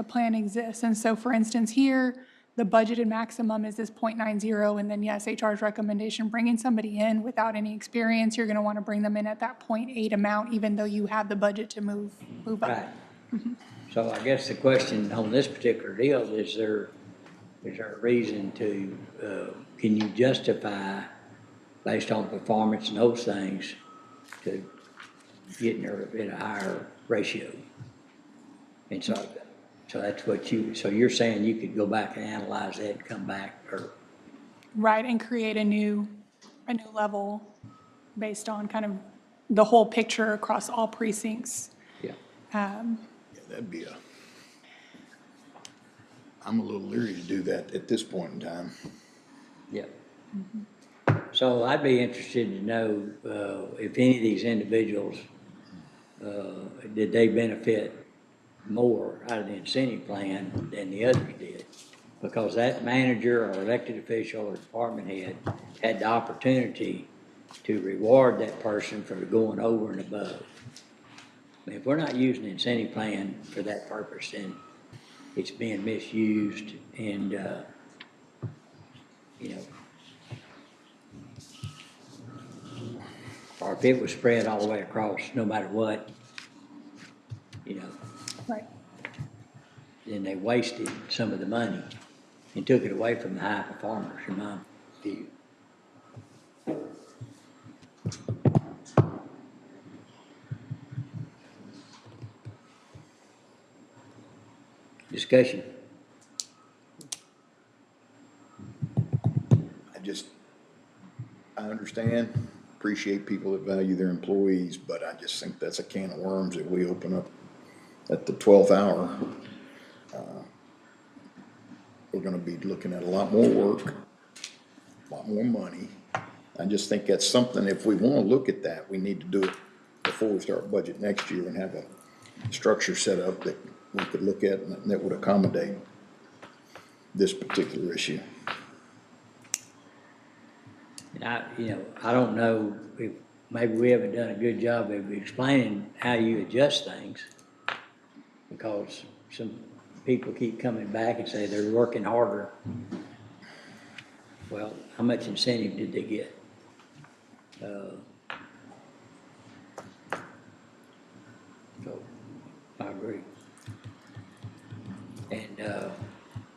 plan exists. And so, for instance, here, the budgeted maximum is this 0.90, and then yes, HR's recommendation, bringing somebody in without any experience, you're gonna wanna bring them in at that 0.8 amount, even though you have the budget to move up. right. So I guess the question on this particular deal, is there a reason to, can you justify, based on performance and those things, to getting her in a higher ratio? And so that's what so you're saying you could go back and analyze that and come back, or, Right, and create a new level based on kind of the whole picture across all precincts. yeah. Yeah, that'd be I'm a little leery to do that at this point in time. Yeah. So I'd be interested to know, if any of these individuals, did they benefit more out of the incentive plan than the others did? Because that manager or elected official or department head had the opportunity to reward that person for going over and above. I mean, if we're not using the incentive plan for that purpose, then it's being misused, and, or if it was spread all the way across, no matter what, Right. then they wasted some of the money and took it away from the high performers, in my view. Discussion. I understand, appreciate people that value their employees, but I just think that's a can of worms that we open up at the 12th hour. We're gonna be looking at a lot more work, a lot more money. I just think that's something, if we wanna look at that, we need to do it before we start budget next year and have a structure set up that we could look at and that would accommodate this particular issue. And I don't know if, maybe we haven't done a good job of explaining how you adjust things, because some people keep coming back and say they're working harder. Well, how much incentive did they get? So, I agree. And,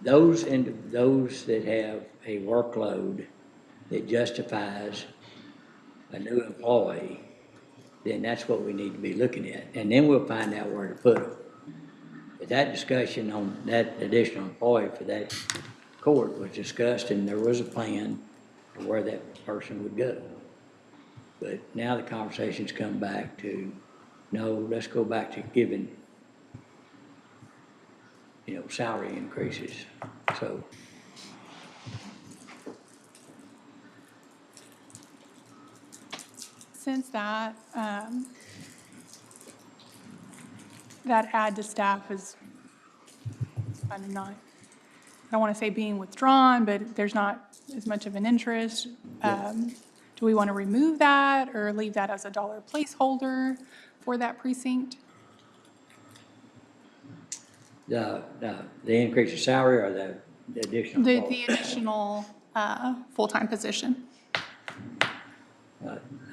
those that have a workload that justifies a new employee, then that's what we need to be looking at. And then we'll find out where to put them. But that discussion on that additional employee for that court was discussed, and there was a plan for where that person would go. But now the conversation's come back to, no, let's go back to giving, salary increases. So, Since that, that add to staff is kind of not, I don't want to say being withdrawn, but there's not as much of an interest. Do we want to remove that or leave that as a dollar placeholder for that precinct? the increase in salary or the additional? The additional full-time position.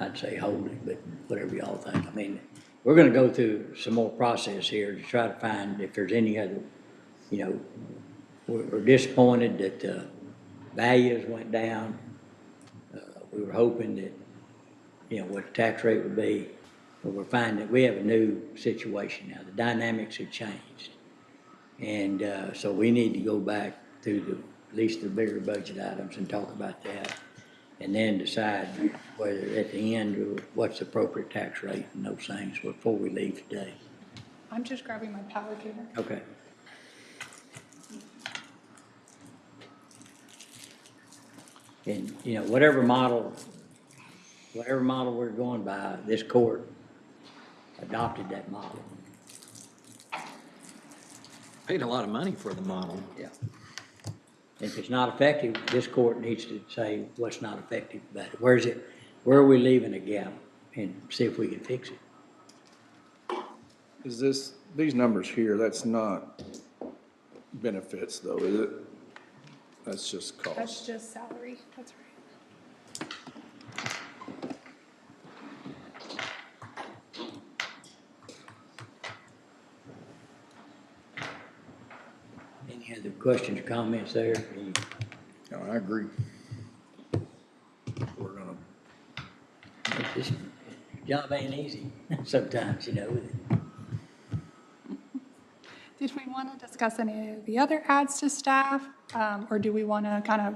I'd say hold it, but whatever y'all think. I mean, we're gonna go through some more process here to try to find if there's any other, we're disappointed that the values went down. We were hoping that, what the tax rate would be, but we're finding that we have a new situation now. The dynamics have changed. And so we need to go back through at least the bigger budget items and talk about that. And then decide whether at the end, what's the appropriate tax rate and those things before we leave today. I'm just grabbing my power cable. Okay. And, you know, whatever model we're going by, this court adopted that model. Paid a lot of money for the model. Yeah. If it's not effective, this court needs to say what's not effective about it. Where are we leaving a gap, and see if we can fix it. Is these numbers here, that's not benefits though, is it? That's just cost. That's just salary, that's right. Any other questions or comments there? No, I agree. We're gonna, This job ain't easy sometimes, you know. Did we want to discuss any of the other adds to staff, or do we want to kind of?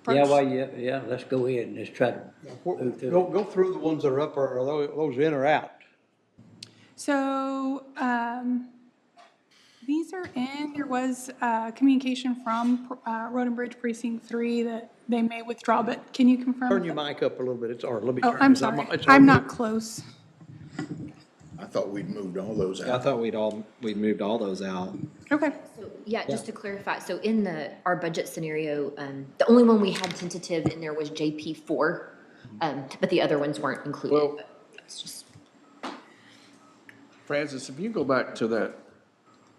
Yeah, let's go ahead and just try to move through. Go through the ones that are up, or are those in or out? So, these are in, there was communication from Road and Bridge Precinct 3 that they may withdraw, but can you confirm? Turn your mic up a little bit, or let me Oh, turn I'm it. sorry, It's I'm on not mute. close. I thought we'd moved all those I out. thought we'd moved all those out. Okay. So, yeah, just to clarify, so in our budget scenario, the only one we had tentative in there was JP4, but the other ones weren't included. Well- But that's just, Francis, if you go back to that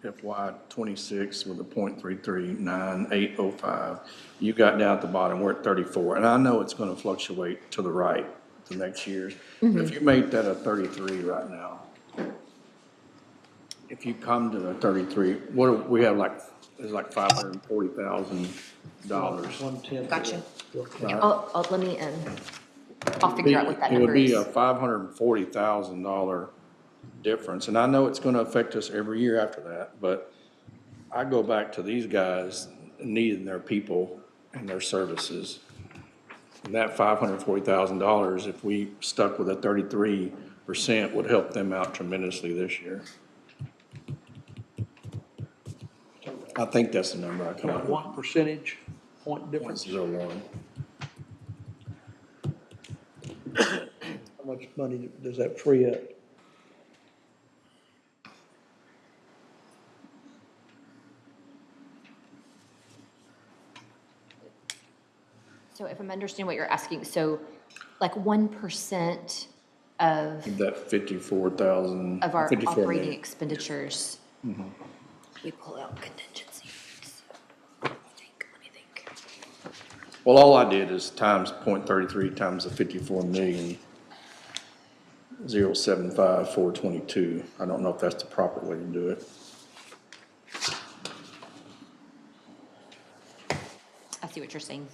FY 26 with the .339,805, you got down at the bottom, we're at 34, and I know it's gonna fluctuate to the right the next years. But if you made that a 33 right now, if you come to the 33, what do we have, like, it's like $540,000. 110. gotcha. Right. Let me, I'll figure out what that It number would be is. a $540,000 difference, and I know it's gonna affect us every year after that, but I go back to these guys needing their people and their services. And that $540,000, if we stuck with a 33%, would help them out tremendously this year. I think that's the number I come up with. 1 percentage point difference. 0.01. How much money does that free up? So if I'm understanding what you're asking, so like 1% of That 54,000. our 54 operating million. expenditures, we pull out contingencies. Let me think. Well, all I did is times .33 times the 54 million, 075,422. I don't know if that's the proper way to do it. I see what you're saying.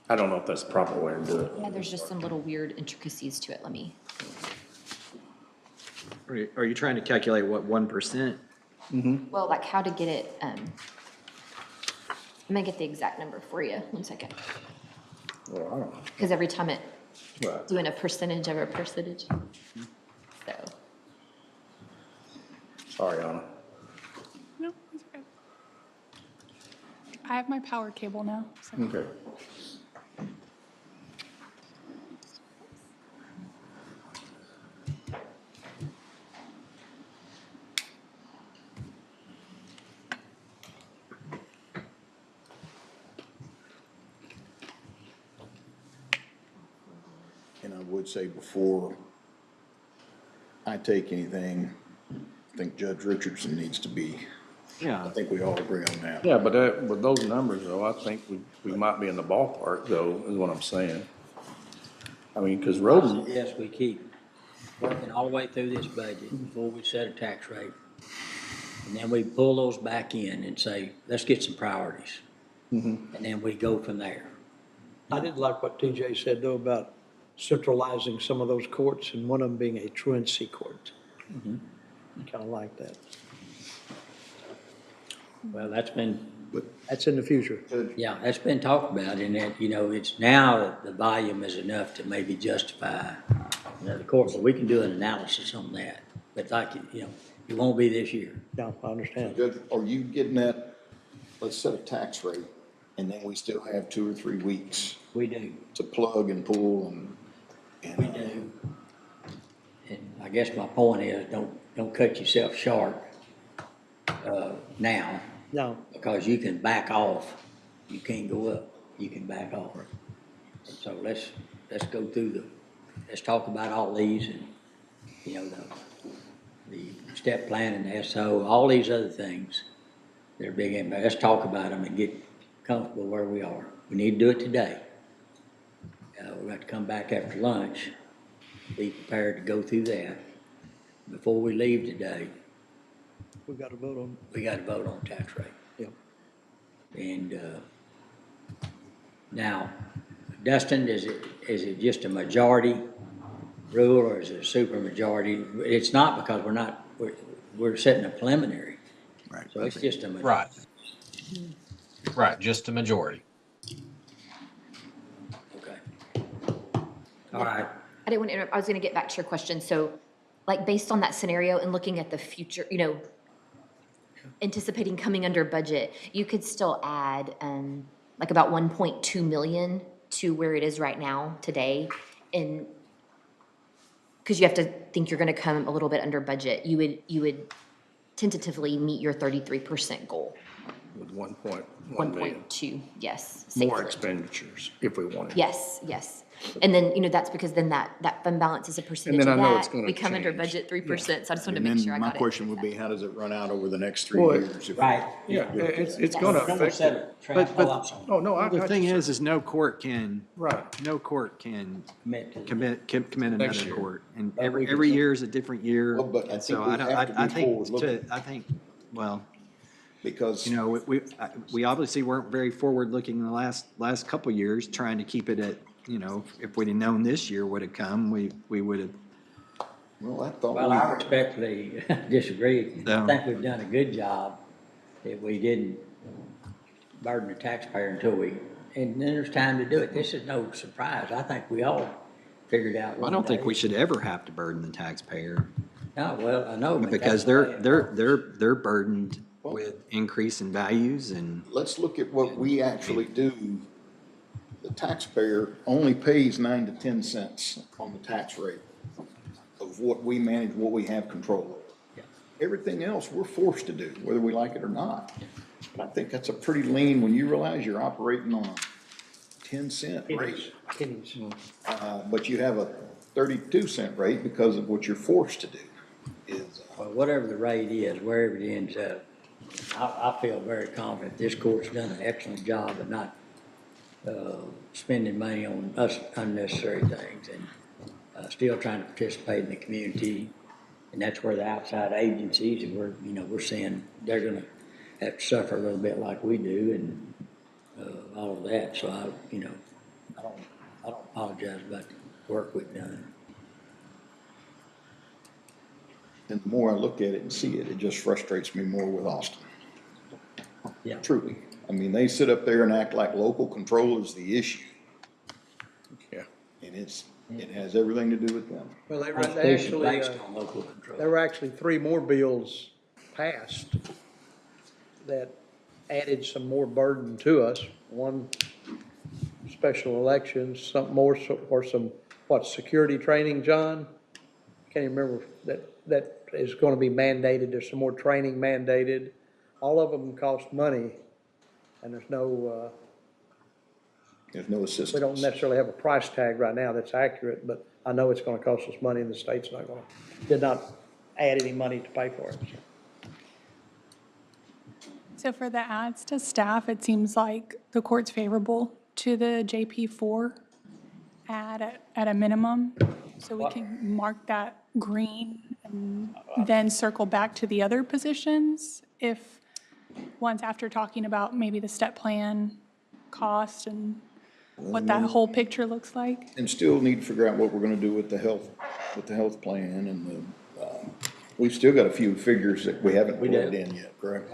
I don't know if that's the proper way to do it. Yeah, there's just some little weird intricacies to it. Let me, Are you trying to calculate what 1%? well, like how to get it, I'm gonna get the exact number for you. 1 second. Well, I don't know. Because every time it, Right. doing a percentage of a percentage. So, Sorry, Anna. No, it's okay. I have my power cable now, so. Okay. And I would say before I take anything, I think Judge Richardson needs to be, I Yeah. think we all agree on that. Yeah, but with those numbers though, I think we might be in the ballpark though, is what I'm saying. I mean, because I roads, suggest we keep working all the way through this budget before we set a tax rate. And then we pull those back in and say, let's get some priorities. And then we go from there. I did like what TJ said though about centralizing some of those courts and one of them being a truancy court. Kind of like that. Well, that's been That's in the future. Yeah, that's been talked about, and that, you know, it's now the volume is enough to maybe justify another court, but we can do an analysis on that. But like, you know, it won't be this year. No, I understand. Judge, are you getting that, let's set a tax rate, and then we still have 2 or 3 weeks We do, to plug and pull and. we do. And I guess my point is, don't cut yourself short, now. No. Because you can back off, you can't go up, you can back off. And so let's go through let's talk about all these and, you know, the step plan and the SO, all these other things. They're big, in, but let's talk about them and get comfortable where we are. We need to do it today. We're going to come back after lunch, be prepared to go through that. Before we leave today, We've got to vote on. we got to vote on tax rate. Yep. And, now, Dustin, is it just a majority rule or is it a super majority? It's not, because we're setting a preliminary. Right. So it's just a majority. Right. Right, just a majority. Okay. All right. I didn't want to interrupt. I was going to get back to your question. So, like, based on that scenario and looking at the future, you know, anticipating coming under budget, you could still add like about 1.2 million to where it is right now today. And because you have to think you're going to come a little bit under budget, you would tentatively meet your 33% goal. With 1.1 million. 1.2, yes. More safely. expenditures if we wanted. Yes, yes. And then, you know, that's because then that fund balance is a percentage then of I know it's that. gonna We come under change. budget 3%, so I just wanted to And make then sure I my got it. question would be, how does it run out over the next 3 Well, years? if we- Right. Yeah, it's gonna Don't affect set it. a trap. But- Oh, I'm sorry. Oh, no, I The got thing you, is sir. no court can, Right. no court can Commit to- commit Next another year. court. And But we every can- year is a different year. Well, but I And so think we don't- have to be I think forward-looking. I think, well, Because. you know, we obviously weren't very forward-looking in the last couple of years, trying to keep it at, you know, if we'd have known this year would have come, we would have. Well, I thought. Well, I respectfully disagree. I No. think we've done a good job that we didn't burden the taxpayer until and then there's time to do it. This is no surprise. I think we all figured out. I don't think we should ever have to burden the taxpayer, No, well, I know. but because that's the way it they're burdened with increase in values and. Let's look at what we actually do. The taxpayer only pays 9 to 10 cents on the tax rate of what we manage, what we have control over. Yeah. Everything else, we're forced to do, whether we like it or not. But I think that's a pretty lean, when you realize you're operating on a 10-cent rate. Pennies. But you have a 32-cent rate because of what you're forced to do. Well, whatever the rate is, wherever it ends up, I feel very confident this court's done an excellent job of not spending money on us unnecessary things and still trying to participate in the community. And that's where the outside agencies, and we're seeing they're gonna have to suffer a little bit like we do and all of that. So I don't apologize about the work we've done. And the more I look at it and see it, it just frustrates me more with Austin. Yeah. Truly. I mean, they sit up there and act like local control is the issue. Yeah. And it has everything to do with them. Well, they Constitution actually, based on local control. there were actually 3 more bills passed that added some more burden to us. One, special elections, something more, or some, security training, John? Can't even remember, that is gonna be mandated, there's some more training mandated. All of them cost money, and there's no, There's no assistance. we don't necessarily have a price tag right now that's accurate, but I know it's gonna cost us money, and the state's did not add any money to pay for it. So for the adds to staff, it seems like the court's favorable to the JP4 add at a minimum. So we can mark that green and then circle back to the other positions if, once after talking about maybe the step plan cost and what that whole picture looks like. And still need to figure out what we're gonna do with the health plan and we've still got a few figures that we haven't plugged in yet, correct?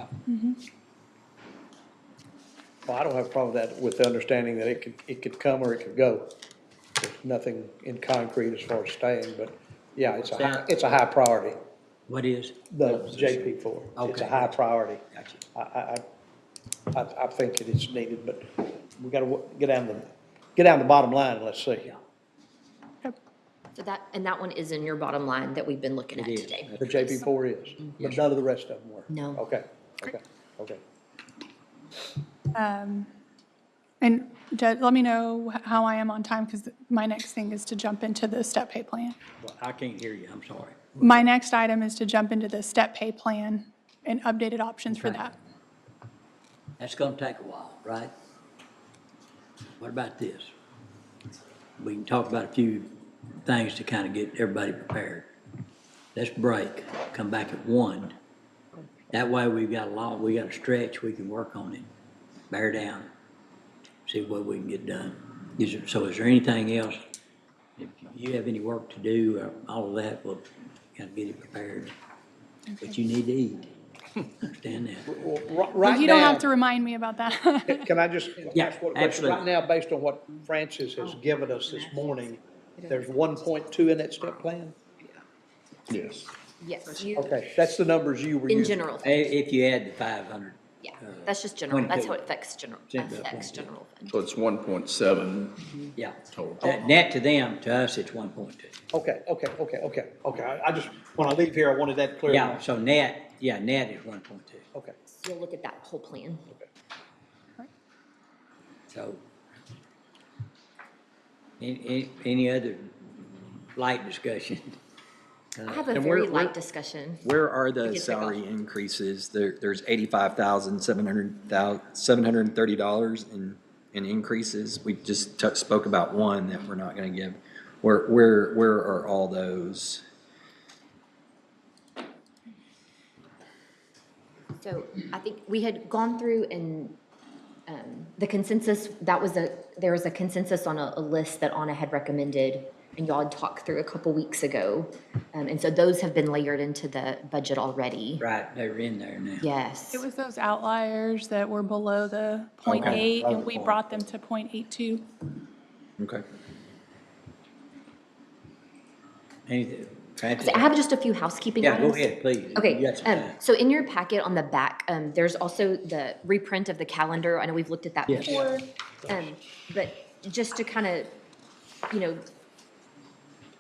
Well, I don't have a problem with that, with the understanding that it could come or it could go. There's nothing in concrete as far as staying, but yeah, it's a high priority. What is? The JP4. It's a Okay. high priority. Gotcha. I think that it's needed, but we gotta get down the bottom line and let's see. So that one is in your bottom line that we've been looking at It is. today. The JP4 is, but none of the rest of them were. No. Okay. And Judge, let me know how I am on time, because my next thing is to jump into the step pay plan. Well, I can't hear you, I'm sorry. My next item is to jump into the step pay plan and updated options for Okay. that. That's gonna take a while, right? What about this? We can talk about a few things to kind of get everybody prepared. Let's break, come back at 1. That way we've got we got a stretch, we can work on it, bear down, see what we can get done. Is there anything else? If you have any work to do, or all of that, we'll kind of get it prepared. But you need to eat, understand that. Well, Right you don't have now, to remind me about that. can I just Yeah, ask one question? absolutely. Right now, based on what Francis has given us this morning, there's 1.2 in that step plan? Yes. Yes, you, Okay, that's the numbers you were in using. general, If you add the 500. yeah, that's just general, that's 22. how it affects general, affects general fund. So it's 1.7 Yeah. total. Net to them, to us, it's 1.2. Okay. I just, when I leave here, I wanted that clear. Yeah, so net is 1.2. Okay. So you'll look at that whole plan. So, any other light discussion? I have a And very where- light discussion. Where are We the can pick salary off. increases? There's $85,730 in increases. We just spoke about one that we're not gonna give. Where are all those? So I think we had gone through and the consensus, there was a consensus on a list that Anna had recommended and y'all had talked through a couple weeks ago. And so those have been layered into the budget already. Right, they're in there now. Yes. It was those outliers that were below the 0.8, and we brought them to 0.82. Okay. Anything? So I have just a few housekeeping Yeah, items. go ahead, please. You Okay, got some time. so in your packet on the back, there's also the reprint of the calendar. I know we've looked at that Yes. before. But just to kind of,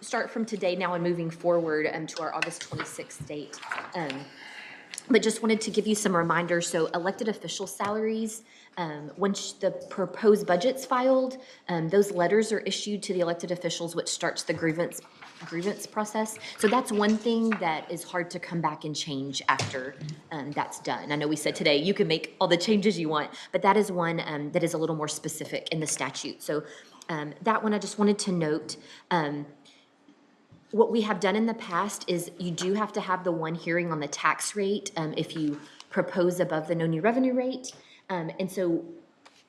start from today now and moving forward to our August 26th date. But just wanted to give you some reminders. So elected official salaries, once the proposed budget's filed, those letters are issued to the elected officials, which starts the grievance process. So that's one thing that is hard to come back and change after that's done. I know we said today, you can make all the changes you want, but that is one that is a little more specific in the statute. So that one I just wanted to note. What we have done in the past is you do have to have the one hearing on the tax rate if you propose above the no new revenue rate. And so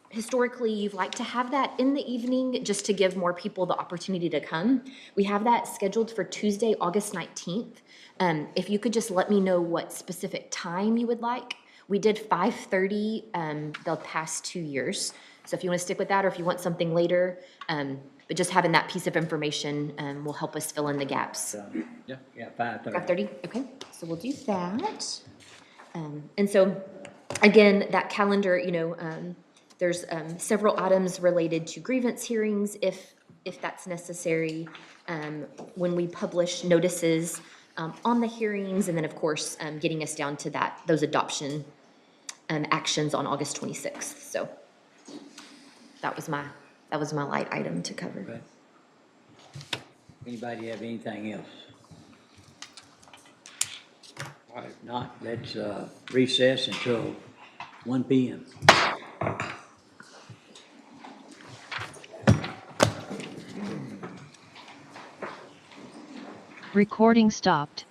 historically, you've liked to have that in the evening just to give more people the opportunity to come. We have that scheduled for Tuesday, August 19th. If you could just let me know what specific time you would like. We did 5:30 the past 2 years. So if you want to stick with that or if you want something later, but just having that piece of information will help us fill in the gaps. Yeah, 5:30. 5:30, okay, so we'll do that. And so, again, that calendar, there's several items related to grievance hearings if that's necessary. When we publish notices on the hearings, and then, of course, getting us down to those adoption actions on August 26th. So that was my light item to cover. Okay. Anybody have anything else? All right, if not, let's recess until 1 p.m. Recording stopped.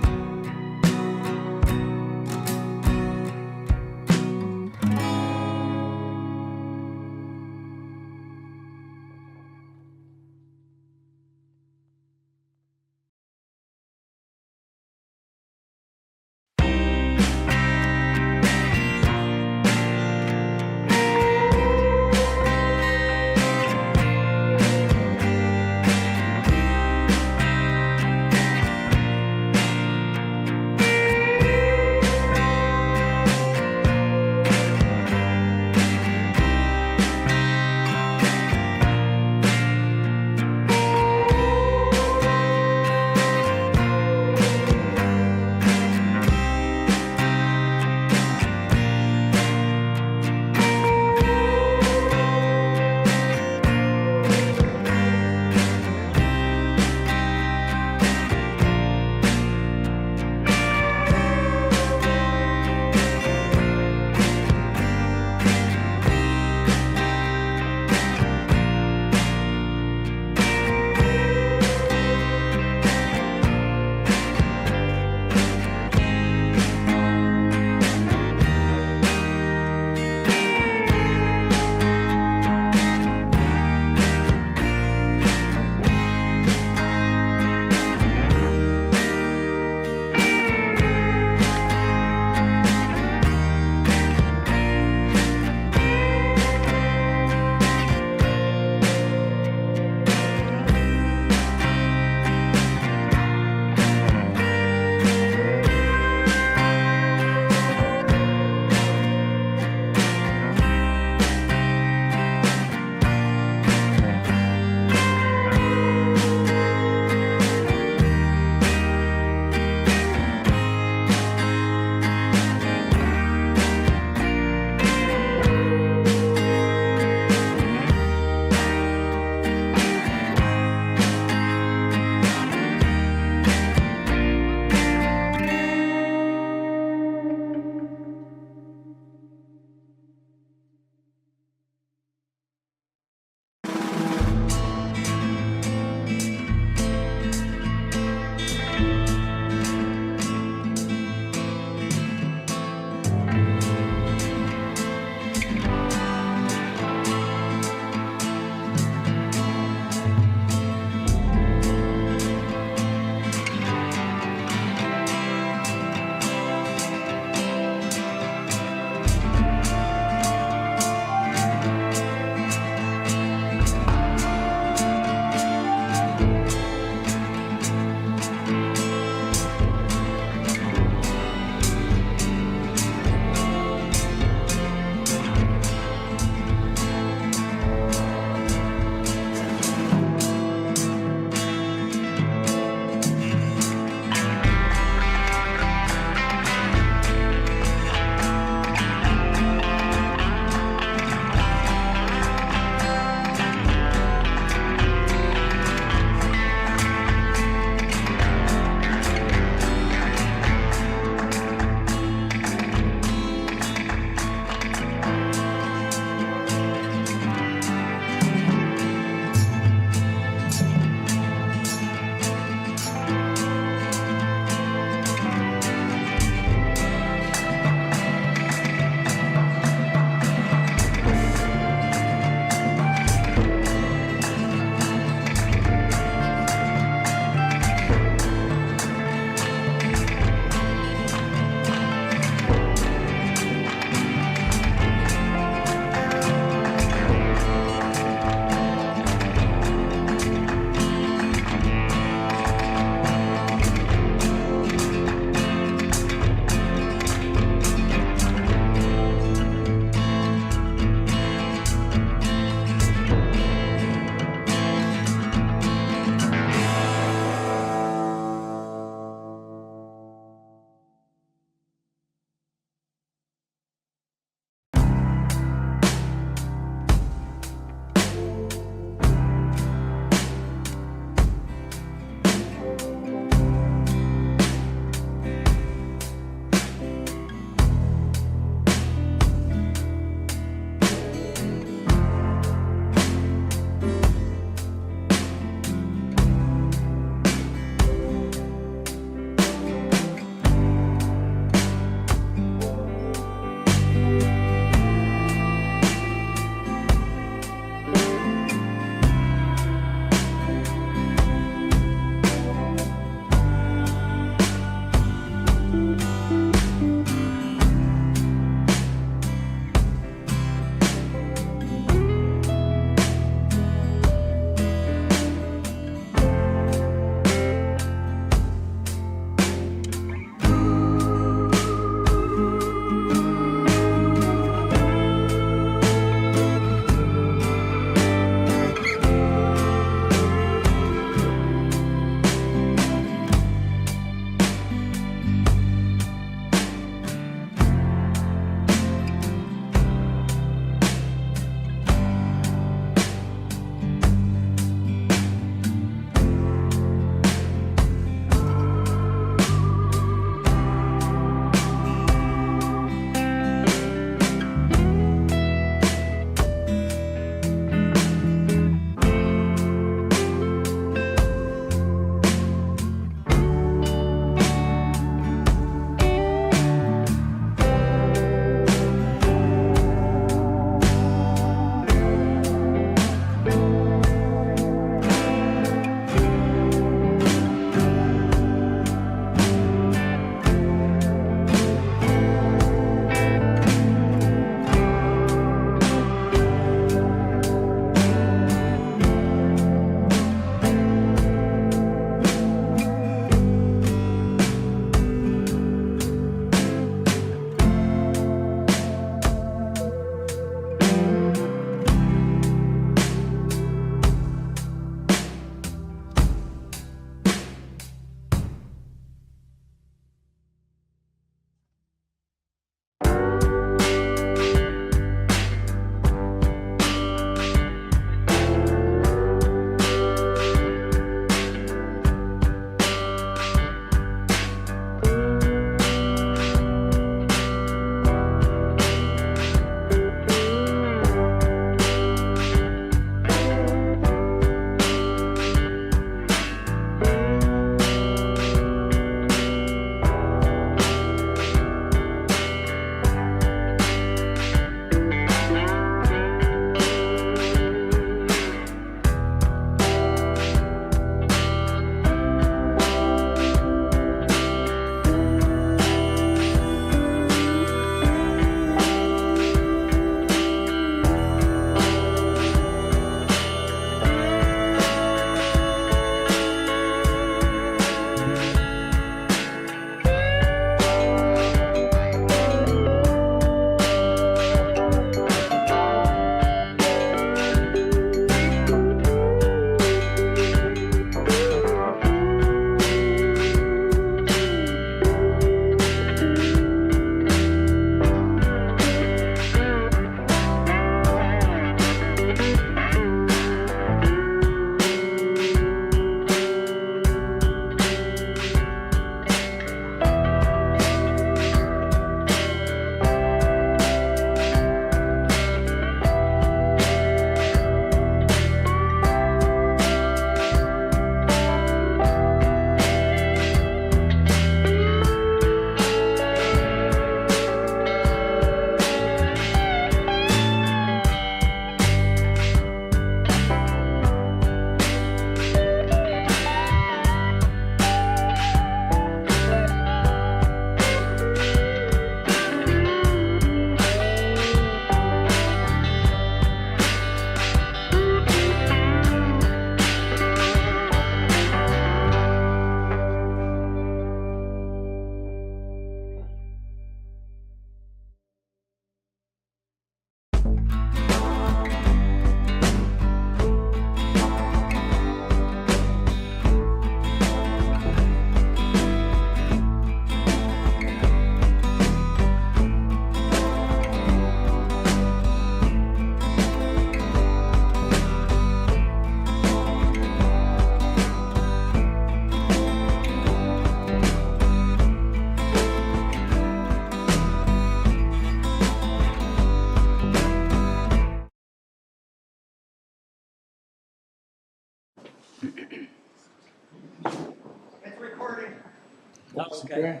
Okay,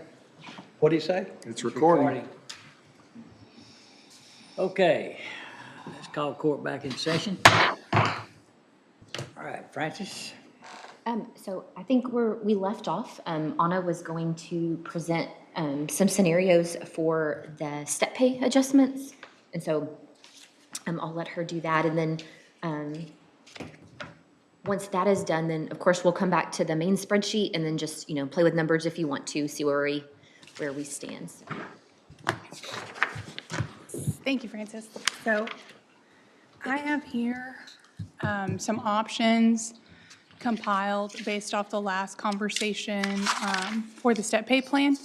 What'd he say? it's recording. Okay, let's call court back in session. All right, Francis? So I think we left off, Anna was going to present, some scenarios for the step pay adjustments. And so, I'll let her do that, and then, once that is done, then of course we'll come back to the main spreadsheet and then just, play with numbers if you want to, see where we stand. So, Thank you, Francis. So I have here some options compiled based off the last conversation for the step pay plan.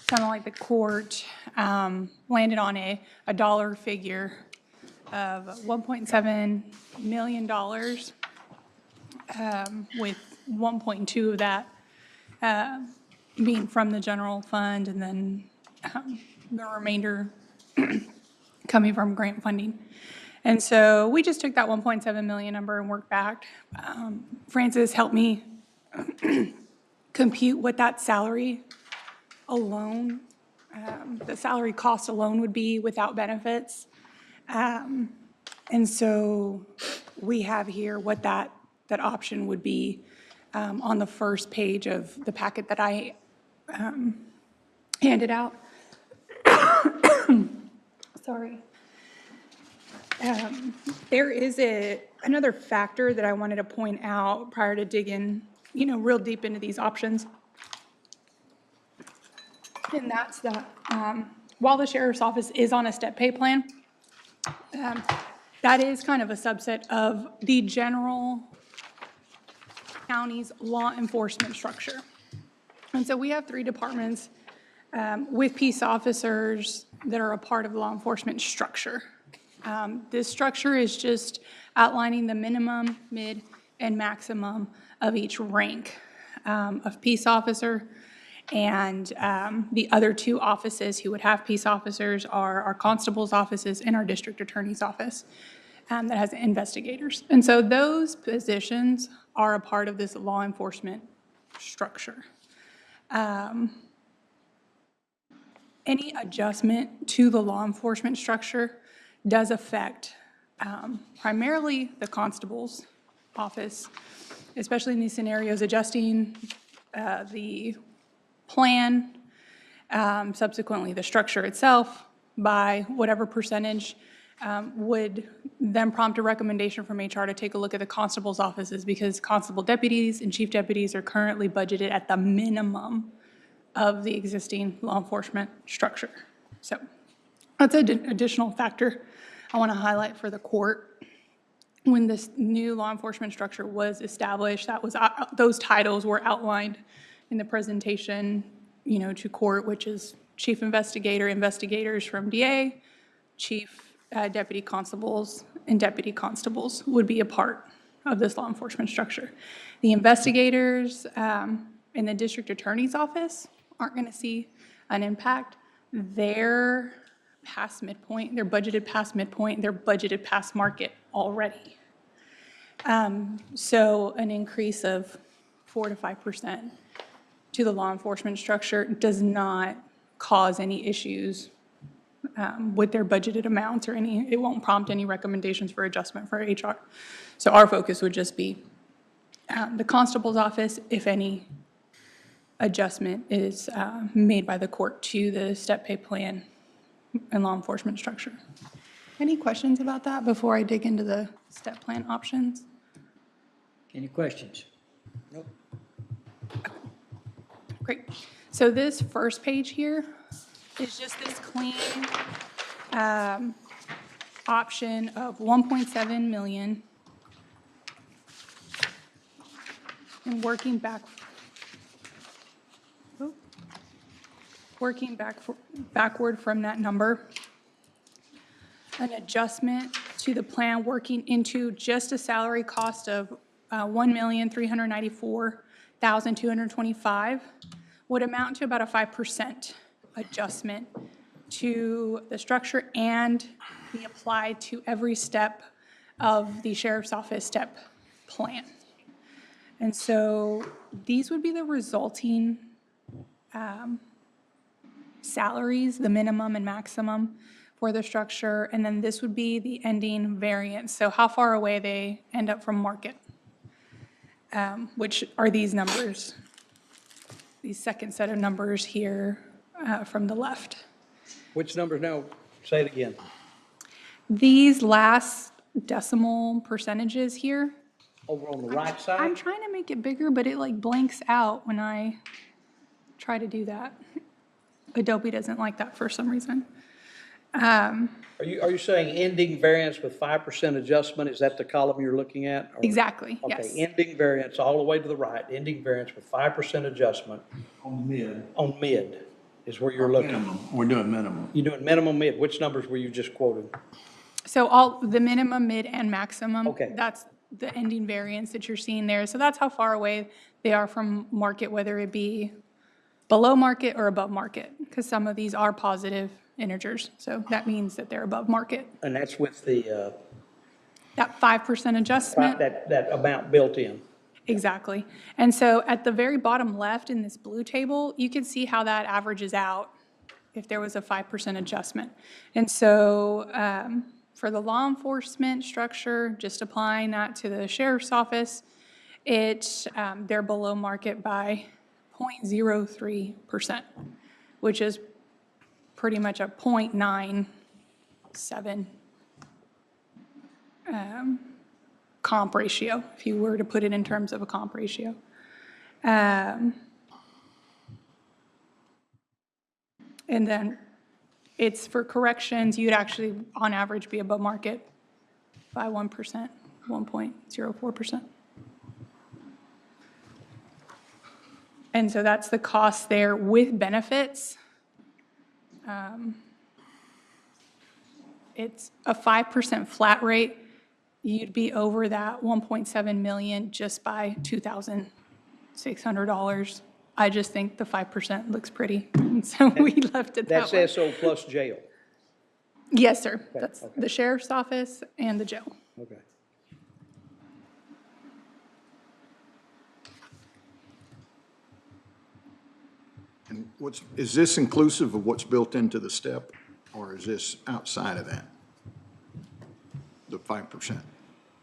Kind of like the court landed on a dollar figure of $1.7 million, with 1.2 of that being from the general fund, and then the remainder coming from grant funding. And so we just took that 1.7 million number and worked back. Francis helped me compute what that salary alone, the salary cost alone would be without benefits. And so we have here what that option would be on the first page of the packet that I handed out. Sorry. There is another factor that I wanted to point out prior to digging, real deep into these options. And that's that while the sheriff's office is on a step pay plan, that is kind of a subset of the general county's law enforcement structure. And so we have 3 departments with peace officers that are a part of the law enforcement structure. This structure is just outlining the minimum, mid, and maximum of each rank of peace officer. And the other 2 offices who would have peace officers are our constable's offices and our district attorney's office that has investigators. And so those positions are a part of this law enforcement structure. Any adjustment to the law enforcement structure does affect primarily the constable's office, especially in these scenarios, adjusting the plan, subsequently the structure itself by whatever percentage would then prompt a recommendation from HR to take a look at the constable's offices, because constable deputies and chief deputies are currently budgeted at the minimum of the existing law enforcement structure. So that's an additional factor I want to highlight for the court. When this new law enforcement structure was established, that was those titles were outlined in the presentation, to court, which is chief investigator, investigators from DA, chief deputy constables, and deputy constables would be a part of this law enforcement structure. The investigators in the district attorney's office aren't going to see an impact. They're past midpoint, they're budgeted past midpoint, they're budgeted past market already. So an increase of 4 to 5% to the law enforcement structure does not cause any issues with their budgeted amounts or it won't prompt any recommendations for adjustment for HR. So our focus would just be the constable's office, if any adjustment is made by the court to the step pay plan and law enforcement structure. Any questions about that before I dig into the step plan options? Any questions? Nope. Great. So this first page here is just this clean option of 1.7 million. And working backward from that number. An adjustment to the plan working into just a salary cost of $1,394,225 would amount to about a 5% adjustment to the structure and be applied to every step of the sheriff's office step plan. And so these would be the resulting salaries, the minimum and maximum for the structure, and then this would be the ending variance, so how far away they end up from market, which are these numbers, these second set of numbers here from the left. Which numbers now? Say it again. These last decimal percentages here, Over on the right side? I'm trying to make it bigger, but it like blanks out when I try to do that. Adobe doesn't like that for some reason. Are you saying ending variance with 5% adjustment? Is that the column you're looking at? Or- Exactly, yes. Okay, ending variance all the way to the right, ending variance with 5% adjustment On mid. on mid is where you're looking. Minimum, we're doing minimum. You're doing minimum, mid. Which numbers were you just quoting? So all, the minimum, mid, and maximum. Okay. That's the ending variance that you're seeing there. So that's how far away they are from market, whether it be below market or above market, because some of these are positive integers. So that means that they're above market. And that's with the, That 5% adjustment. that amount built in. Exactly. And so at the very bottom left in this blue table, you can see how that averages out if there was a 5% adjustment. And so for the law enforcement structure, just applying that to the sheriff's office, they're below market by 0.03%, which is pretty much a 0.97 comp ratio, if you were to put it in terms of a comp ratio. And then it's for corrections, you'd actually, on average, be above market by 1%, 1.04%. And so that's the cost there with benefits. It's a 5% flat rate. You'd be over that 1.7 million just by $2,600. I just think the 5% looks pretty, and so we left it that way. That's SO plus jail. Yes, sir. Okay, That's okay. the sheriff's office and the jail. Okay. And is this inclusive of what's built into the step, or is this outside of that? The 5%?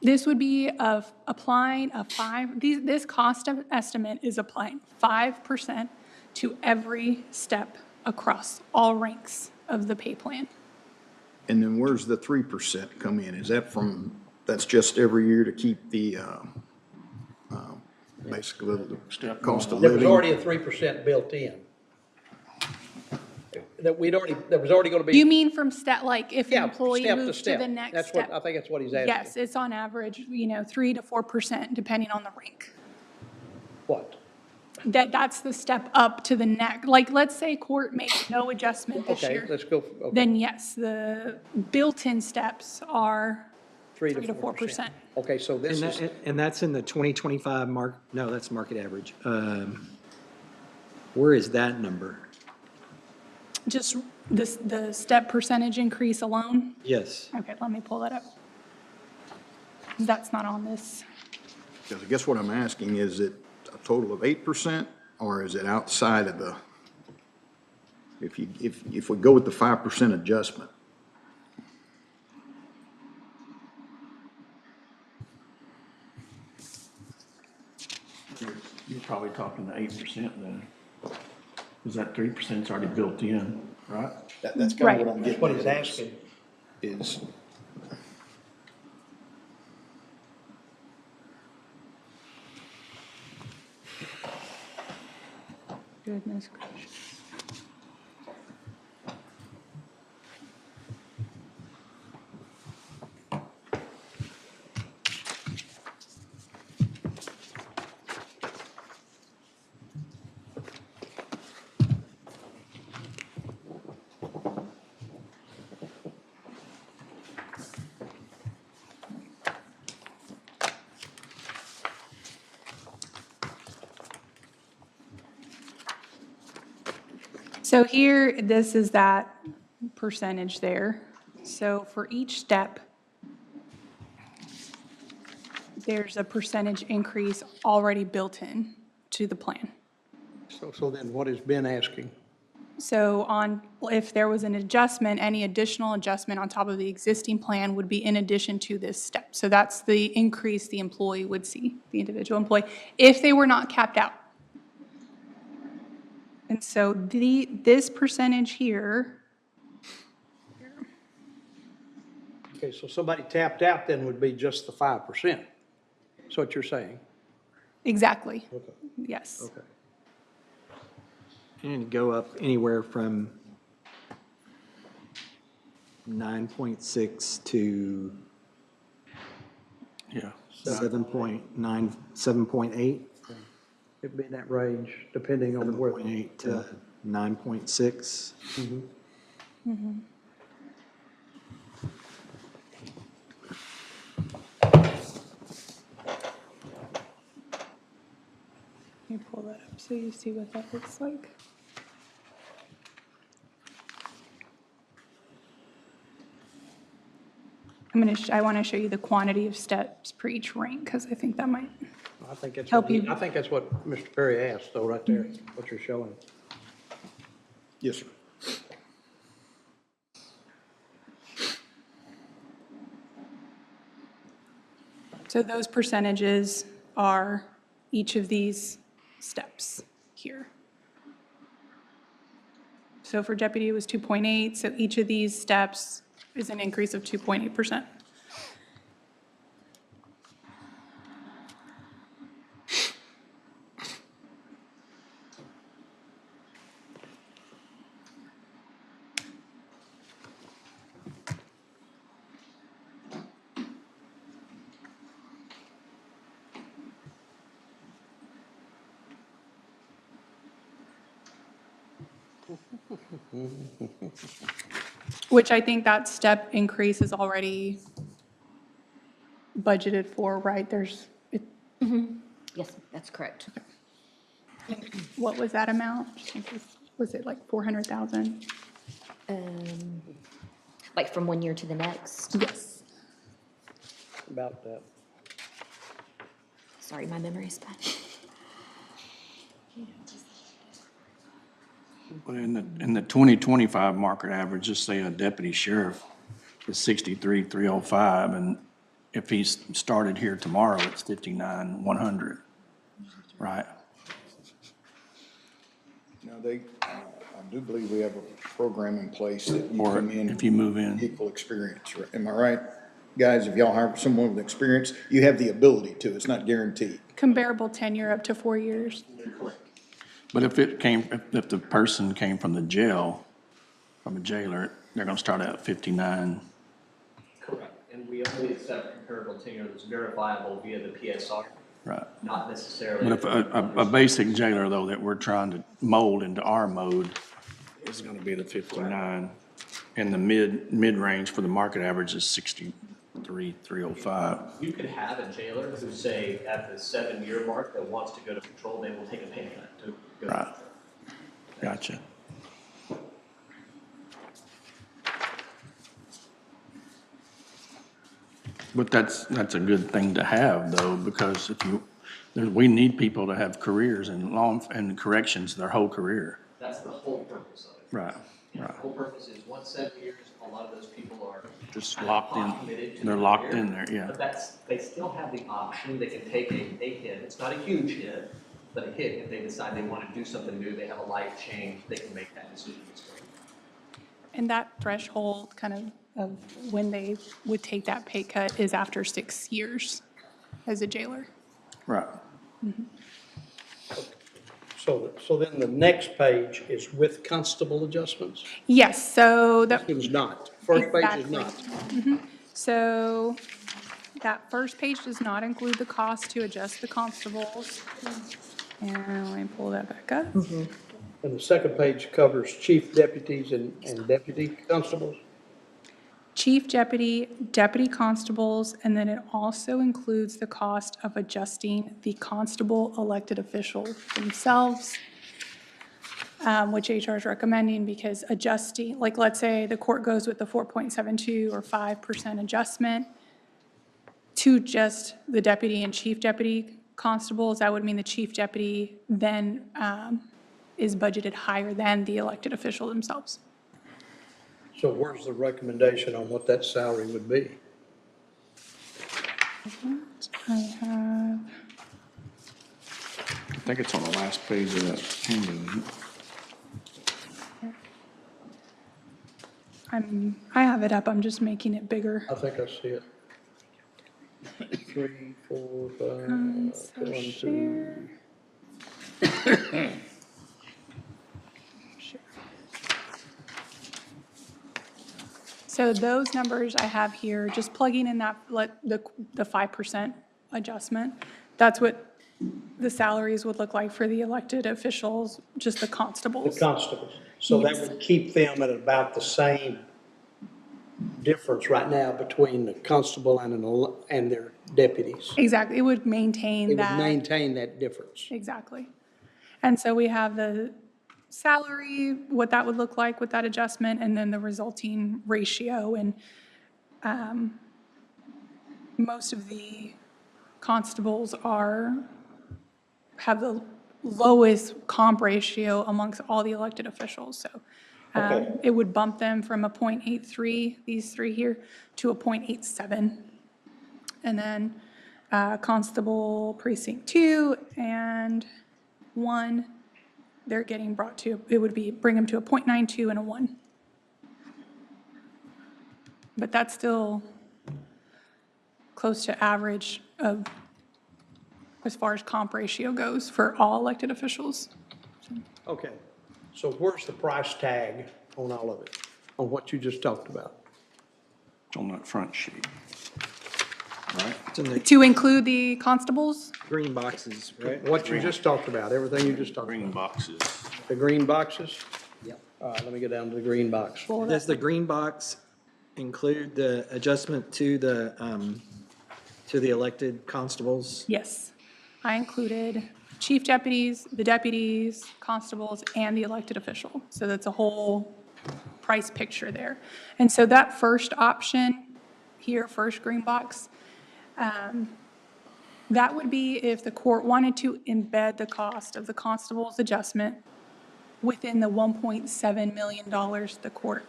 This would be of applying this cost estimate is applying 5% to every step across all ranks of the pay plan. And then where's the 3% come in? Is that that's just every year to keep the, basically the cost of There was living? already a 3% built in. That was already going to be. You mean from step, like if an Yeah, employee step to moves to step. the next That's step? what, I think that's what he's asking. Yes, it's on average, 3 to 4%, depending on the rank. What? That's the step up to the next, like, let's say court made no adjustment this Okay, year. let's go. Okay. Then yes, the built-in steps are 3 to 4%. Okay, so this is, And that's in the 2025 no, that's market average. Where is that number? Just the step percentage increase alone? Yes. Okay, let me pull that up. That's not on this. Because I guess what I'm asking, is it a total of 8%, or is it outside of the, if we go with the 5% adjustment? You're probably talking to 8% then. Because that 3% is already built in, right? That's kind of what I'm that's getting what at. he's asking. Is, Goodness gracious. So here, this is that percentage there. So for each step, there's a percentage increase already built in to the plan. So then what is Ben asking? So if there was an adjustment, any additional adjustment on top of the existing plan would be in addition to this step. So that's the increase the employee would see, the individual employee, if they were not capped out. And so this percentage here, Okay, so somebody tapped out then would be just the 5%. That's what you're saying? exactly, Okay. yes. Okay. And go up anywhere from 9.6 to Yeah. 7.9, 7.8, It'd be in that range, depending on where. 7.8 to 9.6. Let me pull that up so you see what that looks like. I want to show you the quantity of steps per each rank, because I think that might, I think that's, Help you. I think that's what Mr. Perry asked, though, right there, what you're showing. Yes, sir. so those percentages are each of these steps here. So for deputy, it was 2.8, so each of these steps is an increase of 2.8%. Which I think that step increase is already budgeted for, right? Yes, that's correct. What was that amount? Just in case- Was it like 400,000? Like from one year to the next? Yes. About that. Sorry, my memory's bad. But in the 2025 market average, just say a deputy sheriff is 63,305, and if he's started here tomorrow, it's 59,100, right? Now, I do believe we have a program in place that you Or come in. if you move in. Equal experience, right? Am I right? Guys, if y'all hire someone with experience, you have the ability to, it's not guaranteed. Comparable tenure up to 4 years. But if the person came from the jail, from a jailer, they're gonna start out at 59. Correct, and we only accept comparable tenure that's verifiable via the PSR, Right. not necessarily. But if a basic jailer, though, that we're trying to mold into our mode is gonna be the 59. And the mid-range for the market average is 63,305. You could have a jailer who say at the 7-year mark that wants to go to patrol, they will take a pay cut to go. Right. Gotcha. But that's a good thing to have, though, because we need people to have careers in and corrections their whole career. That's the whole purpose of it. Right, And right. the whole purpose is once 7 years, a lot of those people are Just kind of locked in. committed to They're their locked career, in there, yeah. But they still have the option, they can take a hit. It's not a huge hit, but a hit. If they decide they want to do something new, they have a life change, they can make that decision. And that threshold kind of when they would take that pay cut is after 6 years as a jailer. Right. So then the next page is with constable adjustments? Yes, so that. This one's not. First page is not. So that first page does not include the cost to adjust the constables. And let me pull that back up. And the second page covers chief deputies and deputy constables? Chief deputy, deputy constables, and then it also includes the cost of adjusting the constable elected officials themselves, which HR is recommending because adjusting, like let's say the court goes with the 4.72 or 5% adjustment to just the deputy and chief deputy constables, that would mean the chief deputy then is budgeted higher than the elected official themselves. So where's the recommendation on what that salary would be? I have, I think it's on the last page of that handout. I have it up, I'm just making it bigger. I think I see it. 3, 4, 5, So 1, 2. share. So those numbers I have here, just plugging in that, the 5% adjustment, that's what the salaries would look like for the elected officials, just the constables. The constables. So that Yes. would keep them at about the same difference right now between the constable and their deputies. Exactly, it would maintain It would that. maintain that difference. Exactly. And so we have the salary, what that would look like with that adjustment, and then the resulting ratio. And most of the constables have the lowest comp ratio amongst all the elected officials. So Okay. it would bump them from a 0.83, these three here, to a 0.87. And then Constable Precinct 2 and 1, they're getting brought to, it would be, bring them to a 0.92 and a 1. But that's still close to average of, as far as comp ratio goes for all elected officials. Okay. So where's the price tag on all of it, on what you just talked about? It's on that front sheet. Right? It's in the To include the constables? green boxes, right? What you just talked about, everything you just talked about. Green boxes. The green boxes? Yep. All right, let me get down to the green box. Does the green box include the adjustment to the elected constables? Yes. I included chief deputies, the deputies, constables, and the elected official. So that's a whole price picture there. And so that first option here, first green box, that would be if the court wanted to embed the cost of the constable's adjustment within the $1.7 million the court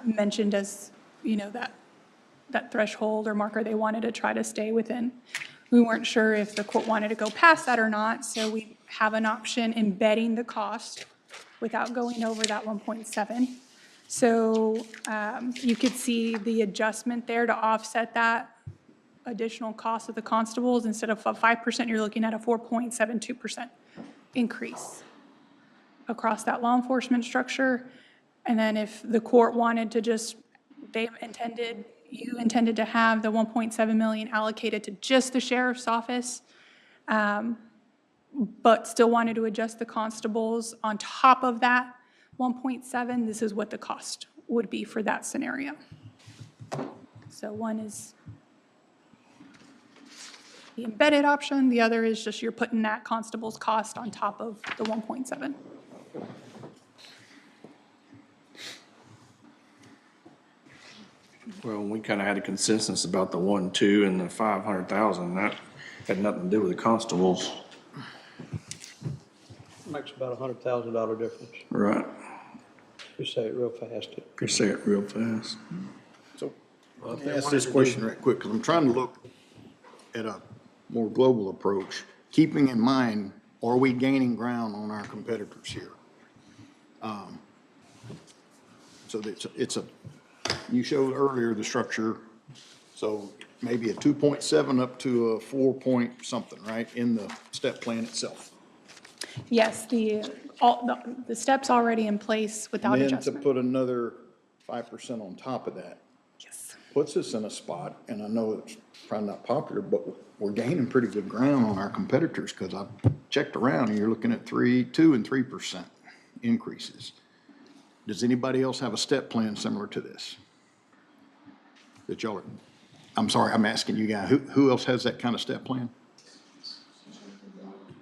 mentioned as, that threshold or marker they wanted to try to stay within. We weren't sure if the court wanted to go past that or not, so we have an option embedding the cost without going over that 1.7. So you could see the adjustment there to offset that additional cost of the constables. Instead of a 5%, you're looking at a 4.72% increase across that law enforcement structure. And then if the court wanted to just, you intended to have the 1.7 million allocated to just the sheriff's office, but still wanted to adjust the constables on top of that 1.7, this is what the cost would be for that scenario. So one is the embedded option, the other is just you're putting that constable's cost on top of the 1.7. Well, we kind of had a consensus about the 1, 2, and the 500,000. That had nothing to do with the constables. Makes about a $100,000 difference. Right. You say it real fast. If you say it real fast. So, let me ask this question right quick, because I'm trying to look at a more global approach, keeping in mind, are we gaining ground on our competitors here? So you showed earlier the structure, so maybe a 2.7 up to a 4 point something, right, in the step plan itself? Yes, the steps already in place without And then to adjustment. put another 5% on top of that. Yes. Puts us in a spot, and I know it's probably not popular, but we're gaining pretty good ground on our competitors, because I've checked around, and you're looking at 2 and 3% increases. Does anybody else have a step plan similar to this? That y'all are, I'm sorry, I'm asking you guys, who else has that kind of step plan?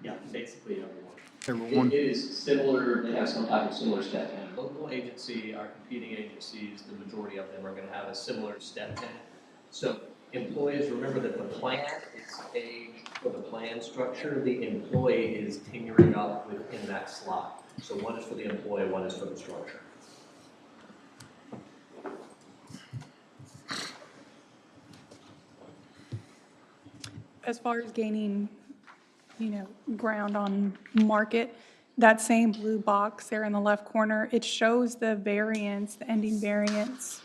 Yeah, basically everyone. Everyone? It is similar, they have some type of similar step plan. Local agency, our competing agencies, the majority of them are gonna have a similar step plan. So employees, remember that the plan is staged for the plan structure. The employee is tenuring up within that slot. So one is for the employee, one is for the structure. As far as gaining, ground on market, that same blue box there in the left corner, it shows the variance, the ending variance,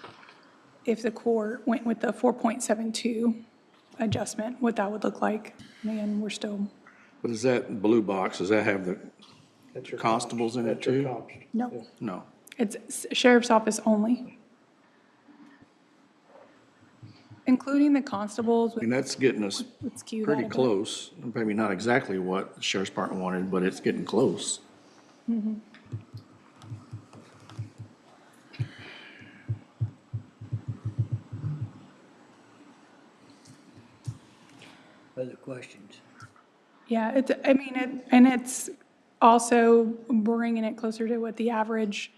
if the court went with the 4.72 adjustment, what that would look like. And again, we're still, But is that blue box, does that have the That's your constables in it That's your too? comps. no, No. it's sheriff's office only. Including the constables. And that's getting us Let's cue that pretty a bit. close. Maybe not exactly what the sheriff's department wanted, but it's getting close. Mhm. Other questions? Yeah, it's also bringing it closer to what the average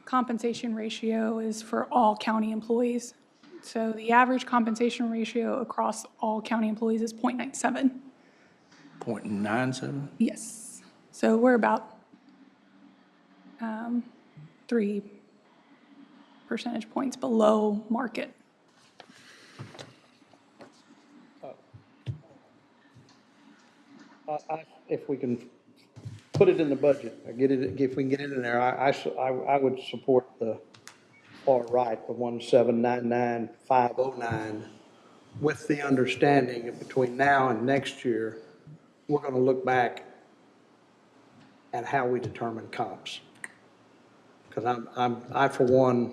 compensation ratio is for all county employees. So the average compensation ratio across all county employees is 0.97. 0.97? Yes. So we're about 3 percentage points below market. If we can put it in the budget, or if we can get it in there, I would support the far right, the 1799509, with the understanding that between now and next year, we're gonna look back at how we determine comps. Because I for one,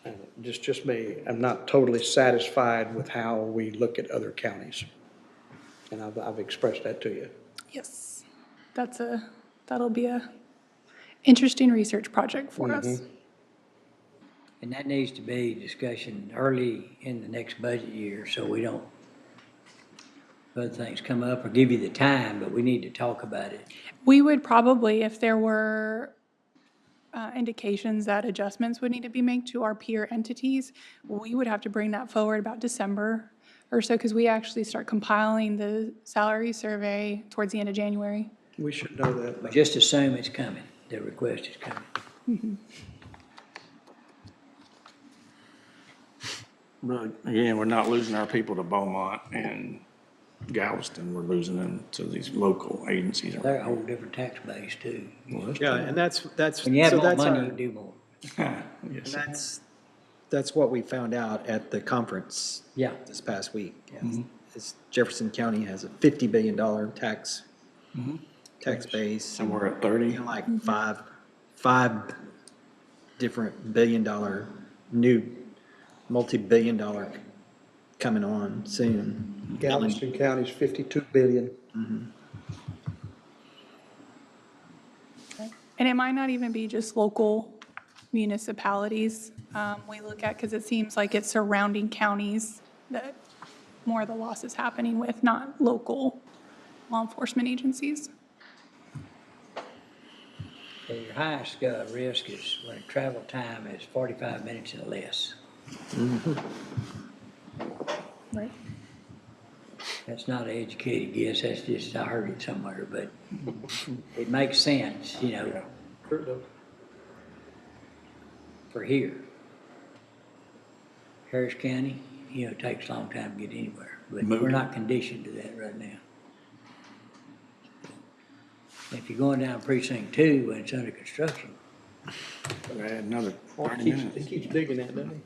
and just me, I'm not totally satisfied with how we look at other counties. And I've expressed that to you. Yes. That'll be a interesting research project for us. And that needs to be discussion early in the next budget year, so we don't, other things come up or give you the time, but we need to talk about it. We would probably, if there were indications that adjustments would need to be made to our peer entities, we would have to bring that forward about December or so, because we actually start compiling the salary survey towards the end of January. We should know that. But just assume it's coming, the request is coming. But again, we're not losing our people to Beaumont and Galveston. We're losing them to these local agencies. They're a whole different tax base too. Well, that's Yeah, true. and that's, When you have so more that's money, our, you do more. and that's what we found out at the conference Yeah. this past week. Yeah. Is Jefferson County has a $50 billion tax base. Somewhere at 30. And like five different billion-dollar, new multi-billion-dollar coming on soon. Galveston County's 52 billion. And it might not even be just local municipalities we look at, because it seems like it's surrounding counties that more of the loss is happening with, not local law enforcement agencies. So your highest risk is when travel time is 45 minutes and less. Right. That's not an educated guess, that's just, I heard it somewhere, but it makes sense, for here. Harris County, it takes a long time to get anywhere, but we're not conditioned to that right now. If you're going down precinct 2 when it's under construction, Add another 30 It minutes. keeps digging that, doesn't it?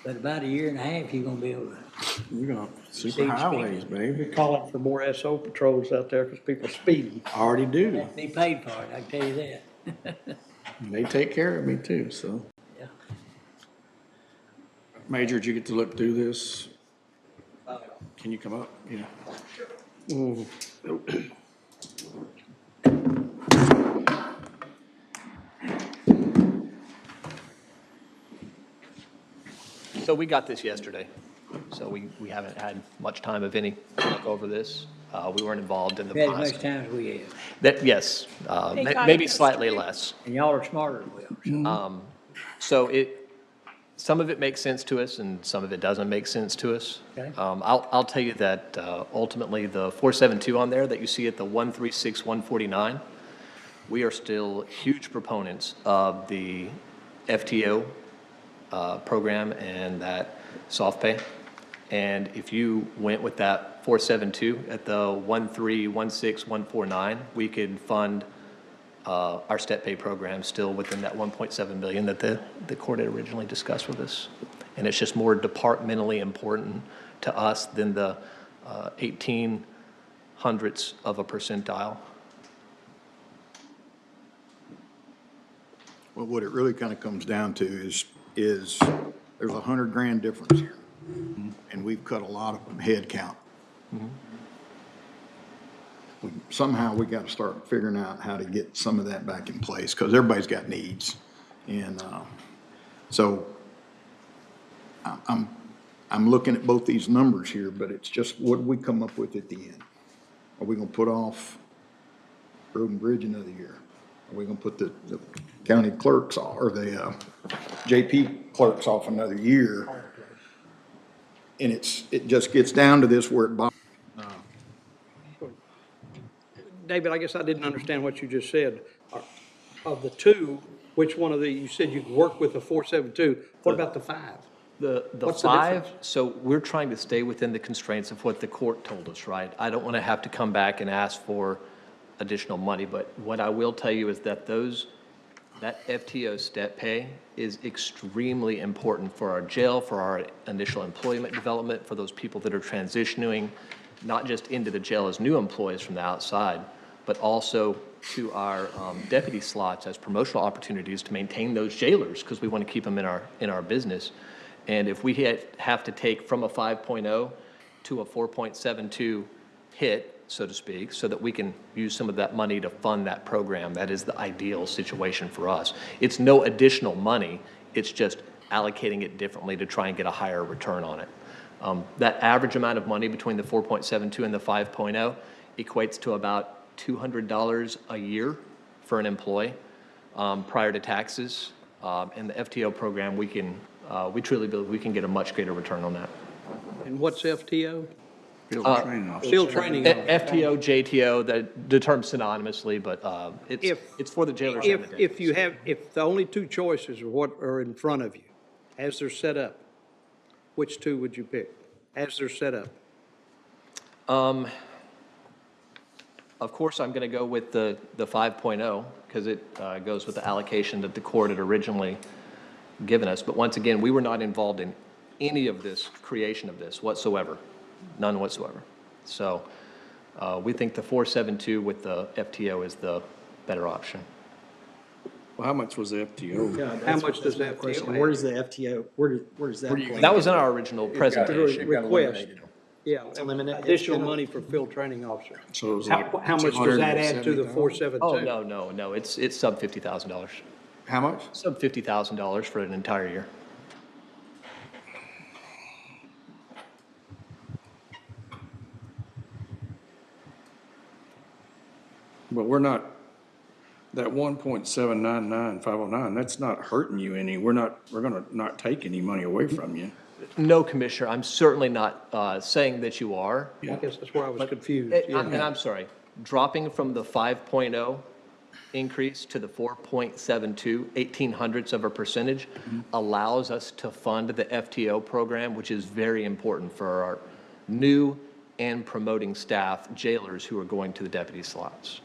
but about a year and a half, you're gonna be able to. You're gonna super Speed, highways, speed. baby. We're calling for more SO patrols out there because people are speeding. Already do. Be paid for it, I can tell you that. They take care of me too, so. Yeah. Major, did you get to look through this? Can you come up? Yeah. So we got this yesterday, so we haven't had much time, if any, to look over this. We weren't involved in the We had as process. much time as we have, Yes, They got maybe it slightly yesterday. less. and y'all are smarter than we are. So. So Some of it makes sense to us and some of it doesn't make sense to us. Okay. I'll tell you that ultimately the 472 on there that you see at the 136,149, we are still huge proponents of the FTO program and that soft pay. And if you went with that 472 at the 1316149, we could fund our step pay program still within that 1.7 million that the court had originally discussed with us. And it's just more departmentally important to us than the 1800ths of a percentile. Well, what it really kind of comes down to is there's $100,000 difference here. And we've cut a lot of head count. Somehow we got to start figuring out how to get some of that back in place because everybody's got needs. And so I'm looking at both these numbers here, but it's just what do we come up with at the end? Are we going to put off Road and Bridge another year? Are we going to put the county clerks off, or the JP clerks off another year? And it just gets down to this where it David, I guess I didn't understand what you just said. Of the two, which one of the, you said you could work with the 472. What about the 5? The What's the 5, difference? so we're trying to stay within the constraints of what the court told us, right? I don't want to have to come back and ask for additional money, but what I will tell you is that that FTO step pay is extremely important for our jail, for our initial employment development, for those people that are transitioning, not just into the jail as new employees from the outside, but also to our deputy slots as promotional opportunities to maintain those jailers, because we want to keep them in our business. And if we have to take from a 5.0 to a 4.72 hit, so to speak, so that we can use some of that money to fund that program, that is the ideal situation for us. It's no additional money, it's just allocating it differently to try and get a higher return on it. That average amount of money between the 4.72 and the 5.0 equates to about $200 a year for an employee prior to taxes. And the FTO program, we truly believe we can get a much greater return on that. And what's FTO? Field training officer. Field training officer. FTO, JTO, the terms synonymously, but it's for the jailers and the deputies. If the only two choices are what are in front of you, as they're set up, which two would you pick, as they're set up? Of course, I'm going to go with the 5.0 because it goes with the allocation that the court had originally given us. But once again, we were not involved in any of this creation of this whatsoever, none whatsoever. So we think the 472 with the FTO is the better option. Well, how much was the FTO? Yeah, how much does the FTO have? Where does the FTO, where does that play? That was in our original presentation. Request. Yeah, eliminated. additional money for field training officer. So it was How like much does that add to the 270,000? 472? Oh, no, it's sub $50,000. How much? Sub $50,000 for an entire year. But we're not, that 1.799509, that's not hurting you any. We're gonna not take any money away from you. No, Commissioner, I'm certainly not saying that you are. I guess that's where I was confused. And I'm sorry, dropping from the 5.0 increase to the 4.72, 1800ths of a percentage, allows us to fund the FTO program, which is very important for our new and promoting staff, jailers who are going to the deputy slots.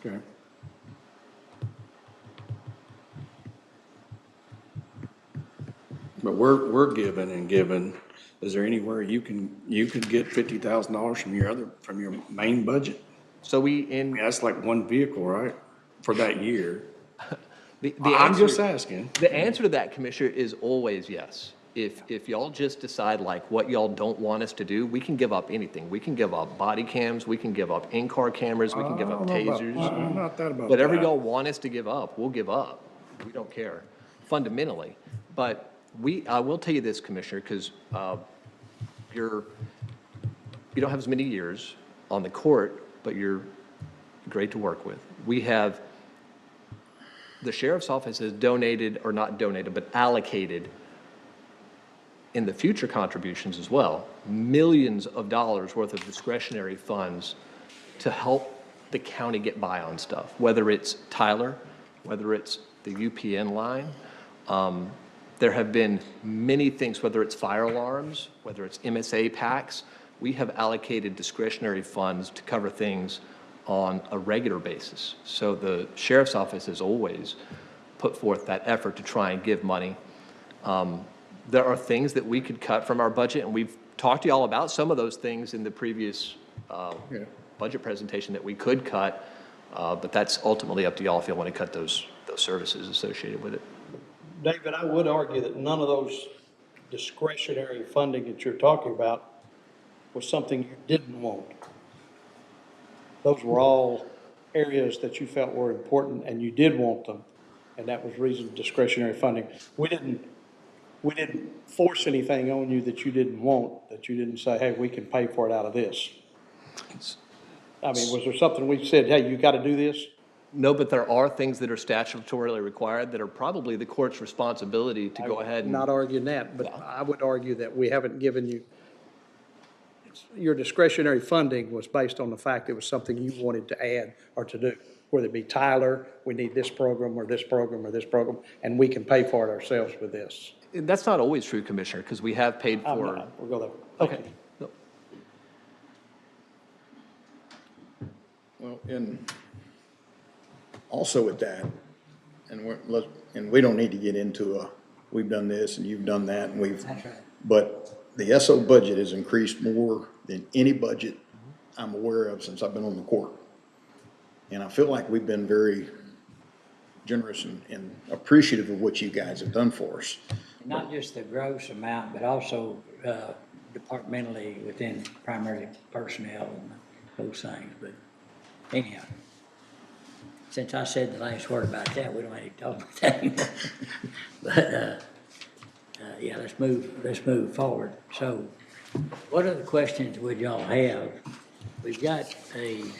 Okay. But we're giving and giving. Is there anywhere you could get $50,000 from your main budget? So that's like one vehicle, right? For that year. I'm answer- just asking. The answer to that, Commissioner, is always yes. If y'all just decide like what y'all don't want us to do, we can give up anything. We can give up body cams, we can give up in-car cameras, we can give up tasers. Not that about Whatever that. y'all want us to give up, we'll give up. We don't care, fundamentally. But I will tell you this, Commissioner, because you don't have as many years on the court, but you're great to work with. We have the sheriff's office has donated, or not donated, but allocated in the future contributions as well, millions of dollars worth of discretionary funds to help the county get by on stuff, whether it's Tyler, whether it's the UPN line. There have been many things, whether it's fire alarms, whether it's MSA packs. We have allocated discretionary funds to cover things on a regular basis. So the sheriff's office has always put forth that effort to try and give money. There are things that we could cut from our budget, and we've talked to y'all about some of those things in the previous budget presentation that we could cut, but that's ultimately up to y'all if you want to cut those services associated with it. David, I would argue that none of those discretionary funding that you're talking about was something you didn't want. Those were all areas that you felt were important and you did want them, and that was reason discretionary funding. We didn't force anything on you that you didn't want, that you didn't say, hey, we can pay for it out of this. I mean, was there something we said, hey, you got to do this? No, but there are things that are statutorily required that are probably the court's responsibility to go ahead and. I'm not arguing that, but I would argue that we haven't given you, your discretionary funding was based on the fact it was something you wanted to add or to do, whether it be Tyler, we need this program or this program or this program, and we can pay for it ourselves with this. That's not always true, Commissioner, because we have paid for. We'll go there. Okay. Well, and also with that, and we don't need to get into we've done this and you've done that, and That's right. but the SO budget has increased more than any budget I'm aware of since I've been on the court. And I feel like we've been very generous and appreciative of what you guys have done for us. Not just the gross amount, but also departmentally within primarily personnel and those things. But anyhow, since I said the last word about that, we don't have to talk about that. But yeah, let's move forward. So what other questions would y'all have? We've got an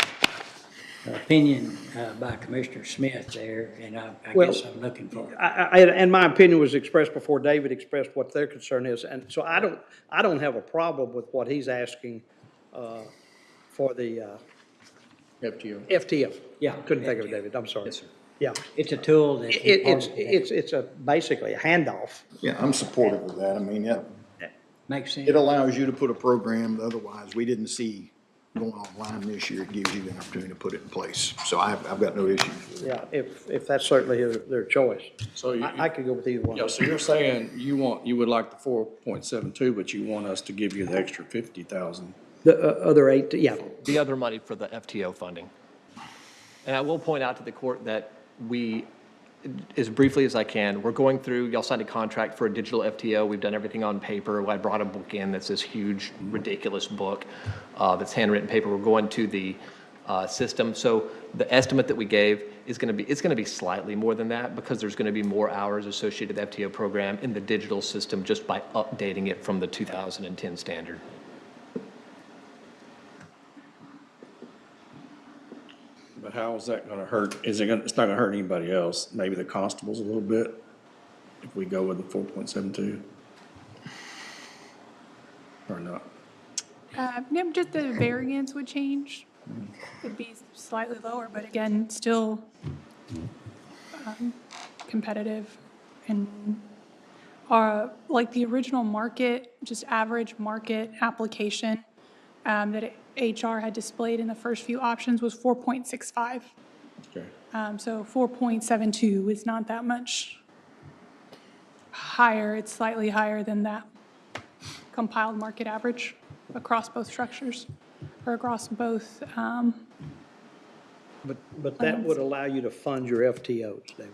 opinion by Commissioner Smith there, and I guess I'm looking for it. And my opinion was expressed before David expressed what their concern is, and so I don't have a problem with what he's asking for the FTO. FTO. Yeah. Couldn't think of it, David, I'm sorry. Yes, sir. Yeah. It's a tool that. It's basically a handoff. Yeah, I'm supportive of that. I mean, yeah. Makes sense. It allows you to put a program that otherwise we didn't see going online this year. It gives you the opportunity to put it in place. So I've got no issues with it. Yeah, if that's certainly their choice. So I could go with either one. Yeah, so you're saying you would like the 4.72, but you want us to give you the extra 50,000. The other 8, yeah. The other money for the FTO funding. And I will point out to the court that we, as briefly as I can, we're going through, y'all signed a contract for a digital FTO. We've done everything on paper. I brought a book in that's this huge, ridiculous book that's handwritten paper. We're going to the system. So the estimate that we gave is going to be slightly more than that because there's going to be more hours associated with the FTO program in the digital system just by updating it from the 2010 standard. But how is that gonna hurt? It's not gonna hurt anybody else, maybe the constables a little bit, if we go with the 4.72? Or not? Yeah, just the variance would change. It'd be slightly lower, but again, still competitive. And like the original market, just average market application that HR had displayed in the first few options was 4.65. Okay. So 4.72 is not that much higher. It's slightly higher than that compiled market average across both structures or across both. But that would allow you to fund your FTOs, David.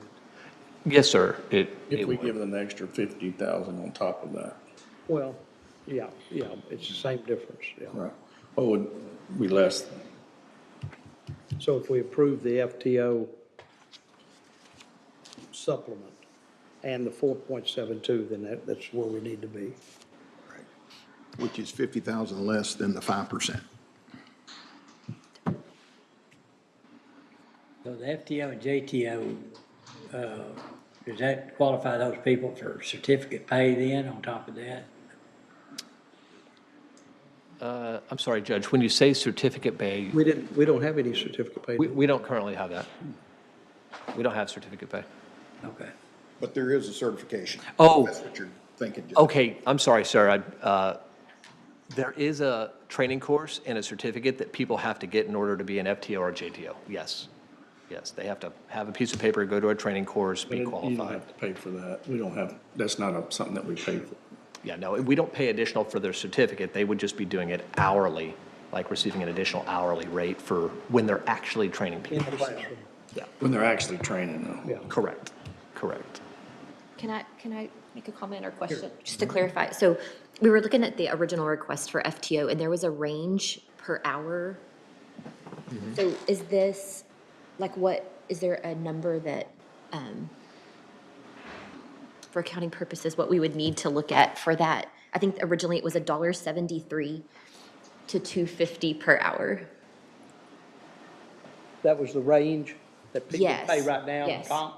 Yes, sir. If we give them an extra 50,000 on top of that. Well, yeah, it's the same difference, yeah. Right. What would be less? So if we approve the FTO supplement and the 4.72, then that's where we need to be. Which is 50,000 less than the 5%. So the FTO and JTO does that qualify those people for certificate pay then on top of that? I'm sorry, Judge, when you say certificate pay, We don't have any certificate pay. we don't currently have that. We don't have certificate pay. Okay. But there is a certification. Oh. That's what you're thinking. Judge. Okay, I'm sorry, sir. There is a training course and a certificate that people have to get in order to be an FTO or a JTO. Yes. Yes, they have to have a piece of paper, go to a training course, But be you don't qualified. have to pay for that. We don't have, that's not something that we pay for. Yeah, no, we don't pay additional for their certificate. They would just be doing it hourly, like receiving an additional hourly rate for when they're actually training In people. the classroom. Yeah, When they're actually training them. Yeah. correct, correct. Can I make a comment or question? Just to clarify, so we were looking at the original request for FTO, and there was a range per hour. So is this, like, is there a number that, for accounting purposes, what we would need to look at for that? I think originally it was $1.73 to $2.50 per hour. That was the range that people Yes, pay right now in yes. comp?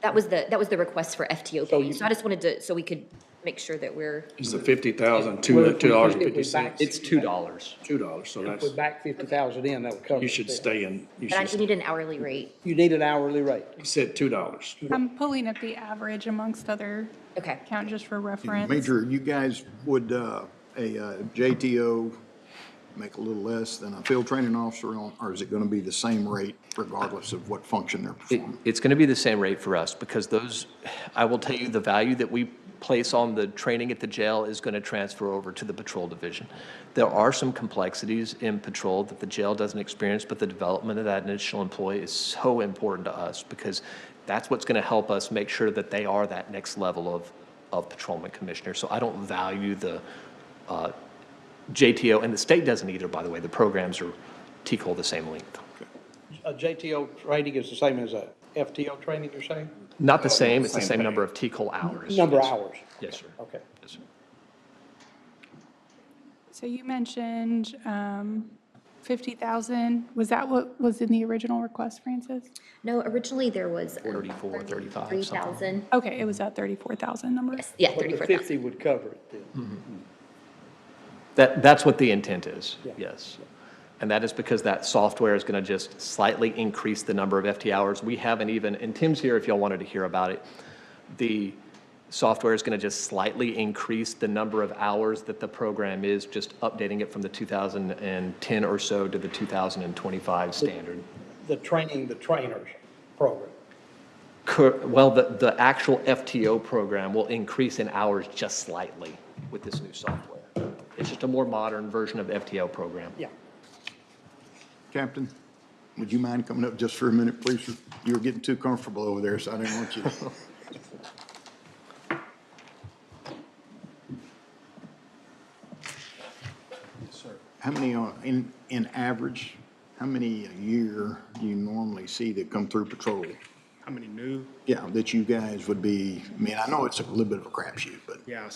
That was the request for FTO So pay. you- So I just wanted to, so we could make sure that we're, Is it 50,000, Well, if we $2.50? It's $2. $2, so If that's, we back 50,000 in, that would cover. you it should then. stay in, you but I should, need an hourly rate. You need an hourly rate. you said $2. I'm pulling up the average amongst other Okay. count just for reference. Major, you guys, would a JTO make a little less than a field training officer, or is it going to be the same rate regardless of what function they're performing? It's going to be the same rate for us because I will tell you, the value that we place on the training at the jail is going to transfer over to the patrol division. There are some complexities in patrol that the jail doesn't experience, but the development of that initial employee is so important to us because that's what's going to help us make sure that they are that next level of patrolman commissioner. So I don't value the JTO, and the state doesn't either, by the way. The programs are TCOL the same length. A JTO training is the same as a FTO training, you're saying? Not the same, it's the Same same pay. number of TCOL hours. Number of Yes, sir. hours? Yes, sir. Okay. Yes, sir. So you mentioned 50,000. Was that what was in the original request, Francis? No, originally there was 34, 35, something. 3,000. Okay, it was that 34,000 number? Yes, yeah, But the 34,000. 50 would cover it then. That's what the intent is, Yeah. yes. And that is because that software is going to just slightly increase the number of FT hours. We haven't even, and Tim's here if y'all wanted to hear about it, the software is going to just slightly increase the number of hours that the program is, just updating it from the 2010 or so to the 2025 standard. The trainers program. Well, the actual FTO program will increase in hours just slightly with this new software. It's just a more modern version of the FTO program. Yeah. Captain, would you mind coming up just for a minute, please? You were getting too comfortable over there, so I didn't want you to. How many, in average, how many a year do you normally see that come through patrol? How many new? Yeah, that you guys would be, I mean, I know it's a little bit of a crapshoot, but Yeah,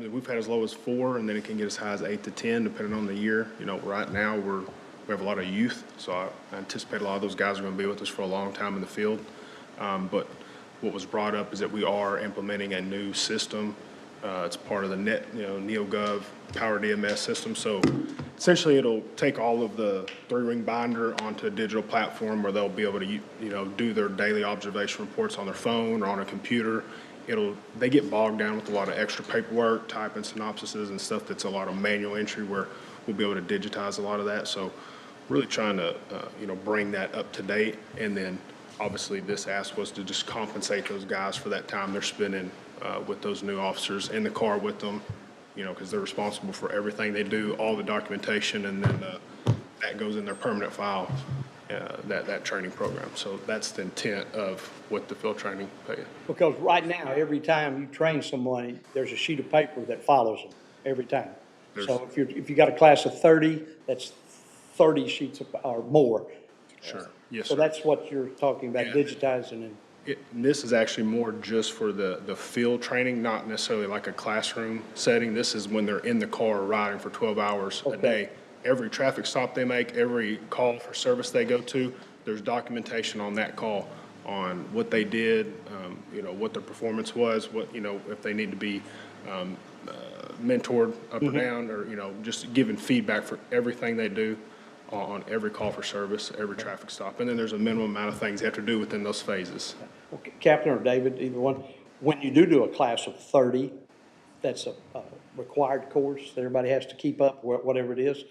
we've had as low as 4, and then it can get as high as 8 to 10, depending on the year. You know, right now, we have a lot of youth, so I anticipate a lot of those guys are gonna be with us for a long time in the field. But what was brought up is that we are implementing a new system. It's part of the NeoGov Power DMS system. So essentially, it'll take all of the 3-ring binder onto a digital platform where they'll be able to, do their daily observation reports on their phone or on a computer. They get bogged down with a lot of extra paperwork, typing synopsises and stuff that's a lot of manual entry where we'll be able to digitize a lot of that. So really trying to, bring that up to date. And then obviously this ask was to just compensate those guys for that time they're spending with those new officers in the car with them, because they're responsible for everything they do, all the documentation, and then that goes in their permanent file, that training program. So that's the intent of what the field training pay. Because right now, every time you train someone, there's a sheet of paper that follows them every time. So if you got a class of 30, that's 30 sheets or more. Sure. Yes, So sir. that's what you're talking about, Yeah. digitizing and. And this is actually more just for the field training, not necessarily like a classroom setting. This is when they're in the car riding for 12 hours a day. Every traffic stop they make, every call for service they go to, there's documentation on that call on what they did, you know, what their performance was, what, you know, if they need to be mentored up or down, or, you know, just giving feedback for everything they do on every call for service, every traffic stop. And then there's a minimum amount of things they have to do within those phases. Okay, Captain or David, either one, when you do a class of 30, that's a required course that everybody has to keep up, whatever it is.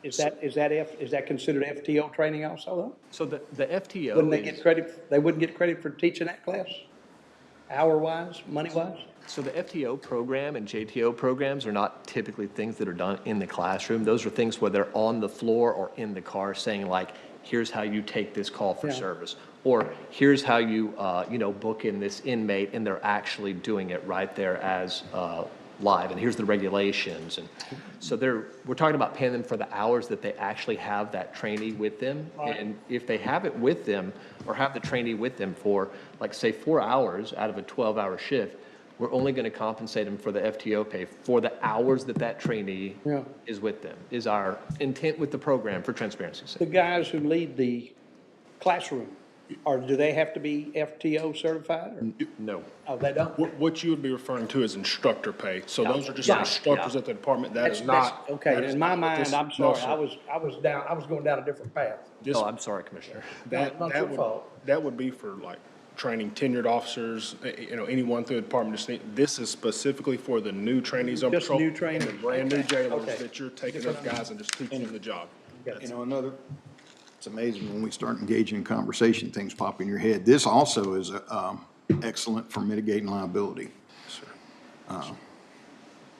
Is that considered FTO training also, though? So the FTO Wouldn't they get credit, they wouldn't get credit for teaching that class? Hour-wise, money-wise? So the FTO program and JTO programs are not typically things that are done in the classroom. Those are things where they're on the floor or in the car saying like, here's how you take this call for service. Or here's how you, you know, book in this inmate, and they're actually doing it right there as live. And here's the regulations. And so we're talking about paying them for the hours that they actually have that trainee with them. And if they have it with them, or have the trainee with them for, like, say, 4 hours out of a 12-hour shift, we're only going to compensate them for the FTO pay for the hours that that trainee is with them, is our intent with the program for transparency's sake. The guys who lead the classroom, or do they have to be FTO certified? Or? No. Oh, they don't? What you would be referring to is instructor pay. So those are just Yeah. instructors at the department. That is not. Okay, that is in my not what mind, this- I'm no, sorry, sir. I was going down a different path. Oh, I'm sorry, Commissioner. Not your fault. That would be for like training tenured officers, you know, anyone through the department. This is specifically for the new trainees on Just patrol. new trainees. And the brand new jailers Okay. that you're taking those guys and just teaching them the job. You know, it's amazing when we start engaging in conversation, things pop in your head. This also is excellent for mitigating liability.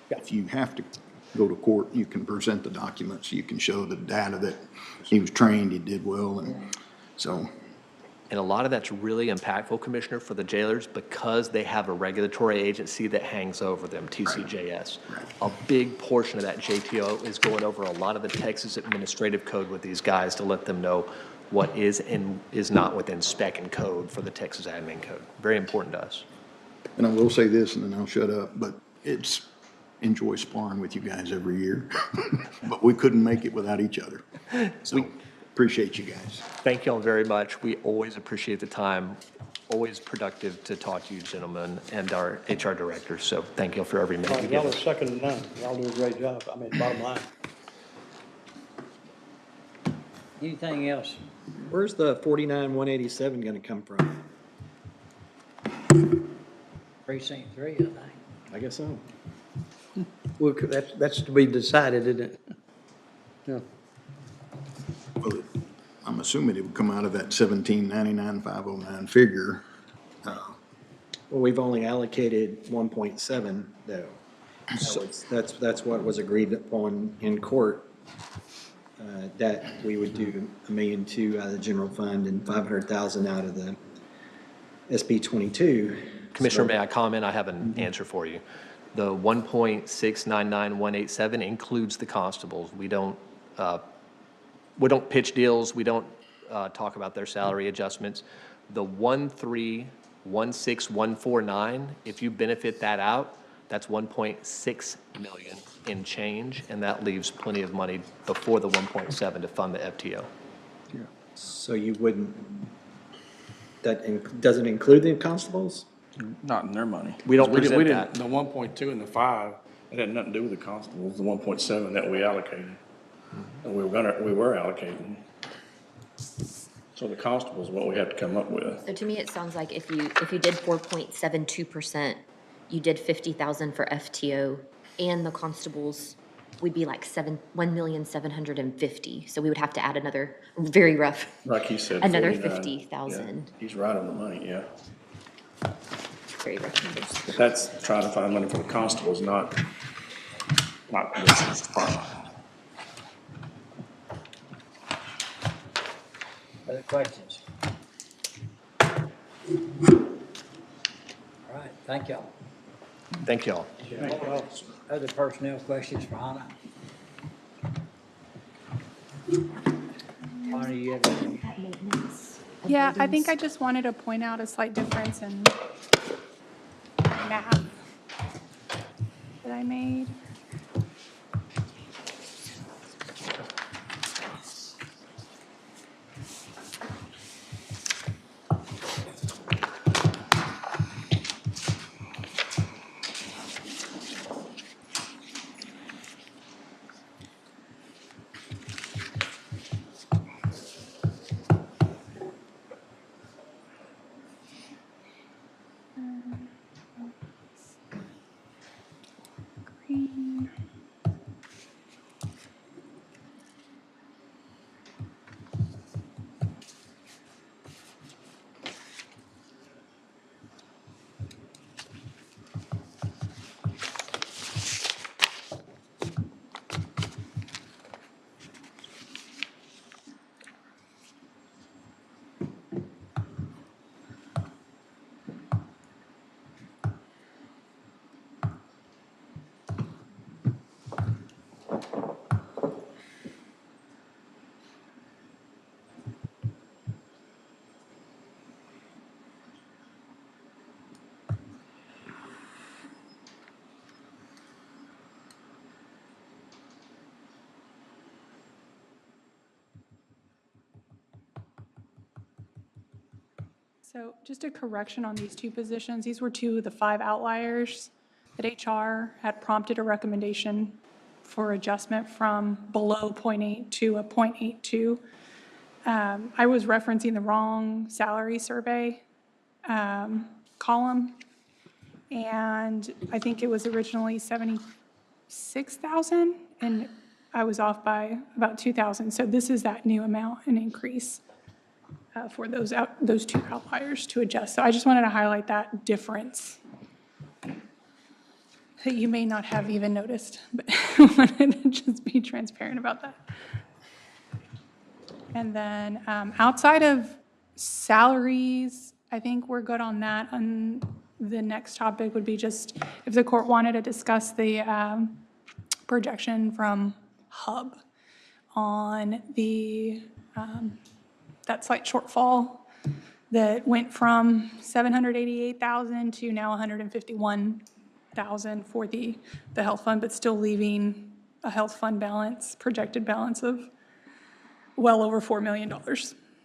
If you have to go to court, you can present the documents, you can show the data that he was trained, he did well, and so. And a lot of that's really impactful, Commissioner, for the jailers because they have a regulatory agency that hangs over them, TCJS. A big portion of that JTO is going over a lot of the Texas administrative code with these guys to let them know what is and is not within spec and code for the Texas admin code. Very important to us. And I will say this, and then I'll shut up, but enjoy sparring with you guys every year. But we couldn't make it without each other. So appreciate you guys. Thank you all very much. We always appreciate the time. Always productive to talk to you gentlemen and our HR director. So thank you all for every minute you give Y'all are us. second to none. Y'all do a great job. I mean, bottom line. Anything else? Where's the 49,187 going to come from? Precinct 3, I think. I guess so. Well, that's to be decided, isn't it? Yeah. Well, I'm assuming it would come out of that 1799,509 figure. Well, we've only allocated 1.7 though. So that's what was agreed upon in court. That we would do $1.2 million out of the general fund and 500,000 out of the SB 22. Commissioner, may I comment? I have an answer for you. The 1.699187 includes the constables. We don't pitch deals. We don't talk about their salary adjustments. The 1316149, if you benefit that out, that's 1.6 million in change, and that leaves plenty of money before the 1.7 to fund the FTO. So you wouldn't, doesn't include the constables? Not in their money. We don't We present didn't- that. The 1.2 and the 5, it had nothing to do with the constables, the 1.7 that we allocated. And we were allocating. So the constables, what we have to come up with. So to me, it sounds like if you did 4.72%, you did 50,000 for FTO and the constables, we'd be like 1,750,000. So we would have to add another, very rough. Like he said. Another 49. 50,000. Yeah, he's right on the money, yeah. Very rough numbers. But that's trying to find money for the constables, not this department. Other questions? All right, thank y'all. Thank you all. Other personnel questions for Hannah? Hannah, you have any? Yeah, I think I just wanted to point out a slight difference in math that I made. Green. So just a correction on these two positions. These were two of the 5 outliers that HR had prompted a recommendation for adjustment from below 0.8 to a 0.82. I was referencing the wrong salary survey column, and I think it was originally 76,000, and I was off by about 2,000. So this is that new amount, an increase for those two outliers to adjust. So I just wanted to highlight that difference that you may not have even noticed, but wanted to just be transparent about that. And then outside of salaries, I think we're good on that. And the next topic would be just if the court wanted to discuss the projection from HUB on the that slight shortfall that went from 788,000 to now 151,000 for the health fund, but still leaving a health fund balance, projected balance of well over $4 million.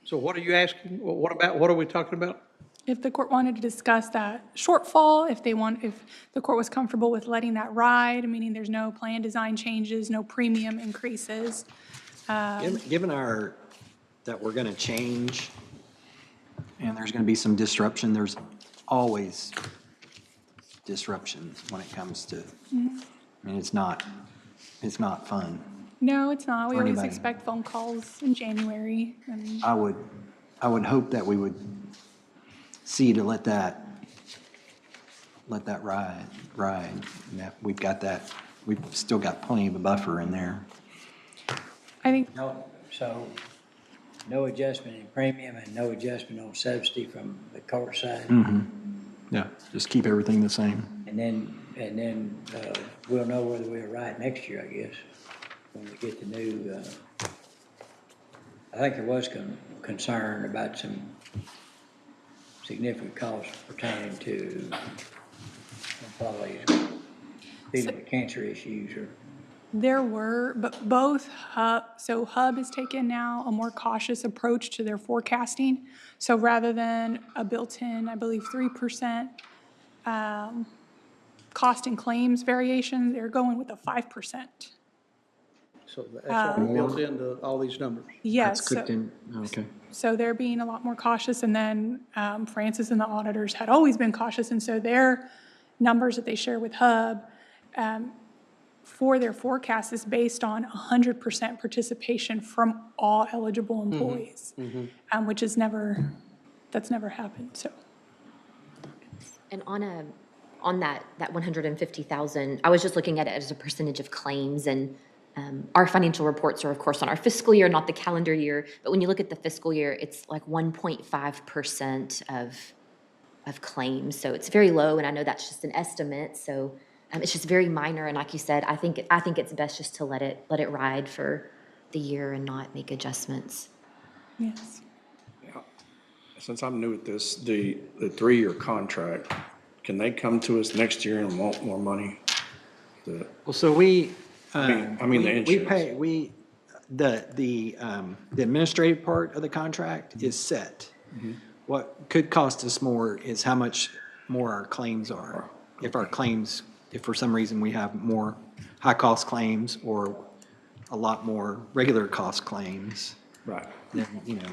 So what are you asking? What are we talking about? If the court wanted to discuss that shortfall, if the court was comfortable with letting that ride, meaning there's no plan design changes, no premium increases. Given that we're going to change and there's going to be some disruption, there's always disruption when it comes to, I mean, it's not fun. No, it's not. We For always anybody. expect phone calls in January. And I would hope that we would see to let that ride. And that we've still got plenty of a buffer in there. I think No adjustment in premium and no adjustment on subsidy from the court side. Yeah, just keep everything the same. And then we'll know whether we're right next year, I guess, when we get the new, I think there was concern about some significant costs pertaining to employees dealing with cancer issues or. there were, but both HUB has taken now a more cautious approach to their forecasting. So rather than a built-in, I believe 3% cost and claims variation, they're going with a 5%. So that's already built into all these numbers. Yes. That's cooked in, okay. So they're being a lot more cautious, and then Francis and the auditors had always been cautious, and so their numbers that they share with HUB for their forecast is based on 100% participation from all eligible employees, which is that's never happened, so. And on that 150,000, I was just looking at it as a percentage of claims, and our financial reports are, of course, on our fiscal year, not the calendar year. But when you look at the fiscal year, it's like 1.5% of claims. So it's very low, and I know that's just an estimate. So it's just very minor. And like you said, I think it's best just to let it ride for the year and not make adjustments. Yes. Yeah. Since I'm new at this, the 3-year contract, can they come to us next year and want more money? Well, so we. the We insurance. pay, the administrative part of the contract is set. What could cost us more is how much more our claims are. If for some reason we have more high-cost claims or a lot more regular cost claims. Right. Then,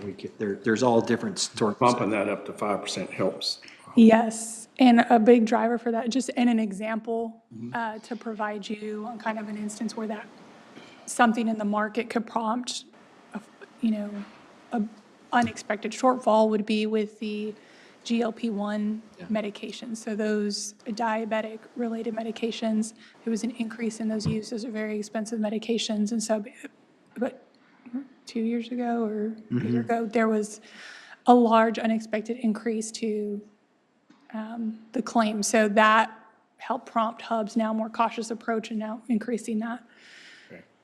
we could, there's all different sorts. Bumping that up to 5% helps. Yes, And a big driver for that, just in an example, to provide you on kind of an instance where that, something in the market could prompt, a unexpected shortfall would be with the GLP-1 medications. So those diabetic-related medications, there was an increase in those use. Those are very expensive medications. And so, but 2 years ago or a year ago, there was a large unexpected increase to the claim. So that helped prompt Hub's now more cautious approach and now increasing that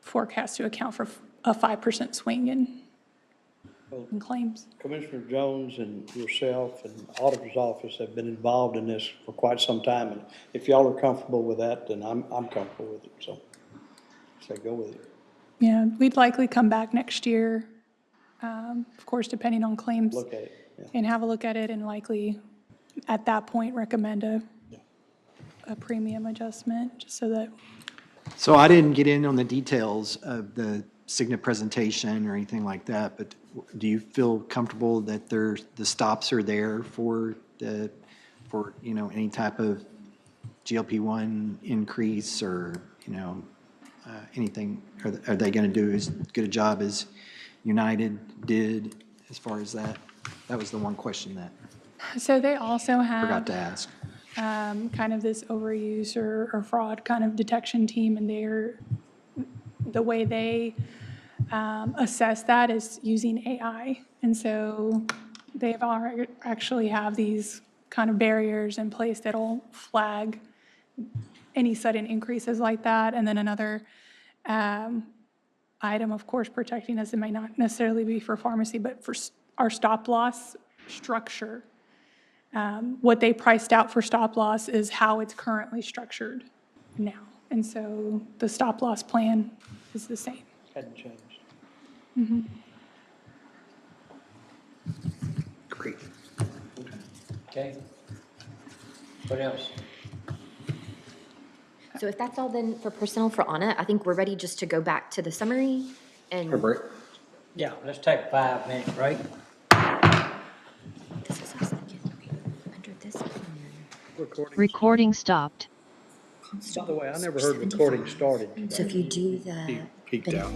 forecast to account for a 5% swing in claims. Commissioner Jones and yourself and Auditor's Office have been involved in this for quite some time, and if y'all are comfortable with that, then I'm comfortable with it, so go with it. Yeah, we'd likely come back next year, of course, depending on claims. Look at it, yeah. And have a look at it and likely, at that point, recommend a premium adjustment, just so that. So I didn't get in on the details of the Cigna presentation or anything like that, but do you feel comfortable that the stops are there for any type of GLP-1 increase or, anything? Are they going to do as good a job as United did as far as that? That was the one question that So they also I have. forgot to ask. Kind of this overuse or fraud kind of detection team, and the way they assess that is using AI. And so they've actually have these kind of barriers in place that'll flag any sudden increases like that. And then another item, of course, protecting us, it might not necessarily be for pharmacy, but for our stop loss structure. What they priced out for stop loss is how it's currently structured now. And so the stop loss plan is the same. Hadn't changed. Mm-hmm. Great. Okay. What else? So if that's all then for personnel for Anna, I think we're ready just to go back to the summary and. Yeah, let's take a 5-minute break. This is us again. Under this plan. Recording stopped. By the way, I never heard recording started. So if you do the. Peeked out.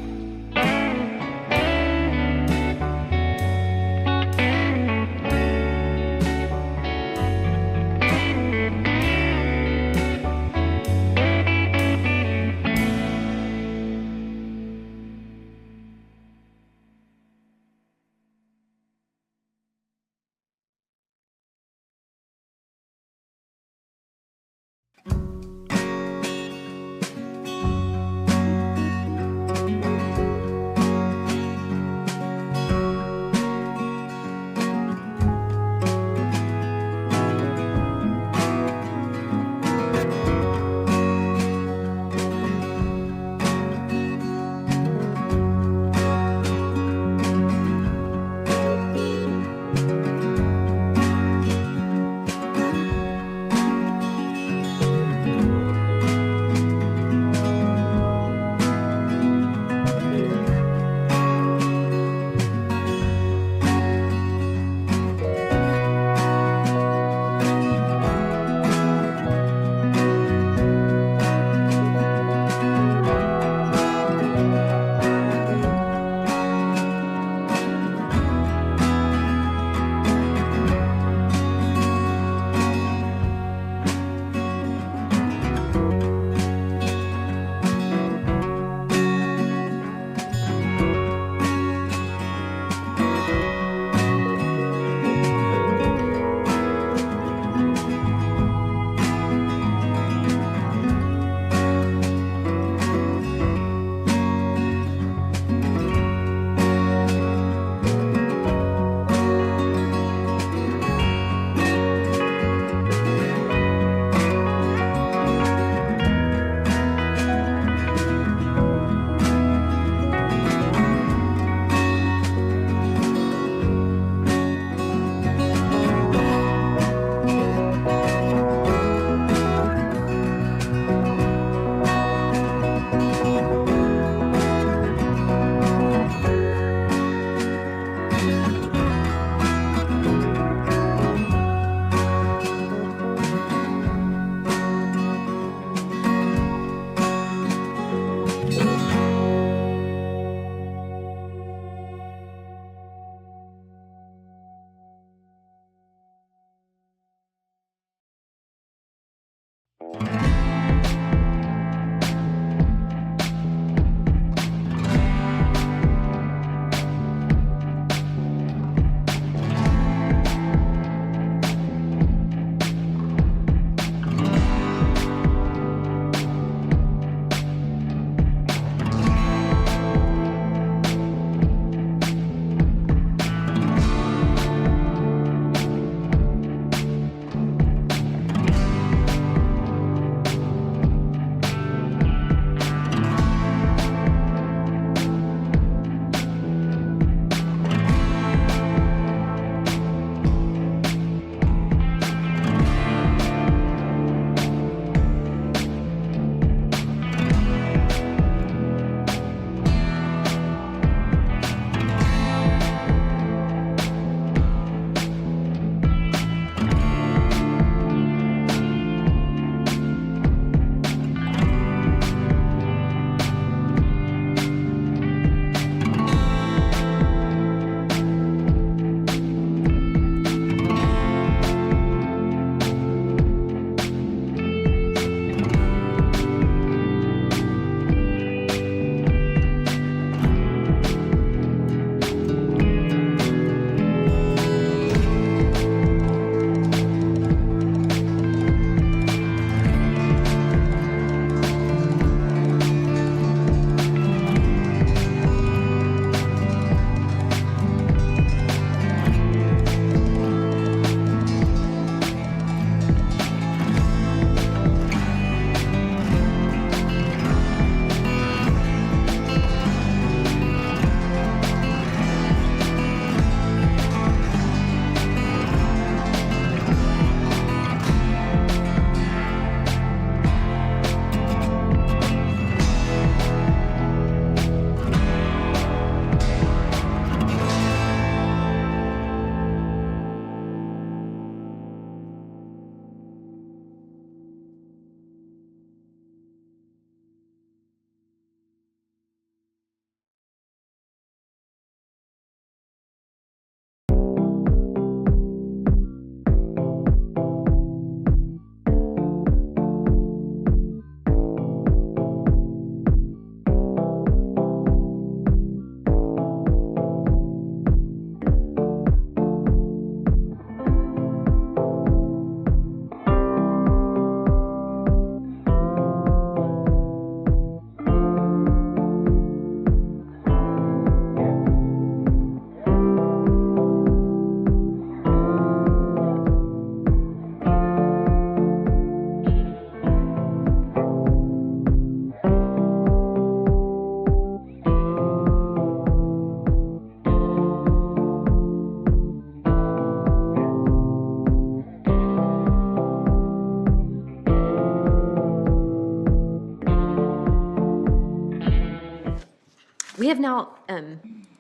have now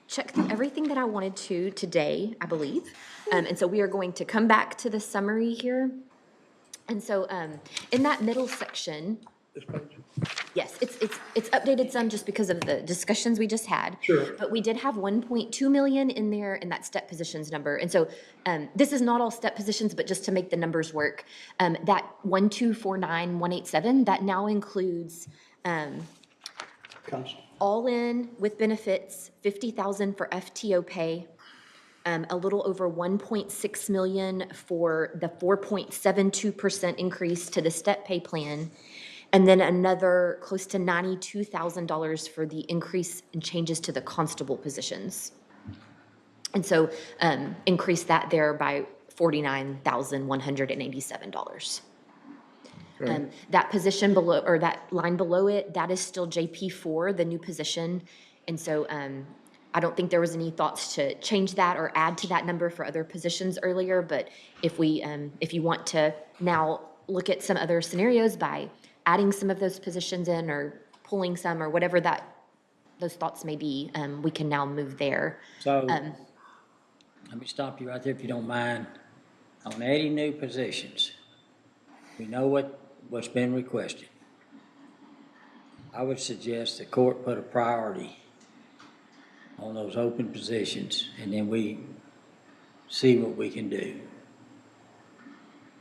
checked through everything that I wanted to today, I believe. And so we are going to come back to the summary here. And so in that middle section, yes, it's updated some just because of the discussions we just had. Sure. But we did have 1.2 million in there in that step positions number. And so this is not all step positions, but just to make the numbers work, that 1249187, that now includes all in with benefits, 50,000 for FTO pay, a little over 1.6 million for the 4.72% increase to the step pay plan, and then another close to $92,000 for the increase in changes to the constable positions. And so increase that there by $49,187. That position below, or that line below it, that is still JP4, the new position. And so I don't think there was any thoughts to change that or add to that number for other positions earlier, but if you want to now look at some other scenarios by adding some of those positions in or pulling some or whatever those thoughts may be, we can now move there. So, let me stop you right there if you don't mind. On adding new positions, we know what's been requested. I would suggest the court put a priority on those open positions, and then we see what we can do.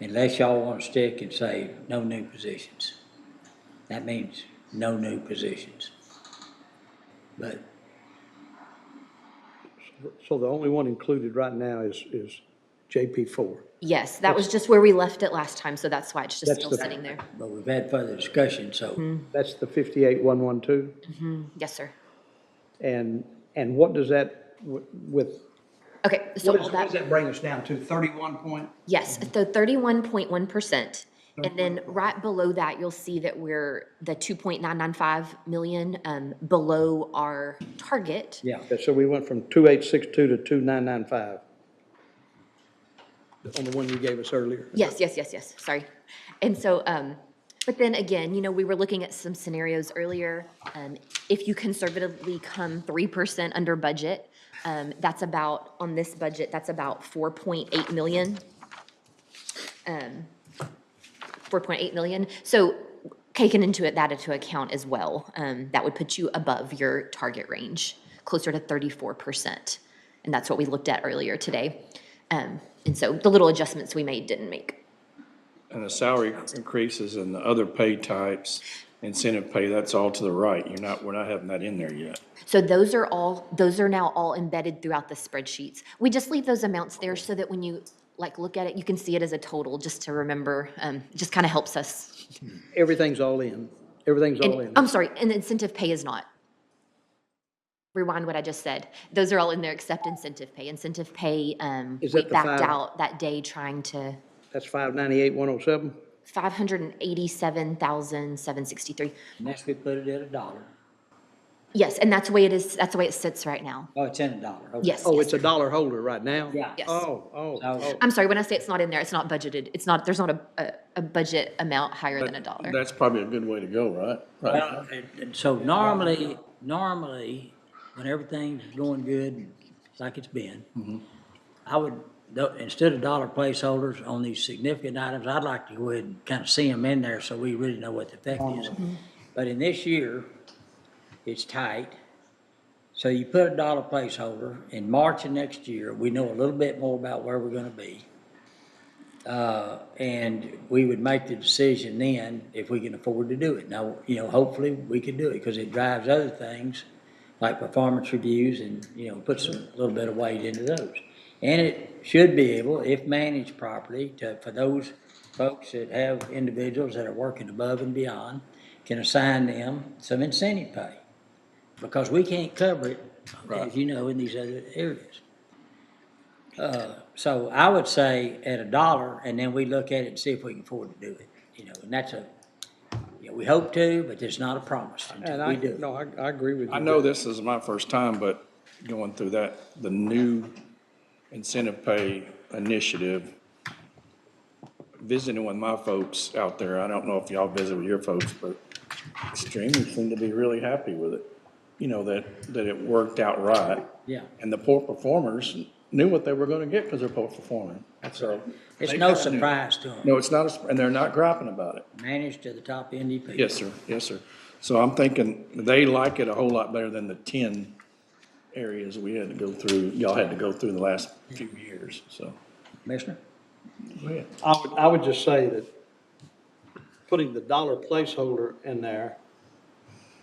Unless y'all want to stick and say no new positions. That means no new positions. But So the only one included right now is JP4. Yes, that was just where we left it last time, so that's why it's just That's still the- sitting there. But we've had further discussion, so. That's the 58,112? Yes, sir. And what does that, with, Okay, so all what that. does that bring us down to, 31 point? Yes, so 31.1%. And then right below that, you'll see that we're the 2.995 million below our target. Yeah. So we went from 2862 to 2995 on the one you gave us earlier. Yes, sorry. And so, but then again, we were looking at some scenarios earlier. If you conservatively come 3% under budget, that's about, on this budget, that's about 4.8 million. 4.8 million. So taking that into account as well, that would put you above your target range, closer to 34%. And that's what we looked at earlier today. And so the little adjustments we made didn't make. And the salary increases and the other pay types, incentive pay, that's all to the right. We're not having that in there yet. So those are now all embedded throughout the spreadsheets. We just leave those amounts there so that when you look at it, you can see it as a total, just to remember, just kind of helps us. Everything's all in. Everything's all in. I'm sorry, and the incentive pay is not. Rewind what I just said. Those are all in there except incentive pay. Incentive pay, Is we that the backed five? out that day trying to, That's 598,107? 587,763. And that's we put it at $1. Yes, and that's the way it is, that's the way it sits right now. Oh, it's in $1. Okay. Yes. Oh, it's a dollar holder right now? Yeah. Yes. Oh. I'm sorry, when I say it's not in there, it's not budgeted. It's not, there's not a budget amount higher than $1. That's probably a good way to go, right? Well, and so normally, when everything's going good, like it's been, I would, instead of dollar placeholders on these significant items, I'd like to go ahead and kind of see them in there so we really know what the effect is. But in this year, it's tight. So you put a dollar placeholder. In March of next year, we know a little bit more about where we're gonna be. And we would make the decision then if we can afford to do it. Now, hopefully we can do it because it drives other things like performance reviews and, puts a little bit of weight into those. And it should be able, if managed properly, for those folks that have individuals that are working above and beyond, can assign them some incentive pay. Because we can't cover it, as you know, in these other areas. So I would say at $1, and then we look at it and see if we can afford to do it, and that's we hope to, but there's not a promise until we do it. No, I agree with you. I know this is my first time, but going through the new incentive pay initiative, visiting with my folks out there, I don't know if y'all visit with your folks, but extremely seem to be really happy with it. that it worked out right. Yeah. And the poor performers knew what they were gonna get because they're poor performing. So It's they no kinda knew. surprise to them. No, it's not, and they're not griping about it. Managed to the top NDP. Yes, sir, yes, sir. So I'm thinking they like it a whole lot better than the 10 areas we had to go through, y'all had to go through the last few years, so. Commissioner? Go ahead. I would just say that putting the dollar placeholder in there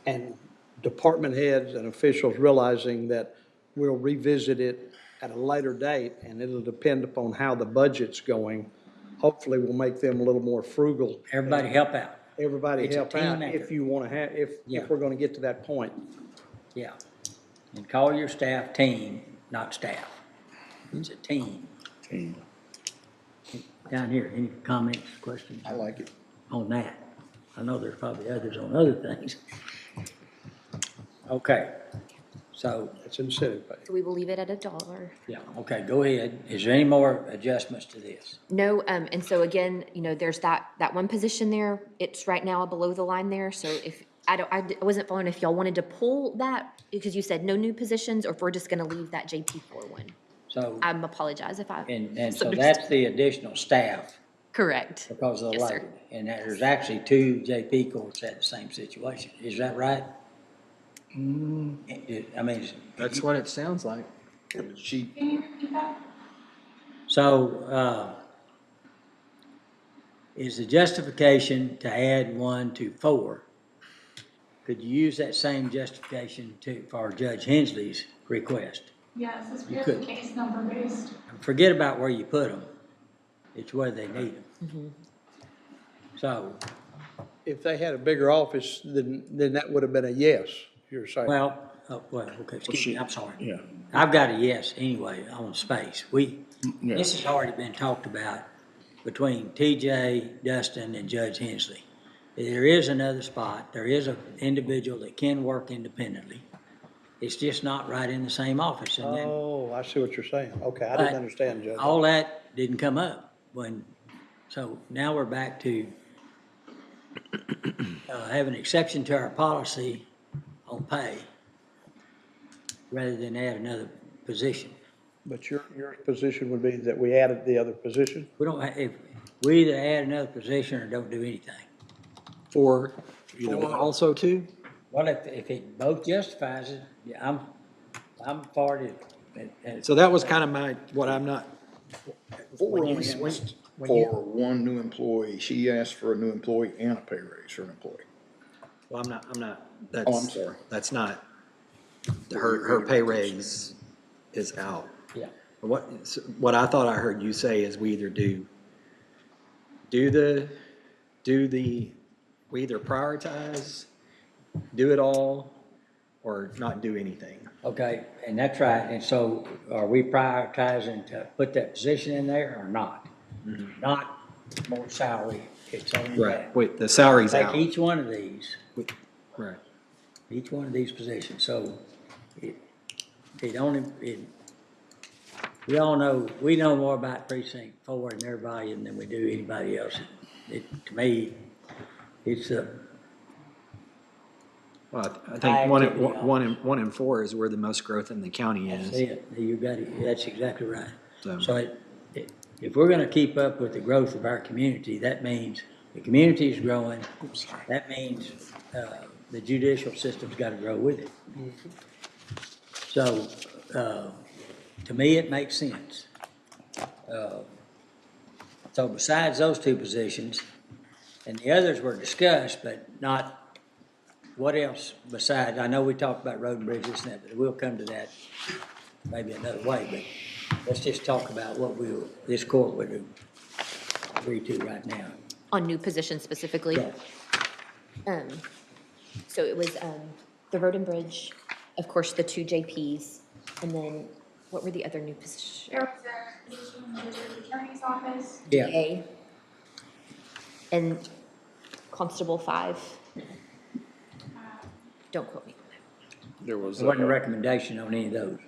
and department heads and officials realizing that we'll revisit it at a later date and it'll depend upon how the budget's going, hopefully will make them a little more frugal. Everybody help out. Everybody It's a help team out effort. if you want to have, Yeah. if we're going to get to that point. Yeah. And call your staff team, not staff. It's a team. Team. Down here, any comments, questions? I like it. On that? I know there's probably others on other things. Okay, so, It's incentive pay. So we will leave it at $1. yeah, okay, go ahead. Is there any more adjustments to this? No, and so again, there's that one position there. It's right now below the line there. So if, I wasn't following if y'all wanted to pull that because you said no new positions or if we're just gonna leave that JP4 one. So, I apologize if I. and so that's the additional staff Correct. because of the Yes, sir. labor. And there's actually 2 JP courts at the same situation. Is that right? I mean, That's what it sounds like. She, Can you repeat that? so, is the justification to add 1 to 4? Could you use that same justification for Judge Hensley's request? Yes, it's You purely could. case number based. Forget about where you put them. It's where they need them. So, If they had a bigger office, then that would have been a yes, you're saying. okay, excuse me, I'm sorry. Yeah. I've got a yes anyway on space. Yeah. This has already been talked about between TJ, Dustin, and Judge Hensley. There is another spot. There is an individual that can work independently. It's just not right in the same office. And then Oh, I see what you're saying. Okay, I But didn't understand, Judge. all that didn't come up so now we're back to have an exception to our policy on pay rather than add another position. But your position would be that we added the other position? We don't, if we either add another position or don't do anything. Four also too? Well, if it both justifies it, yeah, I'm for it. So that was kind of what I'm not, Four When you- only when- asked when you- for one new employee. She asked for a new employee and a pay raise for an employee. well, I'm not, Oh, I'm sorry. that's not, her pay raise is out. Yeah. What I thought I heard you say is we either we either prioritize, do it all, or not do anything. Okay, and that's right. And so are we prioritizing to put that position in there or not? Not more salary, it's only that. Wait, the salary's Take out. each one of these, Right. each one of these positions, so we all know, we know more about precinct 4 and their volume than we do anybody else. To me, it's Well, I think one in four is where the most growth in the county That's is. it. You got it. That's exactly right. So- So if we're gonna keep up with the growth of our community, that means the community is growing. That means, the judicial system's gotta grow with it. So, to me, it makes sense. So besides those 2 positions, and the others were discussed, but not, what else besides, I know we talked about road and bridges and that, but we'll come to that maybe another way, but let's just talk about what this court would agree to right now. On new positions specifically? Yeah. So it was the road and bridge, of course, the 2 JPs, and then what were the other new positions? There was a position in the district attorney's office. Yeah. DA. And Constable 5. Don't quote me. There was. There wasn't a recommendation on any of those.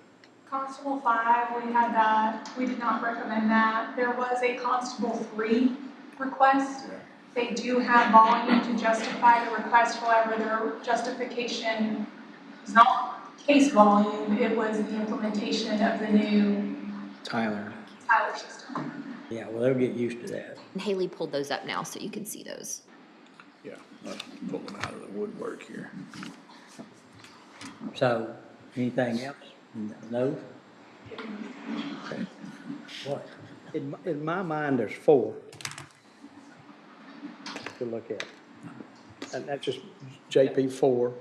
Constable 5, we had that, we did not recommend that. There was a Constable 3 request. They do have volume to justify the request, however, their justification it's not case volume, it was the implementation of the new Tyler. Tyler system. Yeah, well, they'll get used to that. And Haley pulled those up now, so you can see those. Yeah, I'll pull them out of the woodwork here. So, anything else? No? Okay. What? In my mind, there's 4 to look at. And that's just JP 4,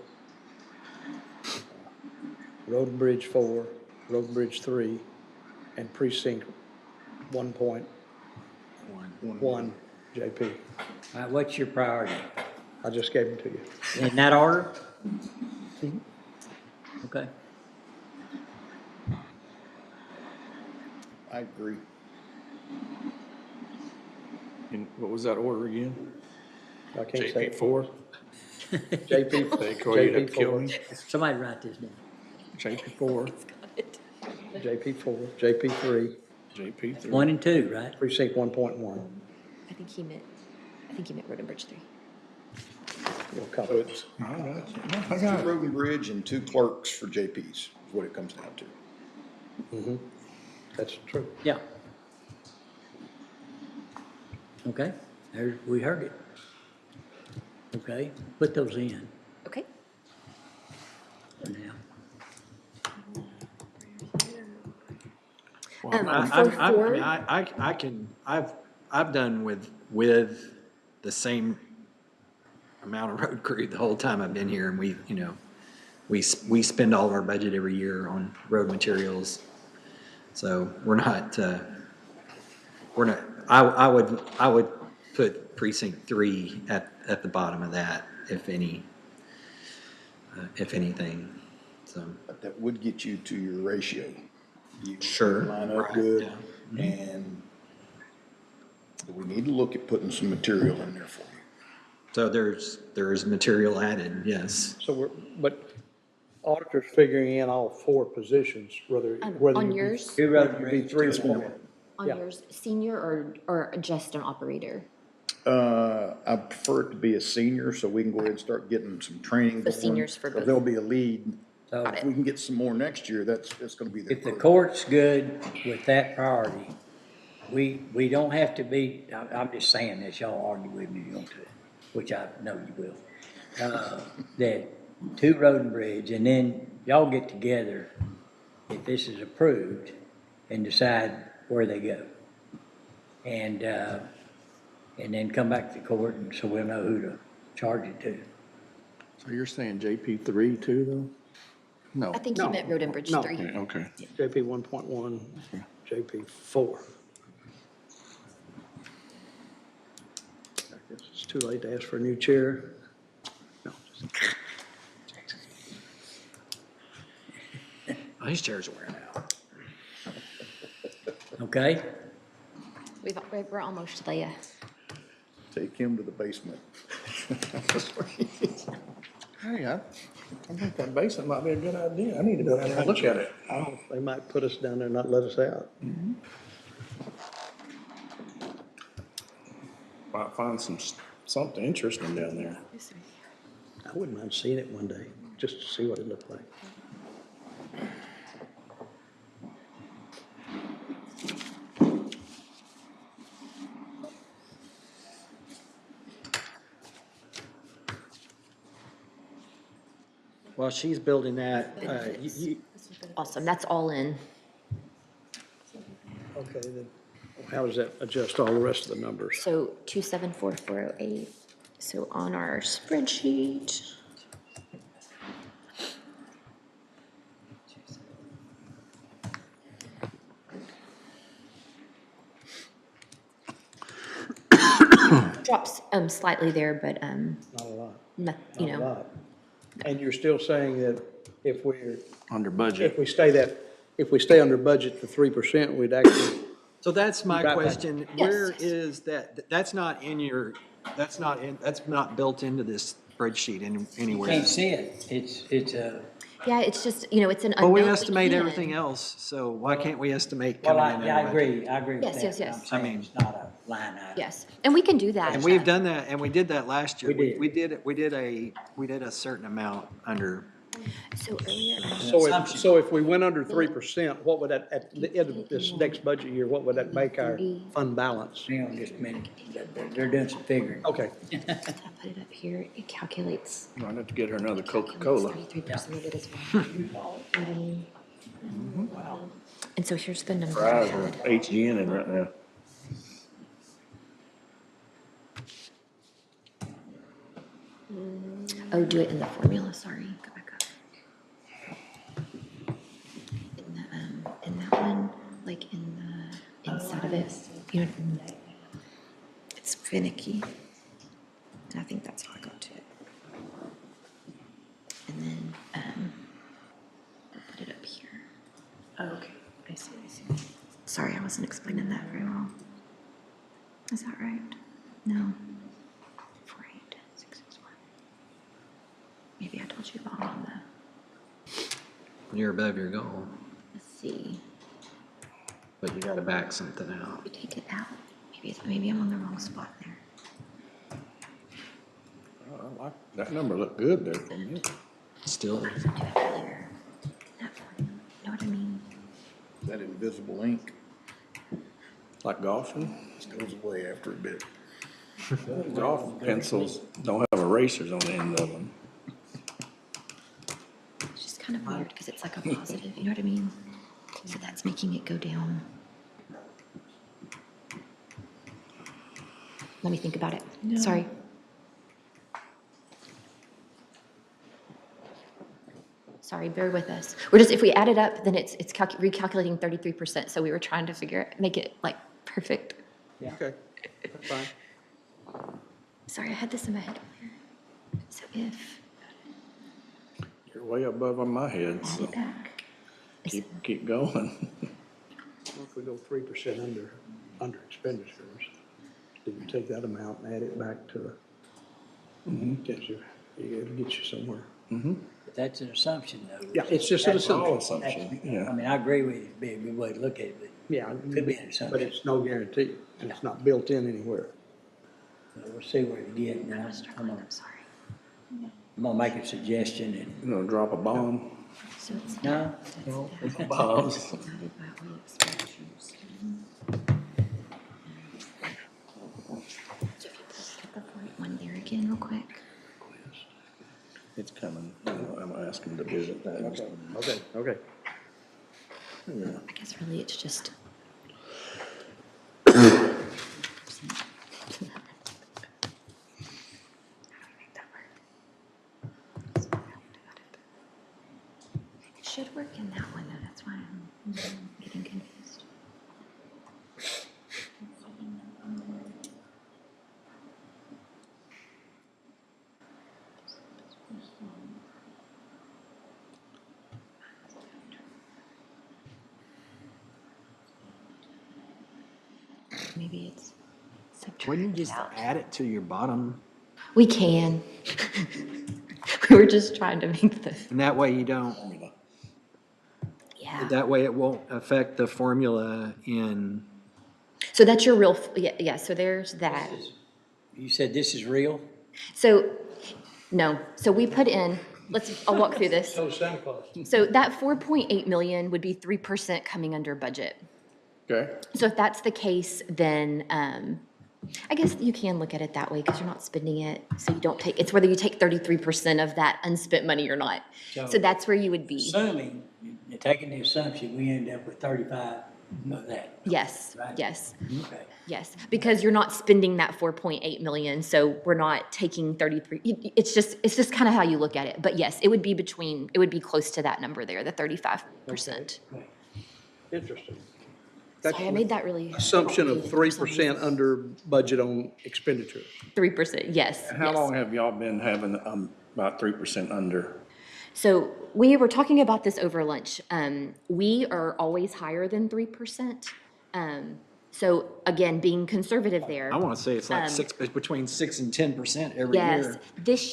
Road and Bridge 4, Road and Bridge 3, and Precinct 1.1 JP. All right, what's your priority? I just gave them to you. In that order? Okay. I agree. And what was that order again? I can't say JP 4? JP, Corey, you'd have to kill 4, me. Somebody write this down. JP 4, JP 4, JP 3, JP 3. 1 and 2, right? Precinct 1.1. I think he meant Road and Bridge 3. You'll cover So it. it's, all right. I Two got it. road and bridge and 2 clerks for JPs is what it comes down to. That's true. Yeah. Okay, there, we heard it. Okay, put those in Okay. for now. For four- I can, I've done with the same amount of road crew the whole time I've been here, and we, you know, we spend all of our budget every year on road materials. So we're not, I would put precinct 3 at the bottom of that, if anything, so. But that would get you to your ratio. You Sure. Line up Right, good, yeah. and we need to look at putting some material in there for you. So there's material added, yes. So but auditors figuring in all 4 positions, whether On you be- yours? Two road and whether you be bridge. 3 or 4. On Yeah. yours, senior or just an operator? I prefer it to be a senior, so we can go ahead and start getting some training So going. seniors for 'Cause both. There'll be a lead. So Got If it. we can get some more next year, it's gonna be if the there. court's good with that priority, we don't have to be, I'm just saying this, y'all argue with me if you want to, which I know you will. That 2 road and bridge, and then y'all get together, if this is approved, and decide where they go. And then come back to the court, and so we'll know who to charge it to. So you're saying JP 3 too, though? No. I think he meant Road and Bridge No. 3. Okay. JP 1.1, JP 4. I guess it's too late to ask for a new chair. No. Oh, these chairs are wearing out. Okay? We're almost there. Take him to the basement. Hey, I think that basement might be a good idea. I need to go down there and look at it. They might put us down there and not let us out. Might find something interesting down there. I wouldn't mind seeing it one day, just to see what it looked like. While she's building that, Awesome, that's all in. Okay, then how does that adjust all the rest of the numbers? So 274,408. So on our spreadsheet. Drops slightly there, but Not a lot. you Not a know, lot. And you're still saying that if we're, Under budget. if we stay under budget for 3%, we'd actually, so that's my Right back. question. Yes. Where is that? That's not built into this spreadsheet anywhere. Can't see it. It's a, yeah, it's just, it's an But we unknown. estimate can. everything else, so why can't we estimate well, coming in? I under budget? agree with that. Yes, yes, yes. I'm saying it's not a line item. Yes, and we can do that. And we've done that, and we did that last year. We did. We did a certain amount under So earlier. So if we went under 3%, what would that, at the end of this next budget year, what would that make our fund balance? Hang on just a minute. They're doing some figuring. Okay. I put it up here, it calculates Might have to get her another Coca-Cola. 33% of it as well. You know what I mean? And so here's the number. I Fries are had. HGN in right now. Oh, do it in the formula, sorry, go back up. In that one, like in the, inside of it, you know, it's finicky. And I think that's how I got to it. And then, I'll put it up here. Oh, okay, I see. Sorry, I wasn't explaining that very well. Is that right? No. 48661. Maybe I told you wrong on the, You're above your goal, let's see. but you gotta back something out. You take it out. Maybe I'm on the wrong spot there. Oh, I like, that number looked good there for me. Still, What does it do earlier? That formula, you know what I mean? That invisible ink Like golfing. just goes away after a bit. Golf pencils don't have erasers on the end of them. It's just kind of weird because it's like a positive, you know what I mean? So that's making it go down. Let me think about it. No. Sorry. Sorry, bear with us. We're just, if we add it up, then it's recalculating 33%. So we were trying to make it like perfect. Yeah. Okay, that's fine. Sorry, I had this in my head earlier. So if, You're way above on my head, add so it back. keep going. Well, if we go 3% under expenditures, then you take that amount and add it back to the, gets you, it'll get you somewhere. But that's an assumption though. Yeah, it's just an That's assumption. Assumption, Yeah. I mean, I agree with you, it'd be a good way to look at it, but Yeah. Could be an assumption. But it's no guarantee, and it's not built in anywhere. we'll see where we get. Now, I'm gonna make a suggestion and. You know, drop a bomb. So it's No. Bombs. One there again, real quick. It's coming. I'm asking to visit that. Okay. I guess really it's just. It should work in that one, though. That's why I'm getting confused. Maybe it's Wouldn't subtracted you just out. add it to your bottom? We can. We were just trying to make the, And that way you don't, yeah. that way it won't affect the formula in, So that's your real, yeah, so there's that. You said this is real? So, no, so we put in, I'll walk through this. So Santa Claus. So that 4.8 million would be 3% coming under budget. Okay. So if that's the case, then I guess you can look at it that way because you're not spending it. So you don't take, it's whether you take 33% of that unspent money or not. So that's where you would be. Assuming, you're taking the assumption, we end up with 35 of that. Yes, Right. yes, Okay. yes. Because you're not spending that 4.8 million, so we're not taking 33. It's just kind of how you look at it. But yes, it would be close to that number there, the 35%. Interesting. Sorry, I made that really. Assumption of 3% under budget on expenditure. 3%, yes. How yes. long have y'all been having about 3% under? So we were talking about this over lunch. We are always higher than 3%. So again, being conservative there. I want to say it's like between 6 and 10% every Yes,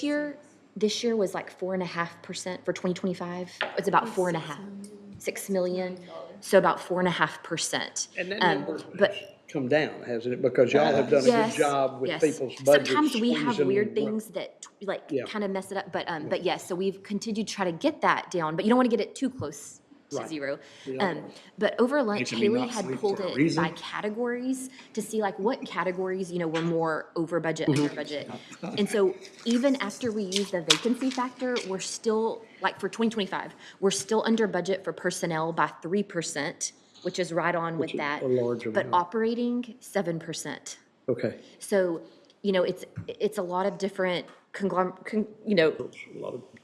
year. this year was like 4.5% for 2025. It's about 4.5, 6 million. So about 4.5%. And that number But come down, hasn't it? Because y'all have done a good Yes, job with yes. people's budgets. Sometimes we have squeezing weird them. things that like Yeah. kind of mess it up, but yes, so we've continued to try to get that down, but you don't want to get it too close to Right. zero. Yeah. But over lunch, Making me Haley not had sleep pulled for a it reason. by categories to see like what categories, were more over budget, under budget. And so even after we use the vacancy factor, we're still, like for 2025, we're still under budget for personnel by 3%, which is right on with Which is that. a large But amount. operating, 7%. Okay. So, it's a lot of different of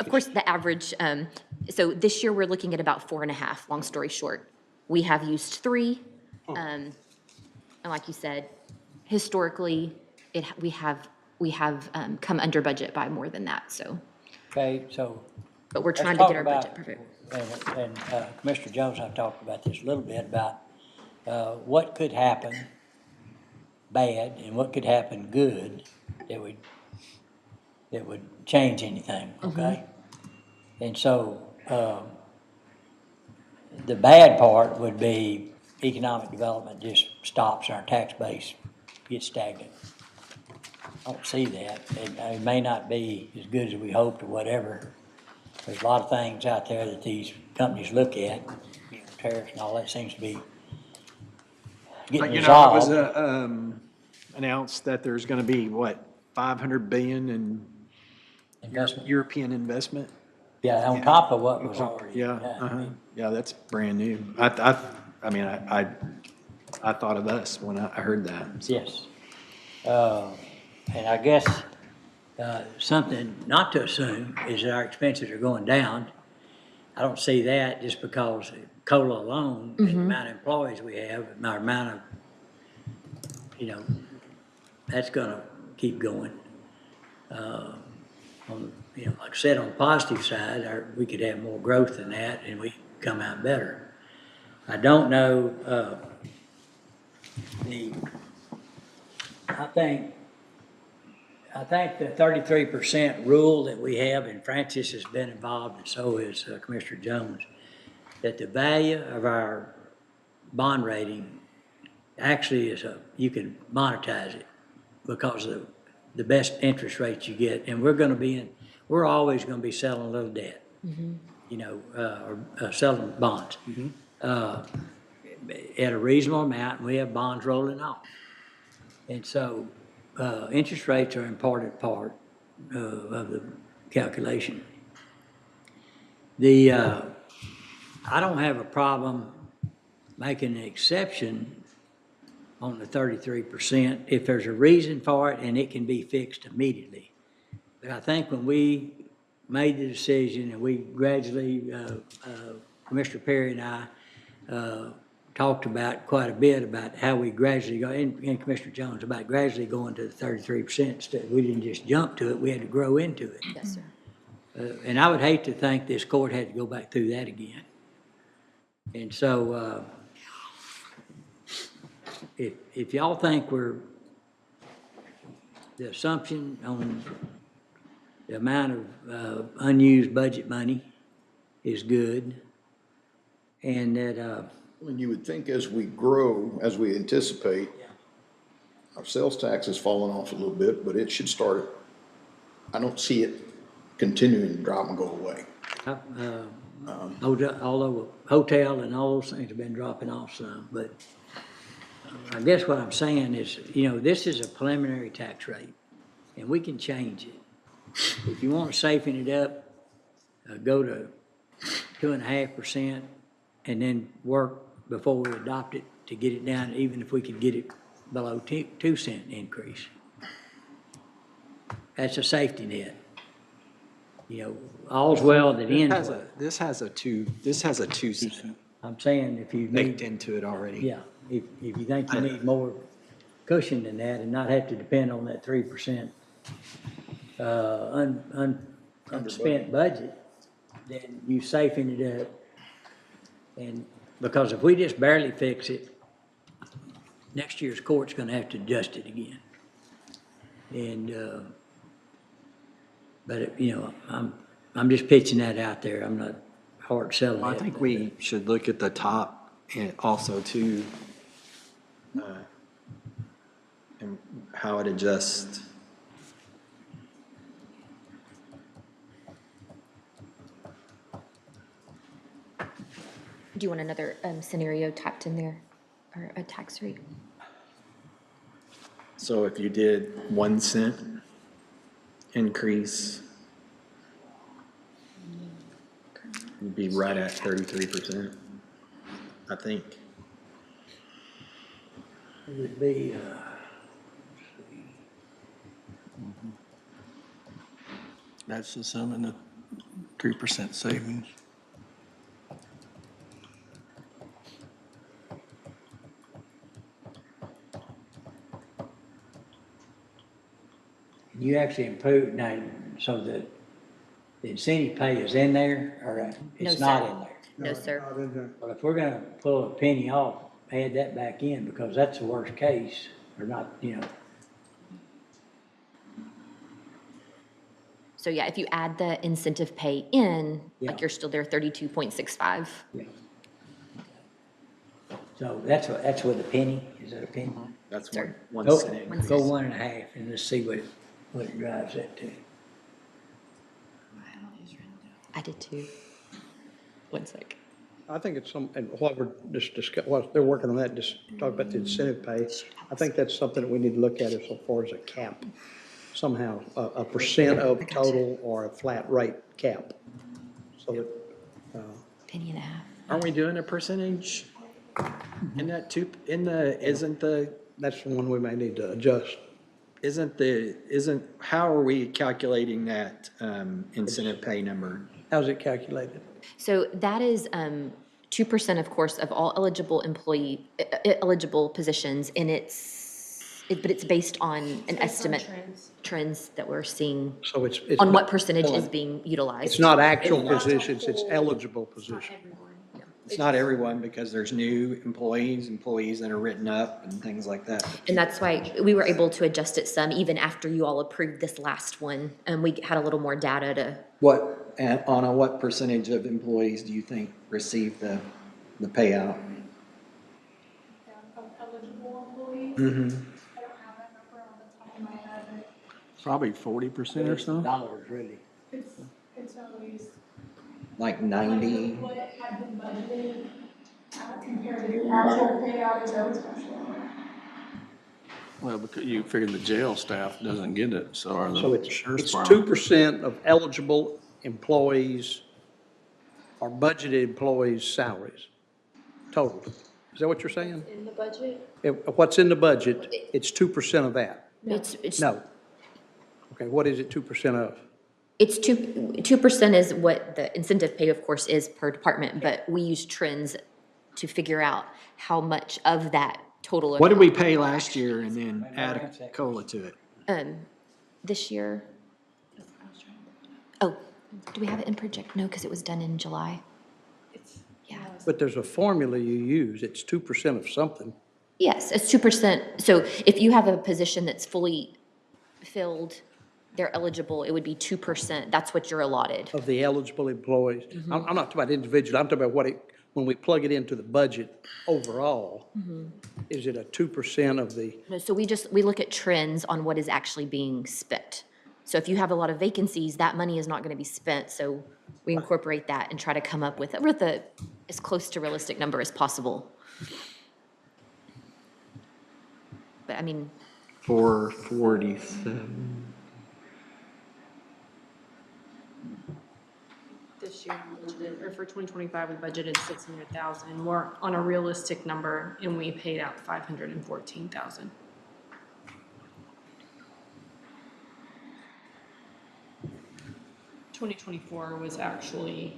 course, the average, so this year we're looking at about 4.5, long story short. We have used 3, and like you said, historically, we have come under budget by more than that, so. Okay, so. But we're let's trying to get talk our about- budget perfect. And Commissioner Jones and I talked about this a little bit about what could happen bad and what could happen good that would change anything, okay? And so, the bad part would be economic development just stops and our tax base gets stagnant. I don't see that. It may not be as good as we hoped or whatever. There's a lot of things out there that these companies look at, tariffs and all that seems to be getting You know, it was resolved. announced that there's going to be, what, 500 billion in Investment. European investment? Yeah, on top of what was already. Yeah, yeah, that's brand new. I mean, I thought of us when I heard that. Yes. And I guess something not to assume is that our expenses are going down. I don't see that just because COLA alone, and the amount of employees we have, and our amount of, that's gonna keep going. Like I said, on the positive side, we could have more growth than that and we come out better. I don't know, I think the 33% rule that we have, and Francis has been involved, and so is Commissioner Jones, that the value of our bond rating actually is you can monetize it because of the best interest rates you get, and we're always gonna be selling a little debt, or selling bonds. At a reasonable amount, and we have bonds rolling off. And so, interest rates are an important part of the calculation. I don't have a problem making an exception on the 33% if there's a reason for it and it can be fixed immediately. But I think when we made the decision and we gradually, Commissioner Perry and I talked about quite a bit about how we gradually go, and Commissioner Jones, about gradually going to the 33%. We didn't just jump to it, we had to grow into it. Yes, sir. And I would hate to think this court had to go back through that again. And so, if y'all think the assumption on the amount of unused budget money is good, and that, When you would think as we grow, as we anticipate, our sales tax has fallen off a little bit, but it should start, I don't see it continuing to drop and go away. although hotel and all those things have been dropping off some, but I guess what I'm saying is, this is a preliminary tax rate, and we can change it. If you want to safeten it up, go to 2.5%, and then work before we adopt it to get it down, even if we could get it below 2-cent increase. That's a safety net. All's well that ends well. This has a 2 cent I'm saying if you baked need, into it already. yeah, if you think you need more cushion than that and not have to depend on that 3% unspent budget, then you safeten it up. And because if we just barely fix it, next year's court's gonna have to adjust it again. And, but, I'm just pitching that out there. I'm not hard selling it. I think we should look at the top and also to and how it adjusts. Do you want another scenario typed in there, or a tax rate? So if you did 1 cent increase, you'd be right at 33%, I think. It would be, That's assuming a 3% savings. you actually improved now, so that the incentive pay is in there, or No, it's not sir. in there? No, sir. Well, if we're gonna pull a penny off, add that back in, because that's the worst case, or not, you know. So yeah, if you add the incentive pay in, Yeah. like you're still there 32.65. Yeah. So that's what the penny, is that a penny? That's Sir. one Go, cent increase. go 1.5, and let's see what it drives that to. I did too. 1 sec. I think it's some, and what we're just what they're working on that, just talk about the incentive pay. I think that's something that we need to look at as far as a cap. Somehow, a percent of total or a flat rate cap. So that, Penny and a half. Aren't we doing a percentage in that two, that's the one we may need to adjust. how are we calculating that incentive pay number? How's it calculated? So that is 2%, of course, of all eligible eligible positions, and but it's based on an estimate trends that we're seeing So it's on what not- percentage is being utilized. It's not actual positions, it's eligible positions. It's not everyone, because there's new employees that are written up and things like that. And that's why we were able to adjust it some, even after you all approved this last one, and we had a little more data to. Anna, what percentage of employees do you think receive the payout? Of eligible employees. Mm-hmm. I don't have that number on the top of my head, but Probably 40% or so. Dollars, really. it's always. Like 90? What had been budgeted compared to the actual payout is always much lower. Well, because you figure the jail staff doesn't get it, so are So the it's sheriff's 2% of eligible employees or budgeted employees' salaries, total. Is that what you're saying? In the budget? What's in the budget, it's 2% of that? It's No. Okay, what is it 2% of? It's 2% is what the incentive pay, of course, is per department, but we use trends to figure out how much of that total. What did we pay last year and then add a COLA to it? This year? Oh, do we have it in project? No, because it was done in July. Yeah. But there's a formula you use, it's 2% of something. Yes, it's 2%. So if you have a position that's fully filled, they're eligible, it would be 2%. That's what you're allotted. Of the eligible employees. I'm not talking about individual, I'm talking about when we plug it into the budget overall, is it a 2% of the, No, so we look at trends on what is actually being spent. So if you have a lot of vacancies, that money is not going to be spent. So we incorporate that and try to come up with as close to realistic number as possible. But I mean, 447. This year, or for 2025, we budgeted 600,000. We're on a realistic number, and we paid out 514,000. Was actually,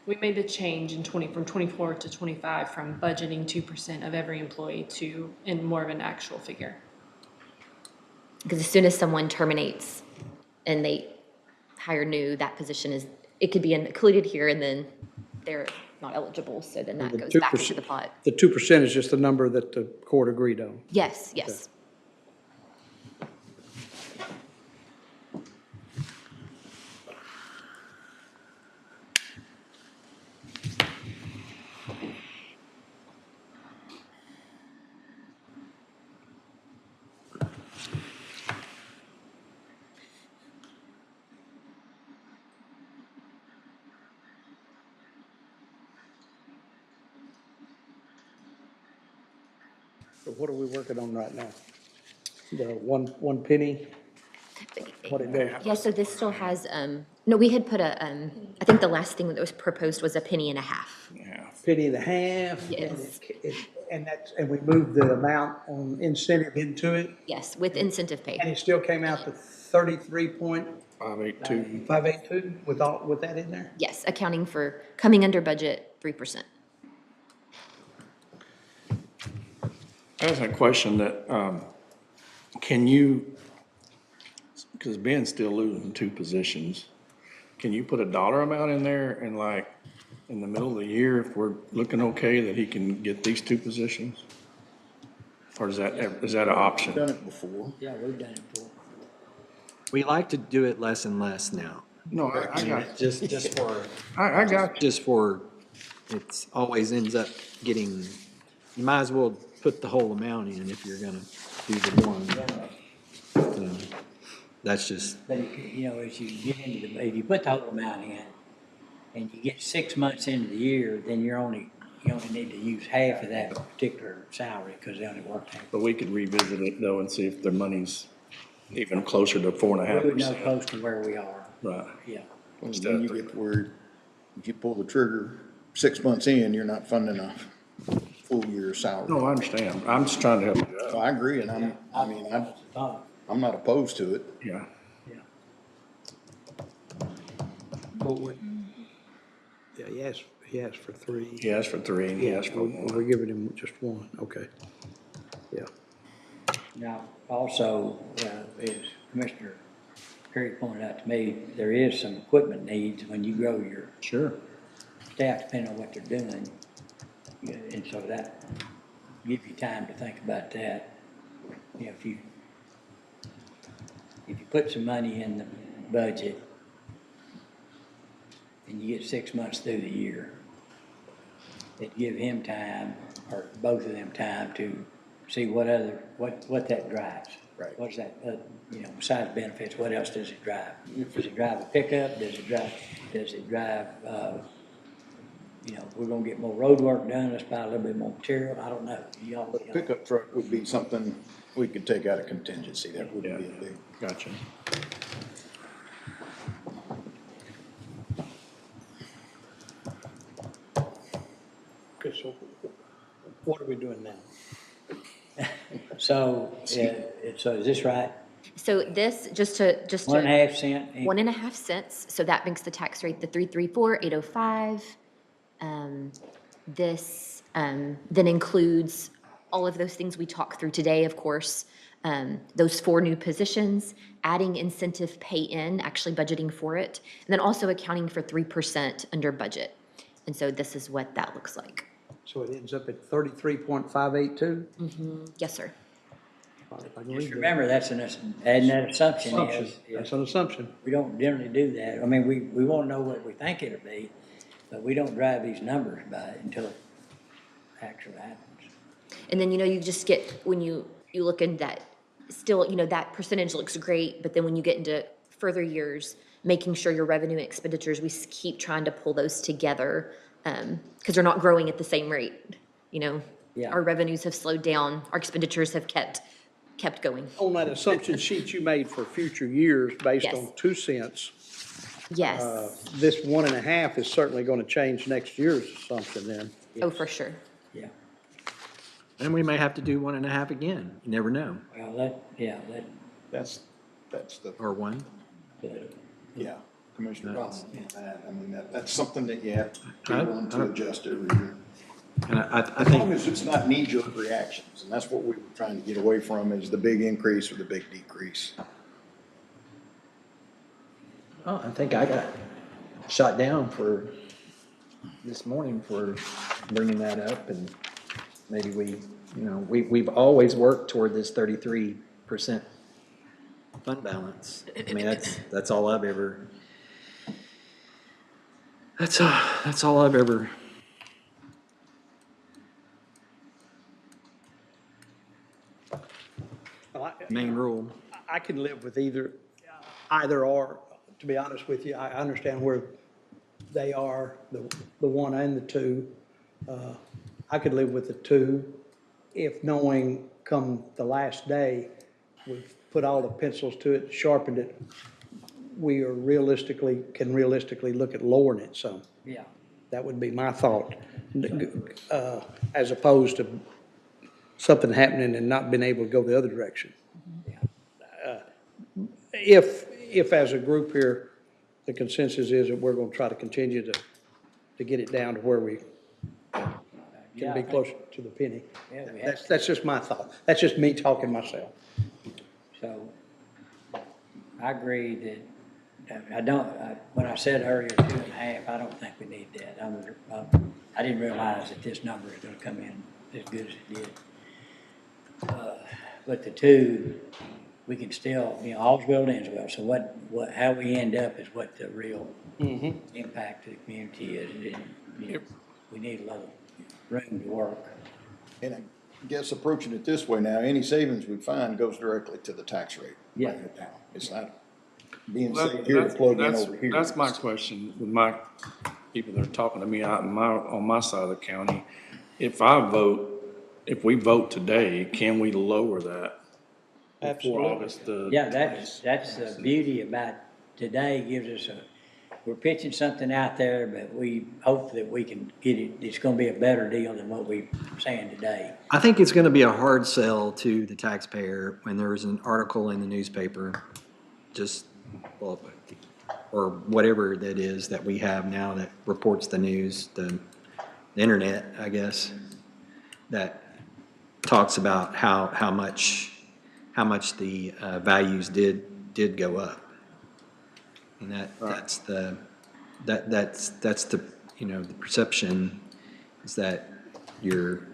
we made the change from 24 to 25 from budgeting 2% of every employee to in more of an actual figure. because as soon as someone terminates and they hire new, that position it could be included here and then they're not eligible. So then that goes back into the pot. the 2% is just the number that the court agreed on? Yes, yes. So what are we working on right now? The one penny? What it does? Yeah, so this still has, no, we had put a, I think the last thing that was proposed was a penny and a half. Penny and a half? Yes. And we moved the amount on incentive into it? Yes, with incentive pay. And it still came out to 582. 582 with that in there? Yes, accounting for coming under budget 3%. I have a question that, can you, because Ben's still losing 2 positions, can you put a dollar amount in there and like, in the middle of the year, if we're looking okay, that he can get these 2 positions? Or is that an option? Done it before. Yeah, we've done it before. We like to do it less and less now. No, I got, Just for. I got you. Just for, it's always ends up getting, you might as well put the whole amount in if you're gonna do the one. That's just, But, you know, as you get into if you put the whole amount in, and you get 6 months into the year, then you only need to use half of that particular salary, because they only work half. But we could revisit it though and see if their money's even closer to 4.5%. We would know close to where we are. Right. Yeah. Well, then you get to where, if you pull the trigger 6 months in, you're not funding a full year's salary. No, I understand. I'm just trying to help you out. So I agree, and I'm not opposed to it. Yeah. Yeah, he asked for 3. He asked for 3 and he asked for 1. We're giving him just 1, okay. Yeah. Now, also, as Commissioner Perry pointed out to me, there is some equipment needs when you grow your staff, depending on what they're doing. Yeah, and so that give you time to think about that. You know, if you put some money in the budget and you get 6 months through the year, it'd give him time, or both of them time, to see what that drives. Right. What's that, besides benefits, what else does it drive? Does it drive a pickup? Does it drive, we're gonna get more road work done, let's buy a little bit more material, I don't know. Pickup truck would be something we could take out of contingency, that wouldn't be a big. Gotcha. Okay, so what are we doing now? So is this right? So this, just to. 1.5 cent? 1.5 cents, so that makes the tax rate the 334,805. This then includes all of those things we talked through today, of course. Those 4 new positions, adding incentive pay in, actually budgeting for it, and then also accounting for 3% under budget. And so this is what that looks like. So it ends up at 33.582? Yes, sir. Just remember, that's adding that assumption is. That's an assumption. We don't generally do that. I mean, we won't know what we think it'll be, but we don't drive these numbers by it until it actually happens. And then, you just get, when you look at that, still, that percentage looks great, but then when you get into further years, making sure your revenue and expenditures, we keep trying to pull those together, because they're not growing at the same rate. Our revenues have slowed down, our expenditures have kept going. On that assumption sheet you made for future years based Yes. on 2 cents, Yes. this 1.5 is certainly going to change next year's assumption then. Oh, for sure. Yeah. and we may have to do 1.5 again. You never know. Well, That's the. Or 1. Yeah, Commissioner Ross, I mean, that's something that you have to run to adjust every year. And I As think. long as it's not knee-jerk reactions, and that's what we were trying to get away from, is the big increase or the big decrease. Oh, I think I got shot down for this morning for bringing that up, and maybe we've always worked toward this 33% fund balance. I mean, that's all I've ever. That's all I've ever. Main rule. I can live with either or, to be honest with you. I understand where they are, the 1 and the 2. I could live with the 2. if knowing come the last day, we've put all the pencils to it, sharpened it, we are can realistically look at lowering it some. Yeah. That would be my thought, as opposed to something happening and not being able to go the other direction. If as a group here, the consensus is that we're gonna try to continue to get it down to where we can be closer to the penny. Yeah, we have That's just my thought. That's just me talking myself. So I agree that, when I said earlier 2.5, I don't think we need that. I didn't realize that this number is gonna come in as good as it did. But the 2, we can still, all's well ends well. So how we end up is what the real impact to the community is. And, we need a little room to work. And I guess approaching it this way now, any savings we find goes directly to the tax rate. Yeah. It's not being saved here to plug in over here. That's my question with my people that are talking to me out on my side of the county. If we vote today, can we lower that? Before August the. Yeah, that's the beauty about today, gives us we're pitching something out there, but we hope that we can get it, it's gonna be a better deal than what we're saying today. I think it's going to be a hard sell to the taxpayer when there's an article in the newspaper, or whatever that is that we have now that reports the news, the internet, I guess, that talks about how much the values did go up. And that's the the perception is that you're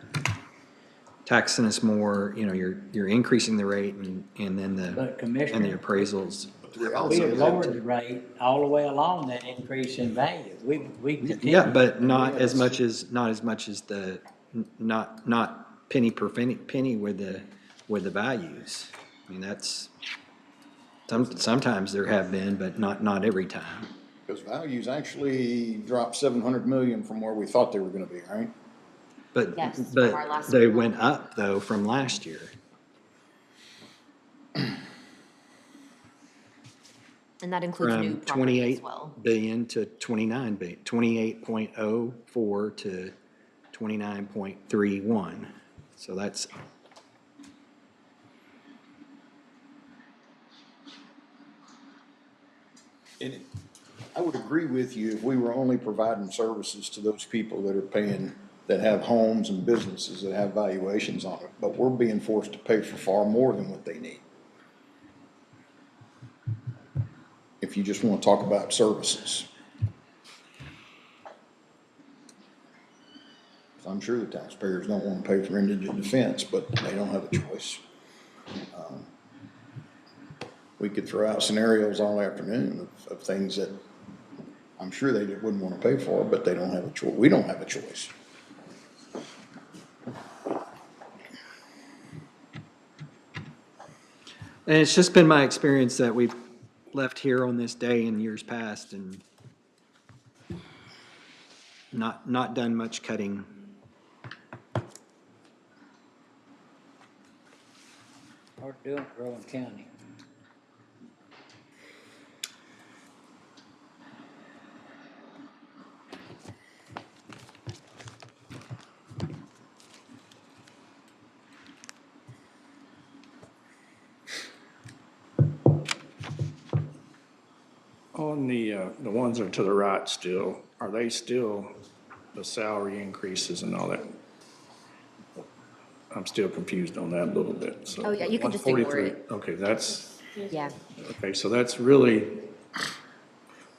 taxing us more, you're increasing the rate and then But the Commissioner, appraisals. we have lowered the rate all the way along that increase in value. We continue. Yeah, but not as much as the, not penny per penny with the values. I mean, that's, sometimes there have been, but not every time. Because values actually dropped 700 million from where we thought they were gonna be, right? But, Yes, from but our last they report. went up though from last year. And that includes new From property as 28 well. billion to 29 billion, 28.04 to 29.31. So that's, And I would agree with you if we were only providing services to those people that are paying, that have homes and businesses that have valuations on it, but we're being forced to pay for far more than what they need. If you just want to talk about services. I'm sure the taxpayers don't want to pay for indigent defense, but they don't have a choice. We could throw out scenarios all afternoon of things that I'm sure they wouldn't want to pay for, but they don't have a choice. We don't have a choice. and it's just been my experience that we've left here on this day in years past and not done much cutting. Hard to do it in Rowan County. On the ones that are to the right still, are they still the salary increases and all that? I'm still confused on that a little bit, so. Oh, yeah, you can just ignore 143 Okay, that's, Yeah. okay, so that's really,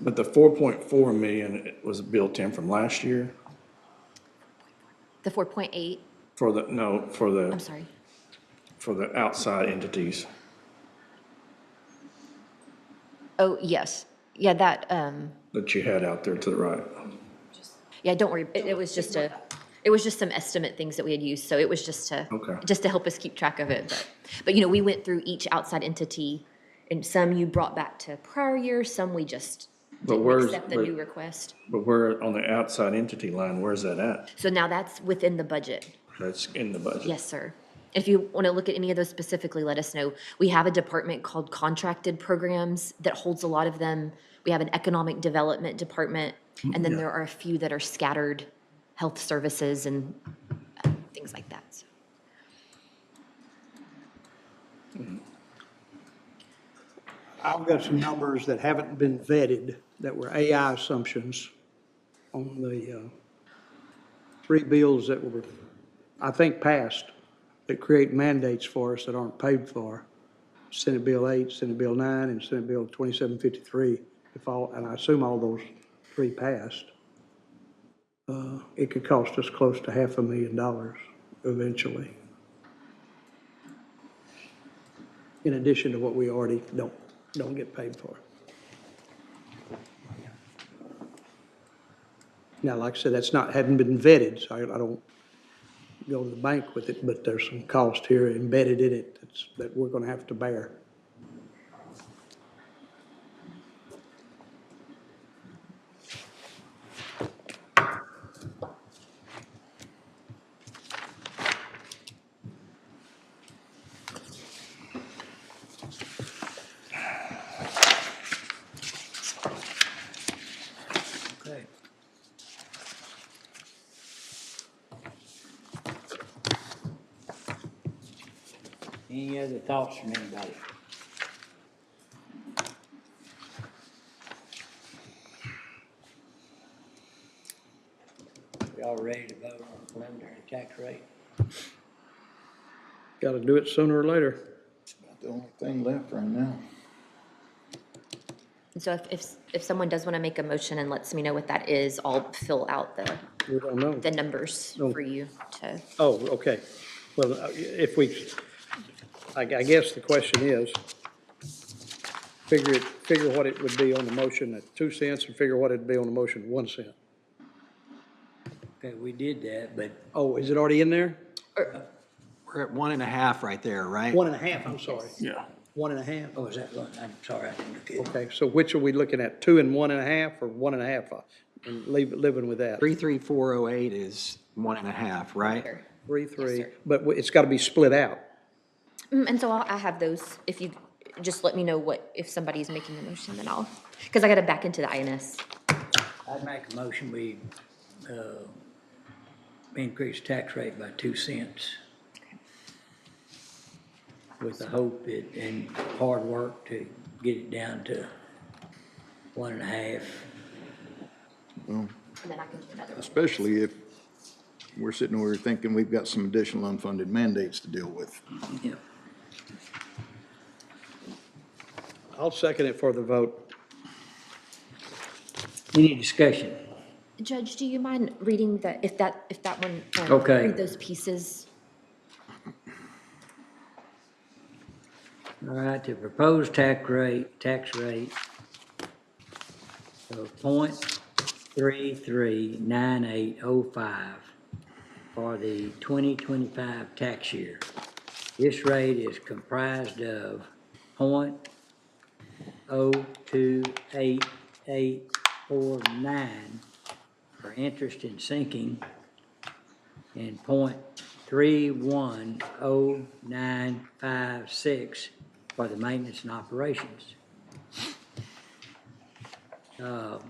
but the 4.4 million was built in from last year The 4.8, for the, no, I'm sorry. for the outside entities. Oh, yes. Yeah, that, That you had out there to the right. yeah, don't worry. It was just some estimate things that we had used. So it was just to help us keep track of it. But we went through each outside entity and some you brought back to prior years, some we just didn't accept the new request. But where, on the outside entity line, where's that at? So now that's within the budget. That's in the budget. Yes, sir. If you want to look at any of those specifically, let us know. We have a department called Contracted Programs that holds a lot of them. We have an Economic Development Department, and then there are a few that are scattered, health services and things like that. So. I've got some numbers that haven't been vetted that were AI assumptions on the 3 bills that were, I think, passed that create mandates for us that aren't paid for. Senate Bill 8, Senate Bill 9, and Senate Bill 2753. And I assume all those 3 passed. It could cost us close to $500,000 eventually. In addition to what we already don't get paid for. Now, like I said, hadn't been vetted, so I don't go to the bank with it, but there's some cost here embedded in it that we're gonna have to bear. Okay. Any other thoughts from anybody? We all ready to vote on the preliminary tax rate? Got to do it sooner or later. It's about the only thing left right now. And so if someone does want to make a motion and lets me know what that is, I'll fill out We don't know. the numbers No. for you to. Oh, okay. Well, I guess the question is, figure what it would be on the motion at 2 cents and figure what it'd be on the motion at 1 cent. Okay, we did that, but. Oh, is it already in there? We're at 1.5 right there, right? 1.5, I'm sorry. Yeah. 1.5? Oh, is that one? I'm sorry, I didn't look at it. Okay, so which are we looking at, 2 and 1.5 or 1.5? And living with that? 33408 is 1.5, right? 3, but it's got to be split out. And so I have those, if you just let me know if somebody's making a motion, then because I got to back into the INS. I'd make a motion, we increase tax rate by 2 cents. With the hope and hard work to get it down to 1.5. Well, And then I can do another one. especially if we're sitting over here thinking we've got some additional unfunded mandates to deal with. Yeah. I'll second it for the vote. Any discussion? Judge, do you mind reading if that one, Okay. read those pieces? All right, the proposed tax rate of 0.339805 for the 2025 tax year. This rate is comprised of 0.028849 for interest and sinking and 0.310956 for the maintenance and operations. So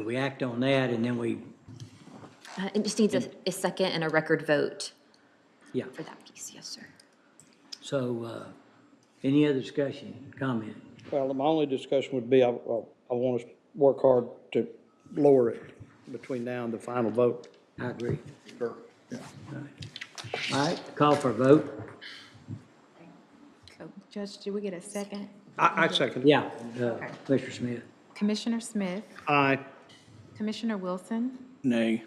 we act on that and then we, It just needs a second and a record vote. Yeah. For that piece, yes, sir. so, any other discussion, comment? Well, my only discussion would be, I want us to work hard to lower it between now and the final vote. I agree. Sure. Yeah. All right, call for a vote. So, Judge, did we get a second? I second it. Yeah, Mr. Smith. Commissioner Smith, Aye. Commissioner Wilson, Nay.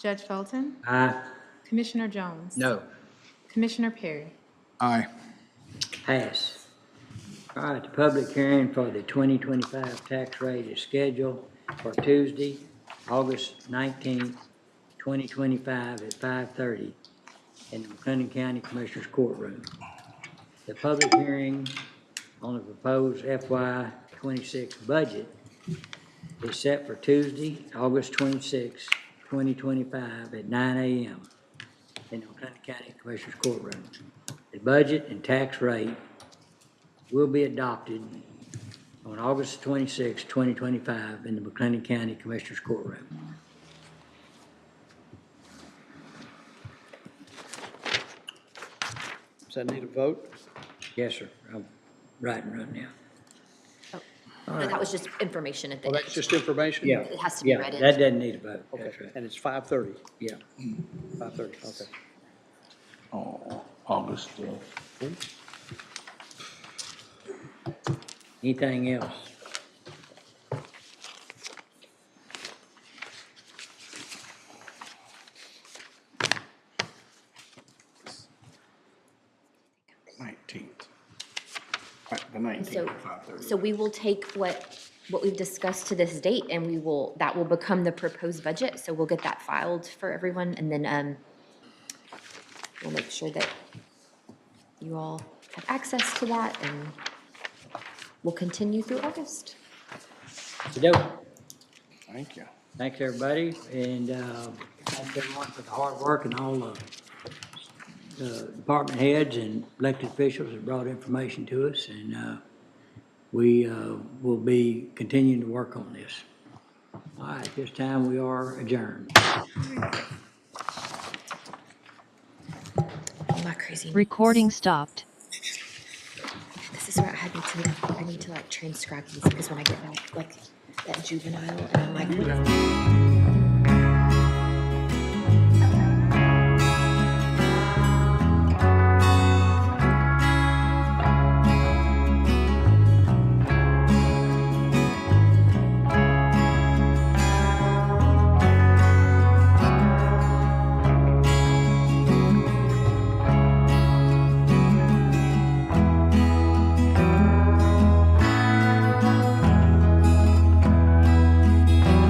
Judge Fulton, Aye. Commissioner Jones. No. Commissioner Perry. Aye. Pass. All right, the public hearing for the 2025 tax rate is scheduled for Tuesday, August 19th, 2025 at 5:30 in the McLennan County Commissioners Courtroom. The public hearing on the proposed FY26 budget is set for Tuesday, August 26, 2025 at 9 a.m. in the McLennan County Commissioners Courtroom. The budget and tax rate will be adopted on August 26, 2025 in the McLennan County Commissioners Courtroom. Does that need a vote? Yes, sir. I'm writing right now. No, that was just information at the Well, end. that's just information? Yeah. It has to be Yeah, read in. that doesn't need a vote. Okay, That's right. and it's 5:30, Yeah. 5:30, okay. Oh, August, Anything else? the 19th, So, 5:30. so we will take what we've discussed to this date, and that will become the proposed budget, so we'll get that filed for everyone, and then, we'll make sure that you all have access to that, and we'll continue through August. Thank you. Thanks, everybody, and thanks everyone for the hard work and all the department heads and elected officials that brought information to us, and we will be continuing to work on this. All right, at this time, we are adjourned. I'm not crazy. Recording stopped. This is where I need to like transcribe these, because when I get like that juvenile, and I'm like, what is